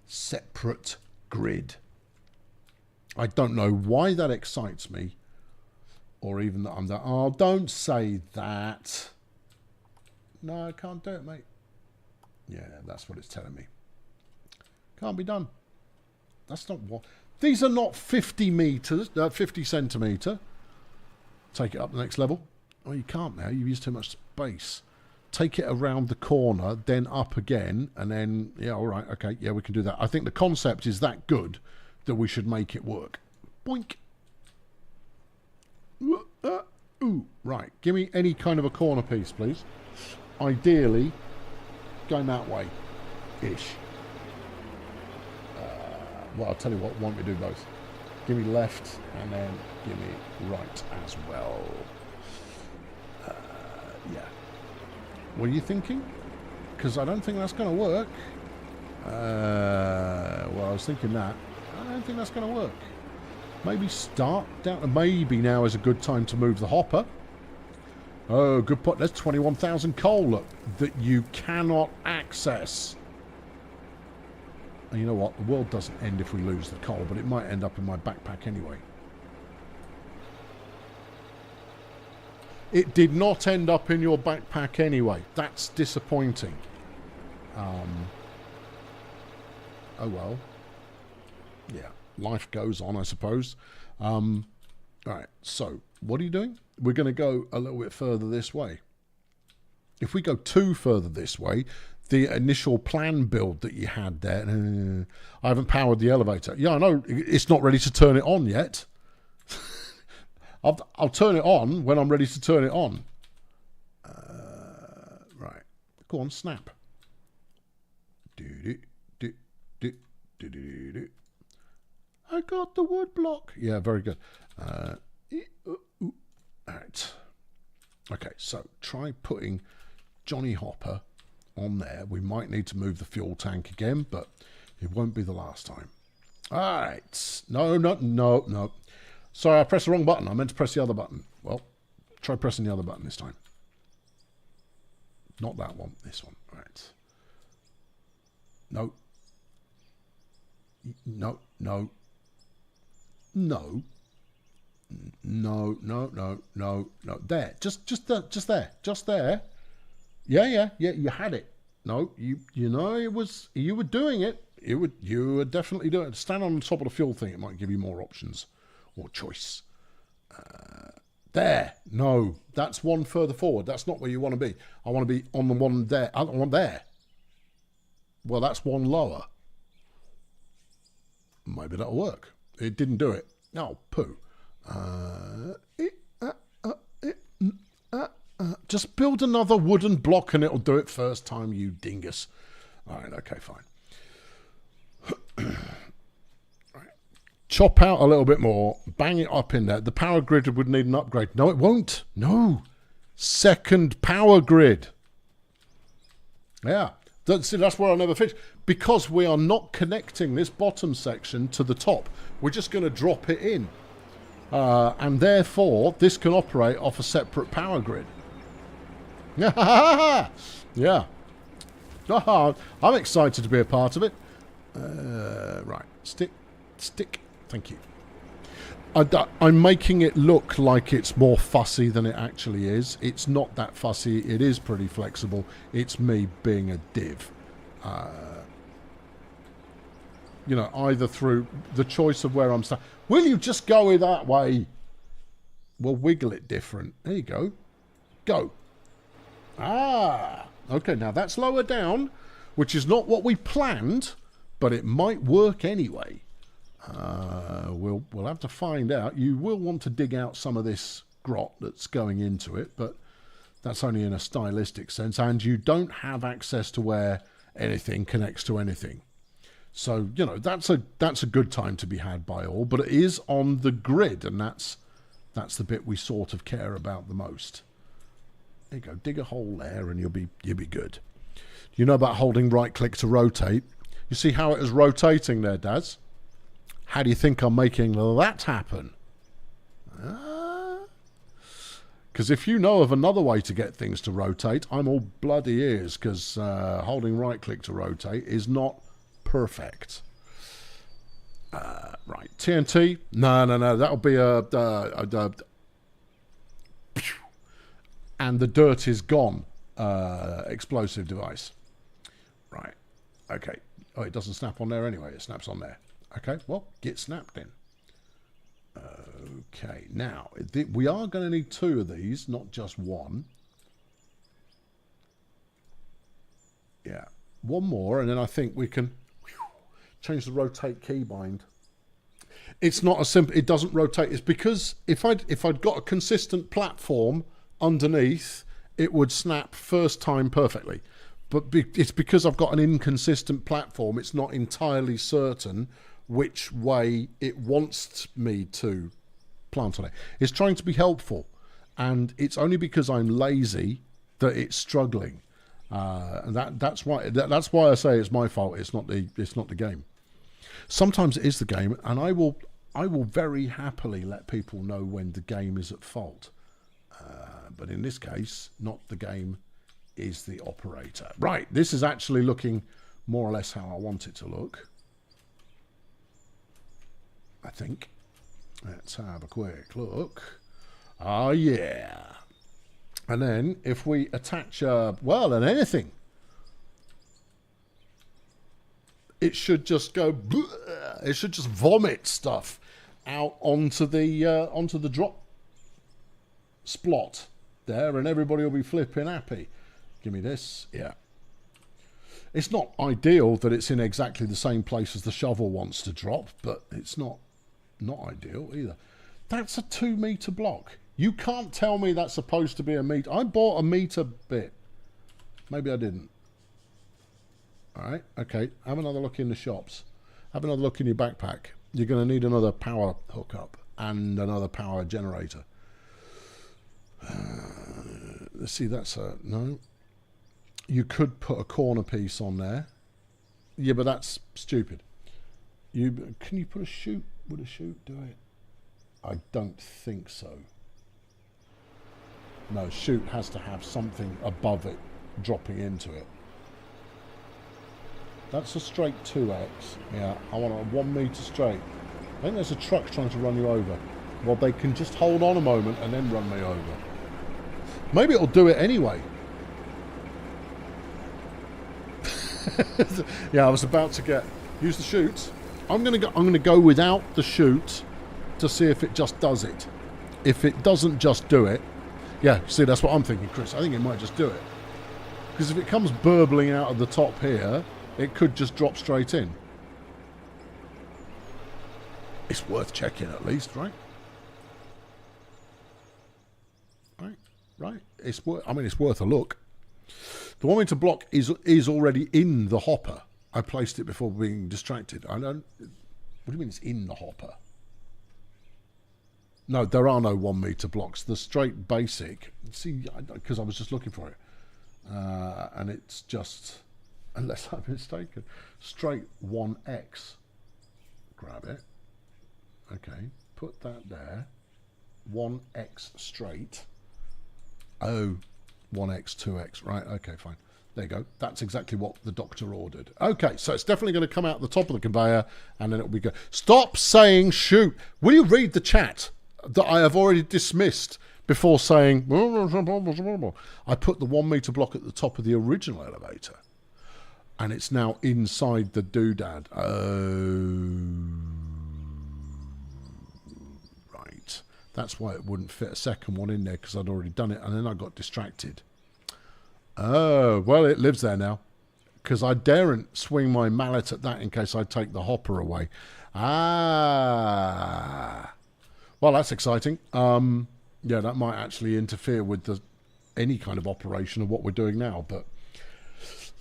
Separate grid. I don't know why that excites me. Or even that I'm that. Oh, don't say that. No, I can't do it, mate. Yeah, that's what it's telling me. Can't be done. That's not what. These are not 50 meters, 50 centimeter. Take it up the next level. Oh, you can't now. You've used too much space. Take it around the corner, then up again, and then, yeah, all right, okay, yeah, we can do that. I think the concept is that good that we should make it work. Boink. Ooh, right. Give me any kind of a corner piece, please. Ideally, going that way. Ish. Well, I'll tell you what, why don't we do both? Give me left, and then give me right as well. Yeah. What are you thinking? Because I don't think that's going to work. Well, I was thinking that. I don't think that's going to work. Maybe start down. Maybe now is a good time to move the hopper. Oh, good point. There's 21,000 coal, look, that you cannot access. And you know what? The world doesn't end if we lose the coal, but it might end up in my backpack anyway. It did not end up in your backpack anyway. That's disappointing. Oh well. Yeah, life goes on, I suppose. All right, so what are you doing? We're going to go a little bit further this way. If we go too further this way, the initial plan build that you had there, I haven't powered the elevator. Yeah, I know, it's not ready to turn it on yet. I'll turn it on when I'm ready to turn it on. Right, go on, snap. I got the wood block. Yeah, very good. Right. Okay, so try putting Johnny Hopper on there. We might need to move the fuel tank again, but it won't be the last time. All right. No. Sorry, I pressed the wrong button. I meant to press the other button. Well, try pressing the other button this time. Not that one. This one. All right. No. There. Just there. Yeah. You had it. No, you know it was. You were doing it. You were definitely doing it. Stand on the top of the fuel thing. It might give you more options or choice. There. No, that's one further forward. That's not where you want to be. I want to be on the one there. I want there. Well, that's one lower. Maybe that'll work. It didn't do it. Oh, poo. Just build another wooden block and it'll do it first time, you dingus. All right, okay, fine. Right. Chop out a little bit more, bang it up in there. The power grid would need an upgrade. No, it won't. No. Second power grid. Yeah. See, that's where I'll never finish. Because we are not connecting this bottom section to the top. We're just going to drop it in. And therefore, this can operate off a separate power grid. Yeah. I'm excited to be a part of it. Right. Stick. Thank you. I'm making it look like it's more fussy than it actually is. It's not that fussy. It is pretty flexible. It's me being a div. You know, either through the choice of where I'm standing. Will you just go that way? We'll wiggle it different. There you go. Go. Okay, now that's lower down, which is not what we planned, but it might work anyway. We'll have to find out. You will want to dig out some of this grot that's going into it, but that's only in a stylistic sense, and you don't have access to where anything connects to anything. So, you know, that's a good time to be had by all, but it is on the grid, and that's the bit we sort of care about the most. There you go, dig a hole there and you'll be good. You know about holding right click to rotate. You see how it is rotating there, Daz? How do you think I'm making that happen? Because if you know of another way to get things to rotate, I'm all bloody ears, because holding right click to rotate is not perfect. Right, TNT. No. That'll be and the dirt is gone. Explosive device. Right. Okay. Oh, it doesn't snap on there anyway. It snaps on there. Okay. Well, get snapped in. Okay. Now we are going to need 2 of these, not just 1. Yeah. 1 more, and then I think we can change the rotate keybind. It's not as simple. It doesn't rotate. It's because if I'd got a consistent platform underneath, it would snap first time perfectly. But it's because I've got an inconsistent platform. It's not entirely certain which way it wants me to plant on it. It's trying to be helpful, and it's only because I'm lazy that it's struggling. And that's why I say it's my fault. It's not the game. Sometimes it is the game, and I will very happily let people know when the game is at fault. But in this case, not the game, is the operator. Right, this is actually looking more or less how I want it to look. I think. Let's have a quick look. Oh, yeah. And then if we attach, well, an anything, it should just go, it should just vomit stuff out onto the drop splot there, and everybody will be flipping happy. Give me this. Yeah. It's not ideal that it's in exactly the same place as the shovel wants to drop, but it's not ideal either. That's a 2 meter block. You can't tell me that's supposed to be a meter. I bought a meter bit. Maybe I didn't. All right. Okay. Have another look in the shops. Have another look in your backpack. You're going to need another power hookup and another power generator. Let's see. That's a no. You could put a corner piece on there. Yeah, but that's stupid. Can you put a chute? Would a chute do it? I don't think so. No, chute has to have something above it dropping into it. That's a straight 2x. Yeah, I want a 1 meter straight. I think there's a truck trying to run you over. Well, they can just hold on a moment and then run me over. Maybe it'll do it anyway. Yeah, I was about to use the chute. I'm gonna go without the chute to see if it just does it. If it doesn't just do it, yeah, see, that's what I'm thinking, Chris. I think it might just do it. Because if it comes burbling out of the top here, it could just drop straight in. It's worth checking at least, right? Right. It's worth a look. The 1 meter block is already in the hopper. I placed it before being distracted. I don't. What do you mean it's in the hopper? No, there are no 1 meter blocks. The straight basic. See, because I was just looking for it, and it's just, unless I'm mistaken, straight 1x. Grab it. Okay, put that there. 1x straight. Oh, 1x, 2x. Right, okay, fine. There you go. That's exactly what the doctor ordered. Okay, so it's definitely going to come out the top of the conveyor, and then it'll be good. Stop saying shoot. Will you read the chat that I have already dismissed before saying... I put the 1 meter block at the top of the original elevator, and it's now inside the doodad. Oh... That's why it wouldn't fit a second one in there, because I'd already done it, and then I got distracted. Oh, well, it lives there now, because I daren't swing my mallet at that in case I take the hopper away. Ah. Well, that's exciting. Yeah, that might actually interfere with any kind of operation of what we're doing now, but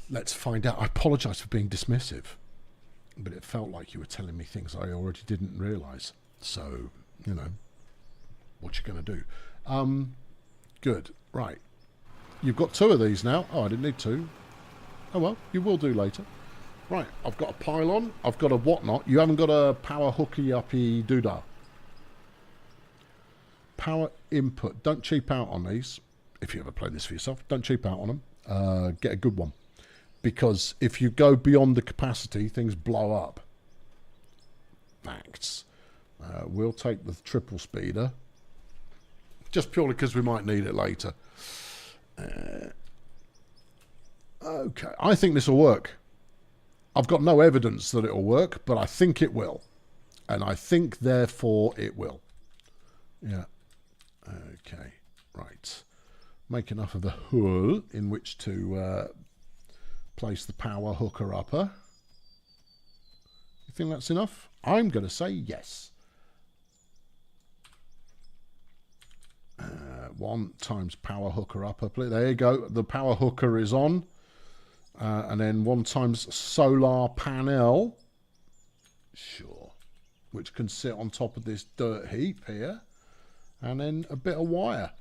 let's find out. I apologise for being dismissive, but it felt like you were telling me things I already didn't realise. So, you know. What you going to do? Good. Right. You've got 2 of these now. Oh, I didn't need 2. Oh, well, you will do later. Right. I've got a pylon. I've got a whatnot. You haven't got a power hooky-uppy doodah. Power input. Don't cheap out on these. If you ever play this for yourself, don't cheap out on them. Get a good one. Because if you go beyond the capacity, things blow up. Facts. We'll take the triple speeder. Just purely because we might need it later. Okay, I think this will work. I've got no evidence that it will work, but I think it will. And I think, therefore, it will. Yeah. Okay, right. Make enough of the hull in which to place the power hooker upper. You think that's enough? I'm going to say yes. 1 times power hooker upper. There you go. The power hooker is on. And then 1 times solar panel. Sure. Which can sit on top of this dirt heap here. And then a bit of wire.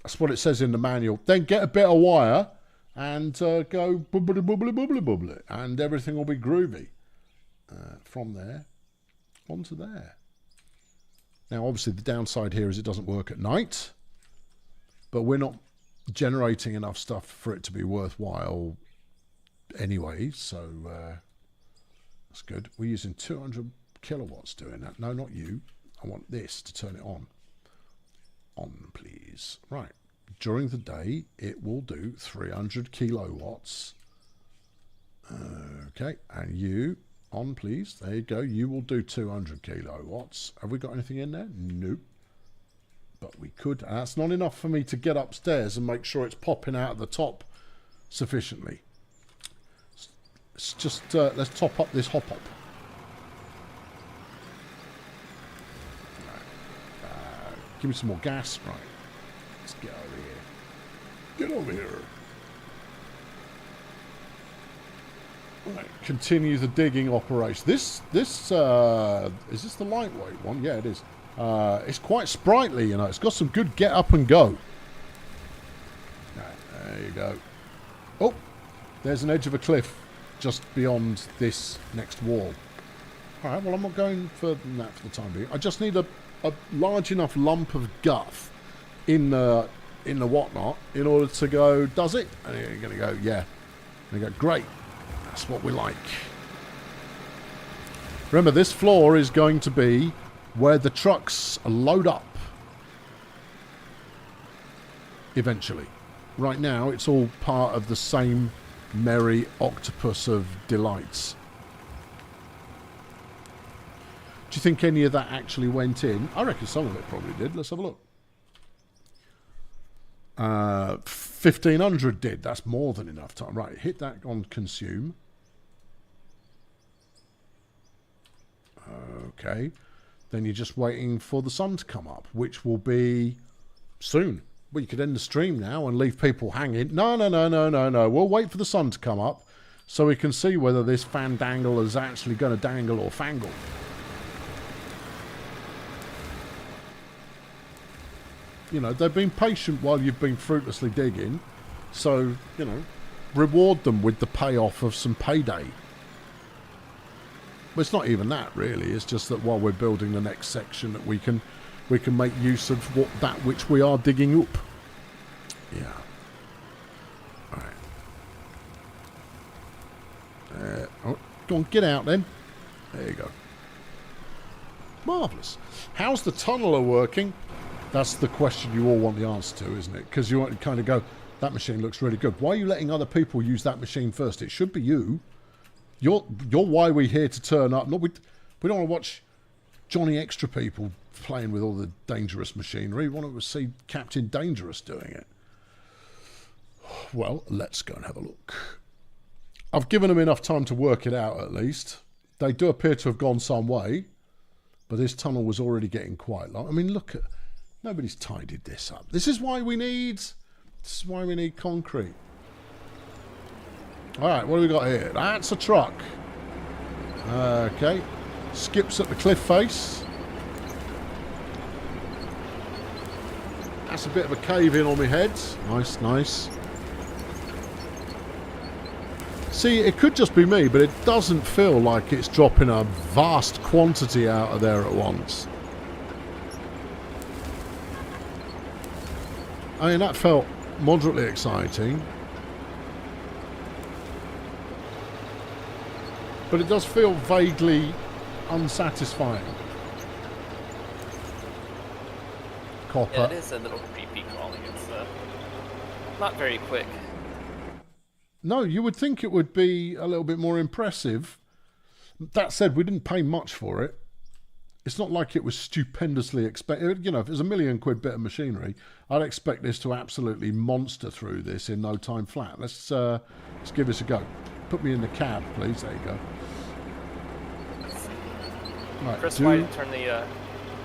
That's what it says in the manual. Then get a bit of wire and go bubbly, bubbly, bubbly, bubbly. And everything will be groovy. From there onto there. Now, obviously, the downside here is it doesn't work at night, but we're not generating enough stuff for it to be worthwhile anyway, so that's good. We're using 200 kilowatts doing that. No, not you. I want this to turn it on. On, please. Right. during the day, it will do 300 kilowatts. Okay, and you, on please. There you go. You will do 200 kilowatts. Have we got anything in there? Nope. But we could. That's not enough for me to get upstairs and make sure it's popping out of the top sufficiently. It's just, let's top up this hop-up. Give me some more gas. Right. Let's get over here. Get over here. Right. Continue the digging operation. This is this the lightweight one? Yeah, it is. It's quite sprightly, you know. It's got some good get up and go. Right, there you go. Oh, there's an edge of a cliff just beyond this next wall. All right. Well, I'm not going further than that for the time being. I just need a large enough lump of guff in the whatnot in order to go, does it? And you're going to go, yeah. And you go, great. That's what we like. Remember, this floor is going to be where the trucks load up. Eventually. Right now, it's all part of the same merry octopus of delights. Do you think any of that actually went in? I reckon some of it probably did. Let's have a look. 1,500 did. That's more than enough time. Right, hit that on consume. Okay. Then you're just waiting for the sun to come up, which will be soon. Well, you could end the stream now and leave people hanging. No. We'll wait for the sun to come up so we can see whether this fandangle is actually going to dangle or fangle. You know, they've been patient while you've been fruitlessly digging. So, you know, reward them with the payoff of some payday. But it's not even that, really. It's just that while we're building the next section, that we can make use of that which we are digging up. Yeah. All right. Oh, go on, get out then. There you go. Marvellous. How's the tunneler working? That's the question you all want the answer to, isn't it? Because you want to kind of go, that machine looks really good. Why are you letting other people use that machine first? It should be you. You're why we're here to turn up. We don't want to watch Johnny Extra people playing with all the dangerous machinery. We want to see Captain Dangerous doing it. Well, let's go and have a look. I've given them enough time to work it out, at least. They do appear to have gone some way, but this tunnel was already getting quite long. I mean, look at... Nobody's tidied this up. This is why we need concrete. All right, what do we got here? That's a truck. Okay. Skips at the cliff face. That's a bit of a cave in on my head. Nice, nice. See, it could just be me, but it doesn't feel like it's dropping a vast quantity out of there at once. I mean, that felt moderately exciting. But it does feel vaguely unsatisfying. Copper. Yeah, it is a little creepy crawling. It's not very quick. No, you would think it would be a little bit more impressive. That said, we didn't pay much for it. It's not like it was stupendously expensive. You know, if it was £1 million bit of machinery, I'd expect this to absolutely monster through this in no time flat. Let's give this a go. Put me in the cab, please. There you go. Right, Chris, why did you turn the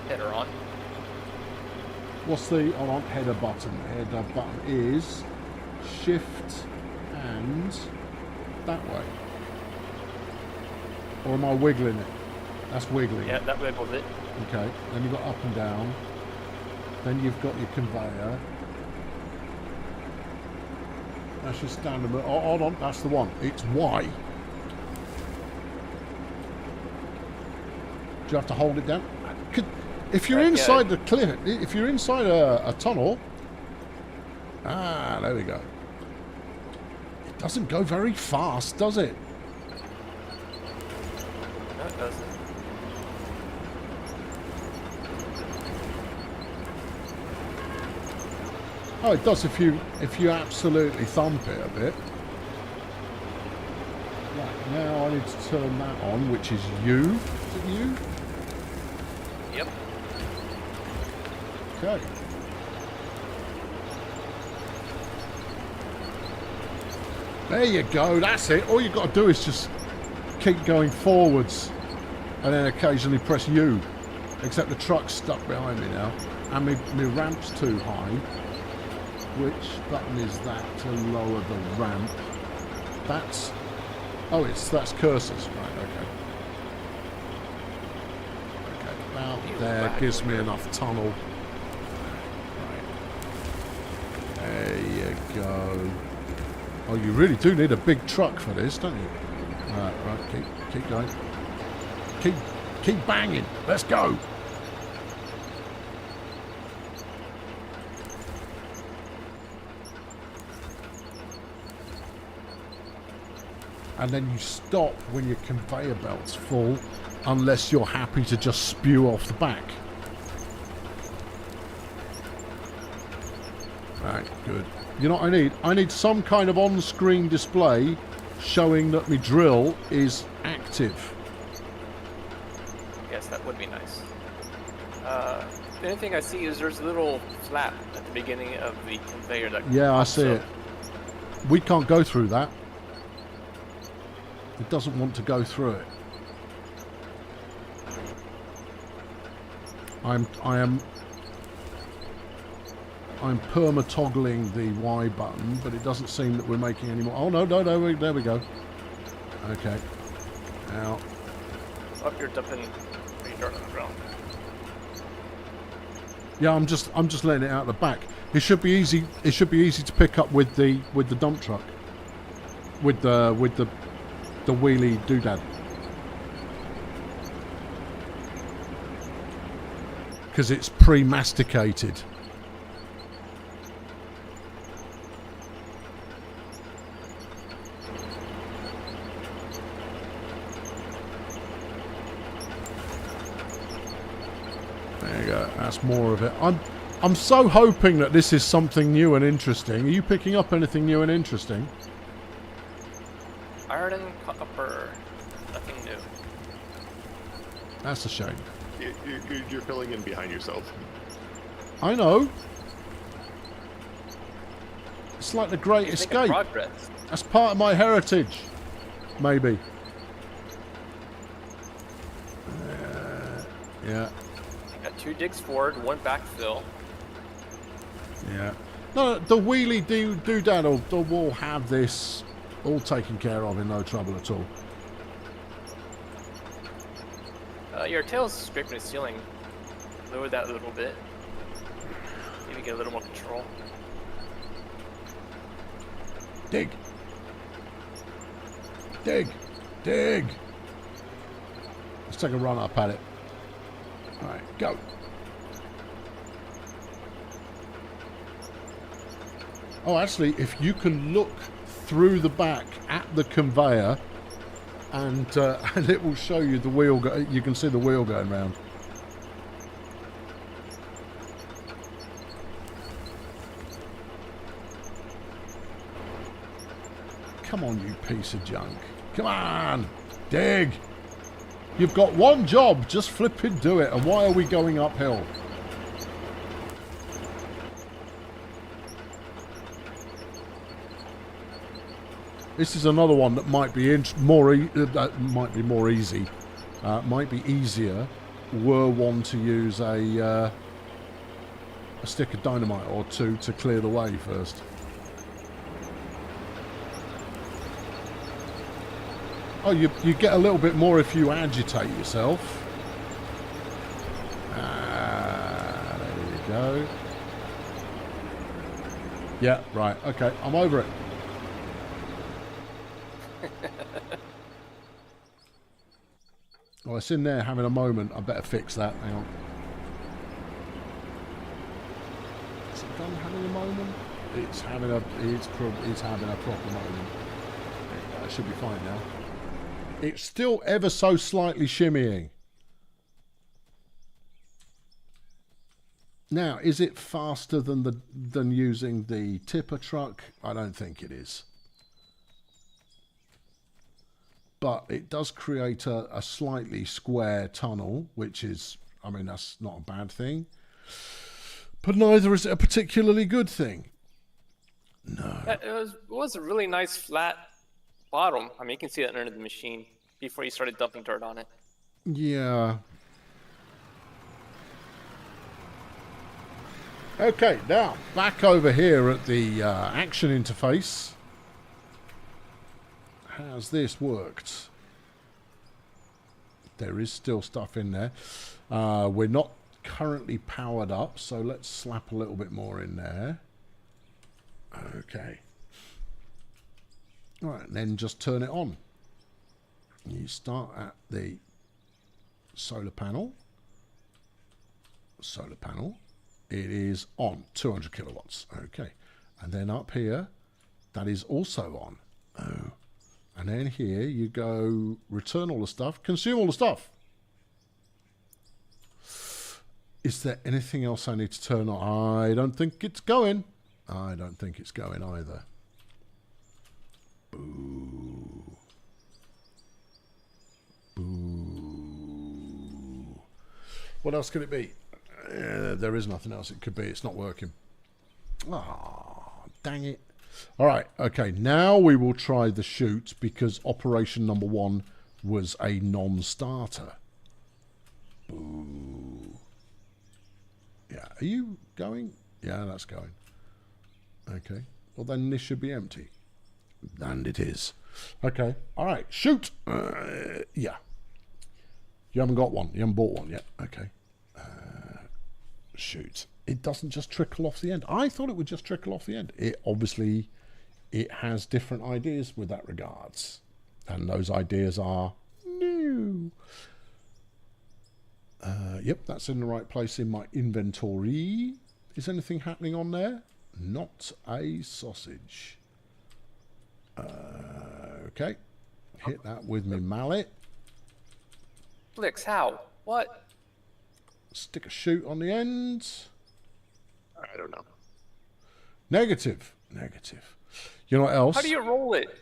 header on? What's the on header button? Header button is shift and that way. Or am I wiggling it? That's wiggling. Yeah, that wiggles it. Okay, then you've got up and down. Then you've got your conveyor. That's your standard. Oh, hold on, that's the one. It's Y. Do you have to hold it down? If you're inside the cliff, if you're inside a tunnel, there we go. It doesn't go very fast, does it? No, it doesn't. Oh, it does if you absolutely thump it a bit. Right, now I need to turn that on, which is you. Is it you? Yep. Okay. There you go, that's it. All you've got to do is just keep going forwards and then occasionally press U. Except the truck's stuck behind me now. And my ramp's too high. Which button is that to lower the ramp? That's... Oh, that's cursors. Right, okay. Okay, about there gives me enough tunnel. Right. There you go. Oh, you really do need a big truck for this, don't you? Right, keep going. Keep banging. Let's go. And then you stop when your conveyor belt's full, unless you're happy to just spew off the back. Right, good. You know what I need? I need some kind of on-screen display showing that my drill is active. Yes, that would be nice. The only thing I see is there's a little flap at the beginning of the conveyor that Yeah, I pops see up. it. We can't go through that. It doesn't want to go through it. I'm perma-toggling the Y button, but it doesn't seem that we're making any more. Oh no, there we go. Okay. Now. Up, you're dumping dirt on the ground. Yeah, I'm just letting it out the back. It should be easy. It should be easy to pick up with the dump truck. With the wheelie doodad. Because it's pre-masticated. There you go. That's more of it. I'm so hoping that this is something new and interesting. Are you picking up anything new and interesting? Iron and copper. Nothing new. That's a shame. You're filling in behind yourself. I know. It's like the Great You're making Escape. progress. That's part of my heritage. Maybe. Yeah. Got 2 digs forward, 1 backfill. Yeah. No, the wheelie doodad will have this all taken care of in no trouble at all. Your tail's scraping the ceiling. Lower that a little bit. Maybe get a little more control. Dig. Dig. Dig. Let's take a run up at it. Alright, go. Oh, actually, if you can look through the back at the conveyor, and it will show you the wheel. You can see the wheel going round. Come on, you piece of junk! Come on, dig! You've got one job. Just flipping do it. And why are we going uphill? This is another one that might be more easy. Might be easier were one to use a stick of dynamite or two to clear the way first. Oh, you get a little bit more if you agitate yourself. There you go. Yeah, right. Okay, I'm over it. Oh, it's in there having a moment. I better fix that. Hang on. Is it done having a moment? It's having a proper moment. That should be fine now. It's still ever so slightly shimmying. Now, is it faster than using the tipper truck? I don't think it is. But it does create a slightly square tunnel, which is, I mean, that's not a bad thing. But neither is it a particularly good thing. No. It was a really nice flat bottom. I mean, you can see that under the machine before you started dumping dirt on it. Yeah. Okay, now back over here at the action interface. Has this worked? There is still stuff in there. We're not currently powered up, so let's slap a little bit more in there. Okay. All right, and then just turn it on. You start at the solar panel. Solar panel. It is on, 200 kilowatts. Okay. And then up here, that is also on. Oh. And then here you go, return all the stuff, consume all the stuff. Is there anything else I need to turn on? I don't think it's going. I don't think it's going either. Boo. Boo. What else could it be? There is nothing else it could be. It's not working. Oh, dang it. All right. Okay. Now we will try the chute because operation number 1 was a non-starter. Boo. Yeah. Are you going? Yeah, that's going. Okay. Well, then this should be empty. And it is. Okay. All right. Shoot. Yeah. You haven't got one. You haven't bought one yet. Okay. Shoot. It doesn't just trickle off the end. I thought it would just trickle off the end. It obviously, it has different ideas with that regards. And those ideas are new. Yep, that's in the right place in my inventory. Is anything happening on there? Not a sausage. Okay. Hit that with my mallet. Blix, how? What? Stick a chute on the end. I don't know. Negative. Negative. You know what else? How do you roll it?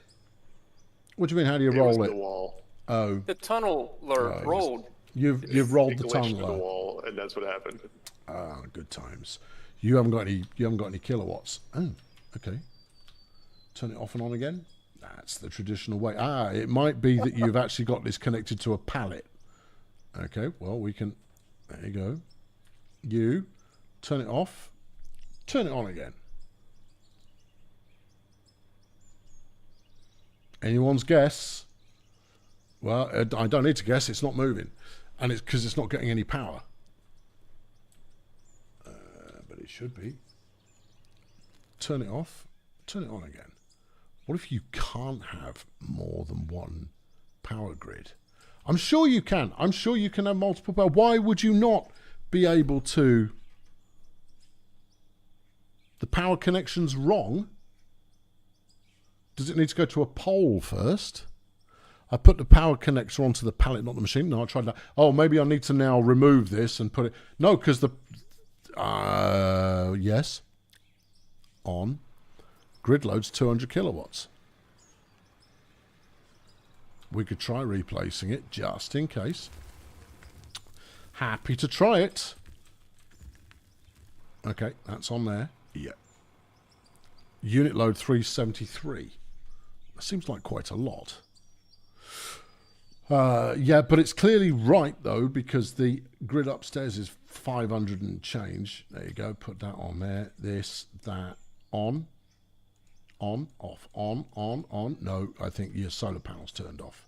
What do you mean, how do you It roll was it? the wall. Oh. The tunneler rolled. You've rolled It the glitched the tunneler. wall, and that's what happened. Ah, good times. You haven't got any kilowatts. Oh, okay. Turn it off and on again. That's the traditional way. Ah, it might be that you've actually got this connected to a pallet. Okay, well, we can... There you go. You turn it off. Turn it on again. Anyone's guess? Well, I don't need to guess. It's not moving. And it's because it's not getting any power. But it should be. Turn it off. Turn it on again. What if you can't have more than one power grid? I'm sure you can. I'm sure you can have multiple power. Why would you not be able to... The power connection's wrong. Does it need to go to a pole first? I put the power connector onto the pallet, not the machine. No, I tried that. Oh, maybe I need to now remove this and put it... No, because the... yes. On. Grid load's 200 kilowatts. We could try replacing it just in case. Happy to try it. Okay, that's on there. Yeah. Unit load 373. That seems like quite a lot. Yeah, but it's clearly right, though, because the grid upstairs is 500 and change. There you go. Put that on there. This, that, on. On, off, on. No, I think your solar panel's turned off.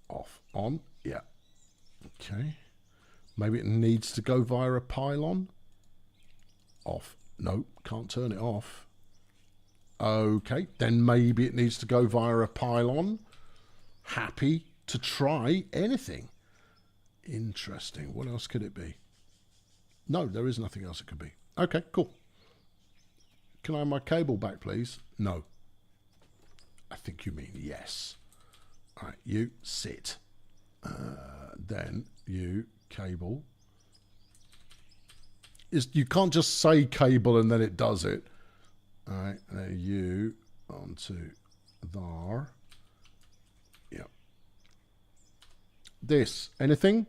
Off, on, yeah. Okay. Maybe it needs to go via a pylon. Off. No, can't turn it off. Okay, then maybe it needs to go via a pylon. Happy to try anything. Interesting. What else could it be? No, there is nothing else it could be. Okay, cool. Can I have my cable back, please? No. I think you mean yes. All right, you sit. Then you cable you can't just say cable and then it does it. All right, there you onto there. Yep. This, anything?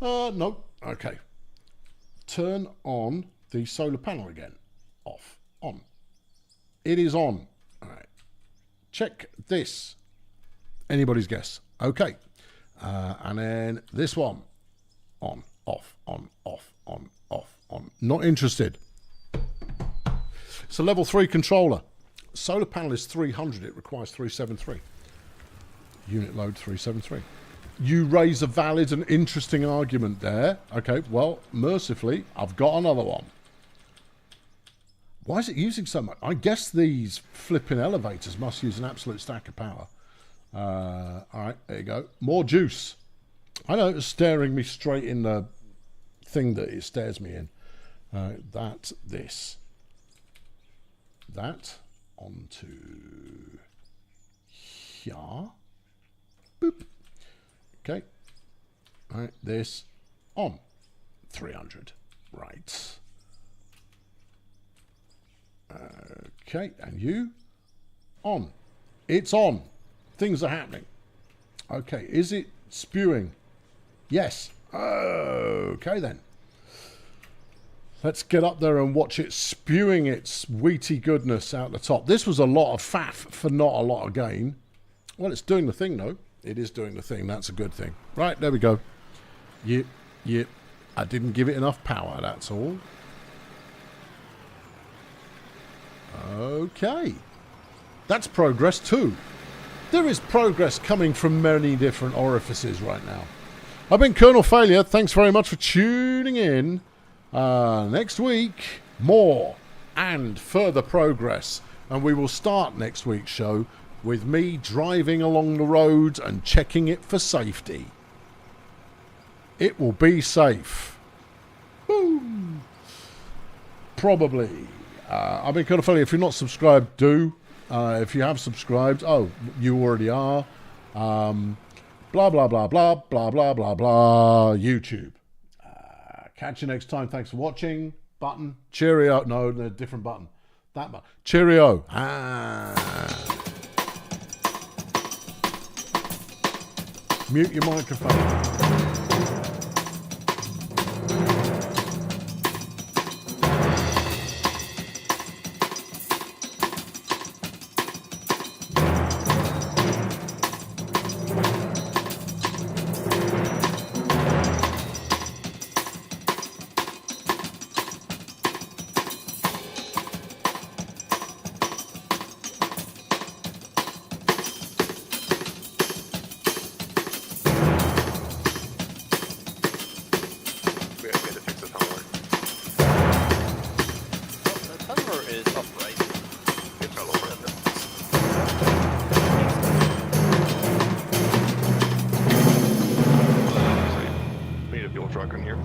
No. Okay. Turn on the solar panel again. Off, on. It is on. All right. Check this. Anybody's guess. Okay. And then this one. On, off, on, off, on, off, on. Not interested. It's a level 3 controller. Solar panel is 300. It requires 373. Unit load 373. You raise a valid and interesting argument there. Okay, well, mercifully, I've got another one. Why is it using so much? I guess these flipping elevators must use an absolute stack of power. All right, there you go. More juice. I know it's staring me straight in the thing that it stares me in. That onto here. Boop. Okay. All right, this on 300. Right. Okay, and you on. It's on. Things are happening. Okay, is it spewing? Yes. Okay then. Let's get up there and watch it spewing its wheaty goodness out the top. This was a lot of faff for not a lot of gain. Well, it's doing the thing, though. It is doing the thing. That's a good thing. Right, there we go. Yep. I didn't give it enough power, that's all. Okay. That's progress, too. There is progress coming from many different orifices right now. I've been Colonel Failure. Thanks very much for tuning in. Next week, more and further progress. And we will start next week's show with me driving along the roads and checking it for safety. It will be safe. Boom. Probably. I've been Colonel Failure. If you're not subscribed, do. If you have subscribed, oh, you already are. Blah, blah, blah, blah, blah, blah, blah, blah, YouTube. Catch you next time. Thanks for watching. Button. Cheerio. No, a different button. That button. Cheerio. Mute your microphone. We need a fuel truck in here.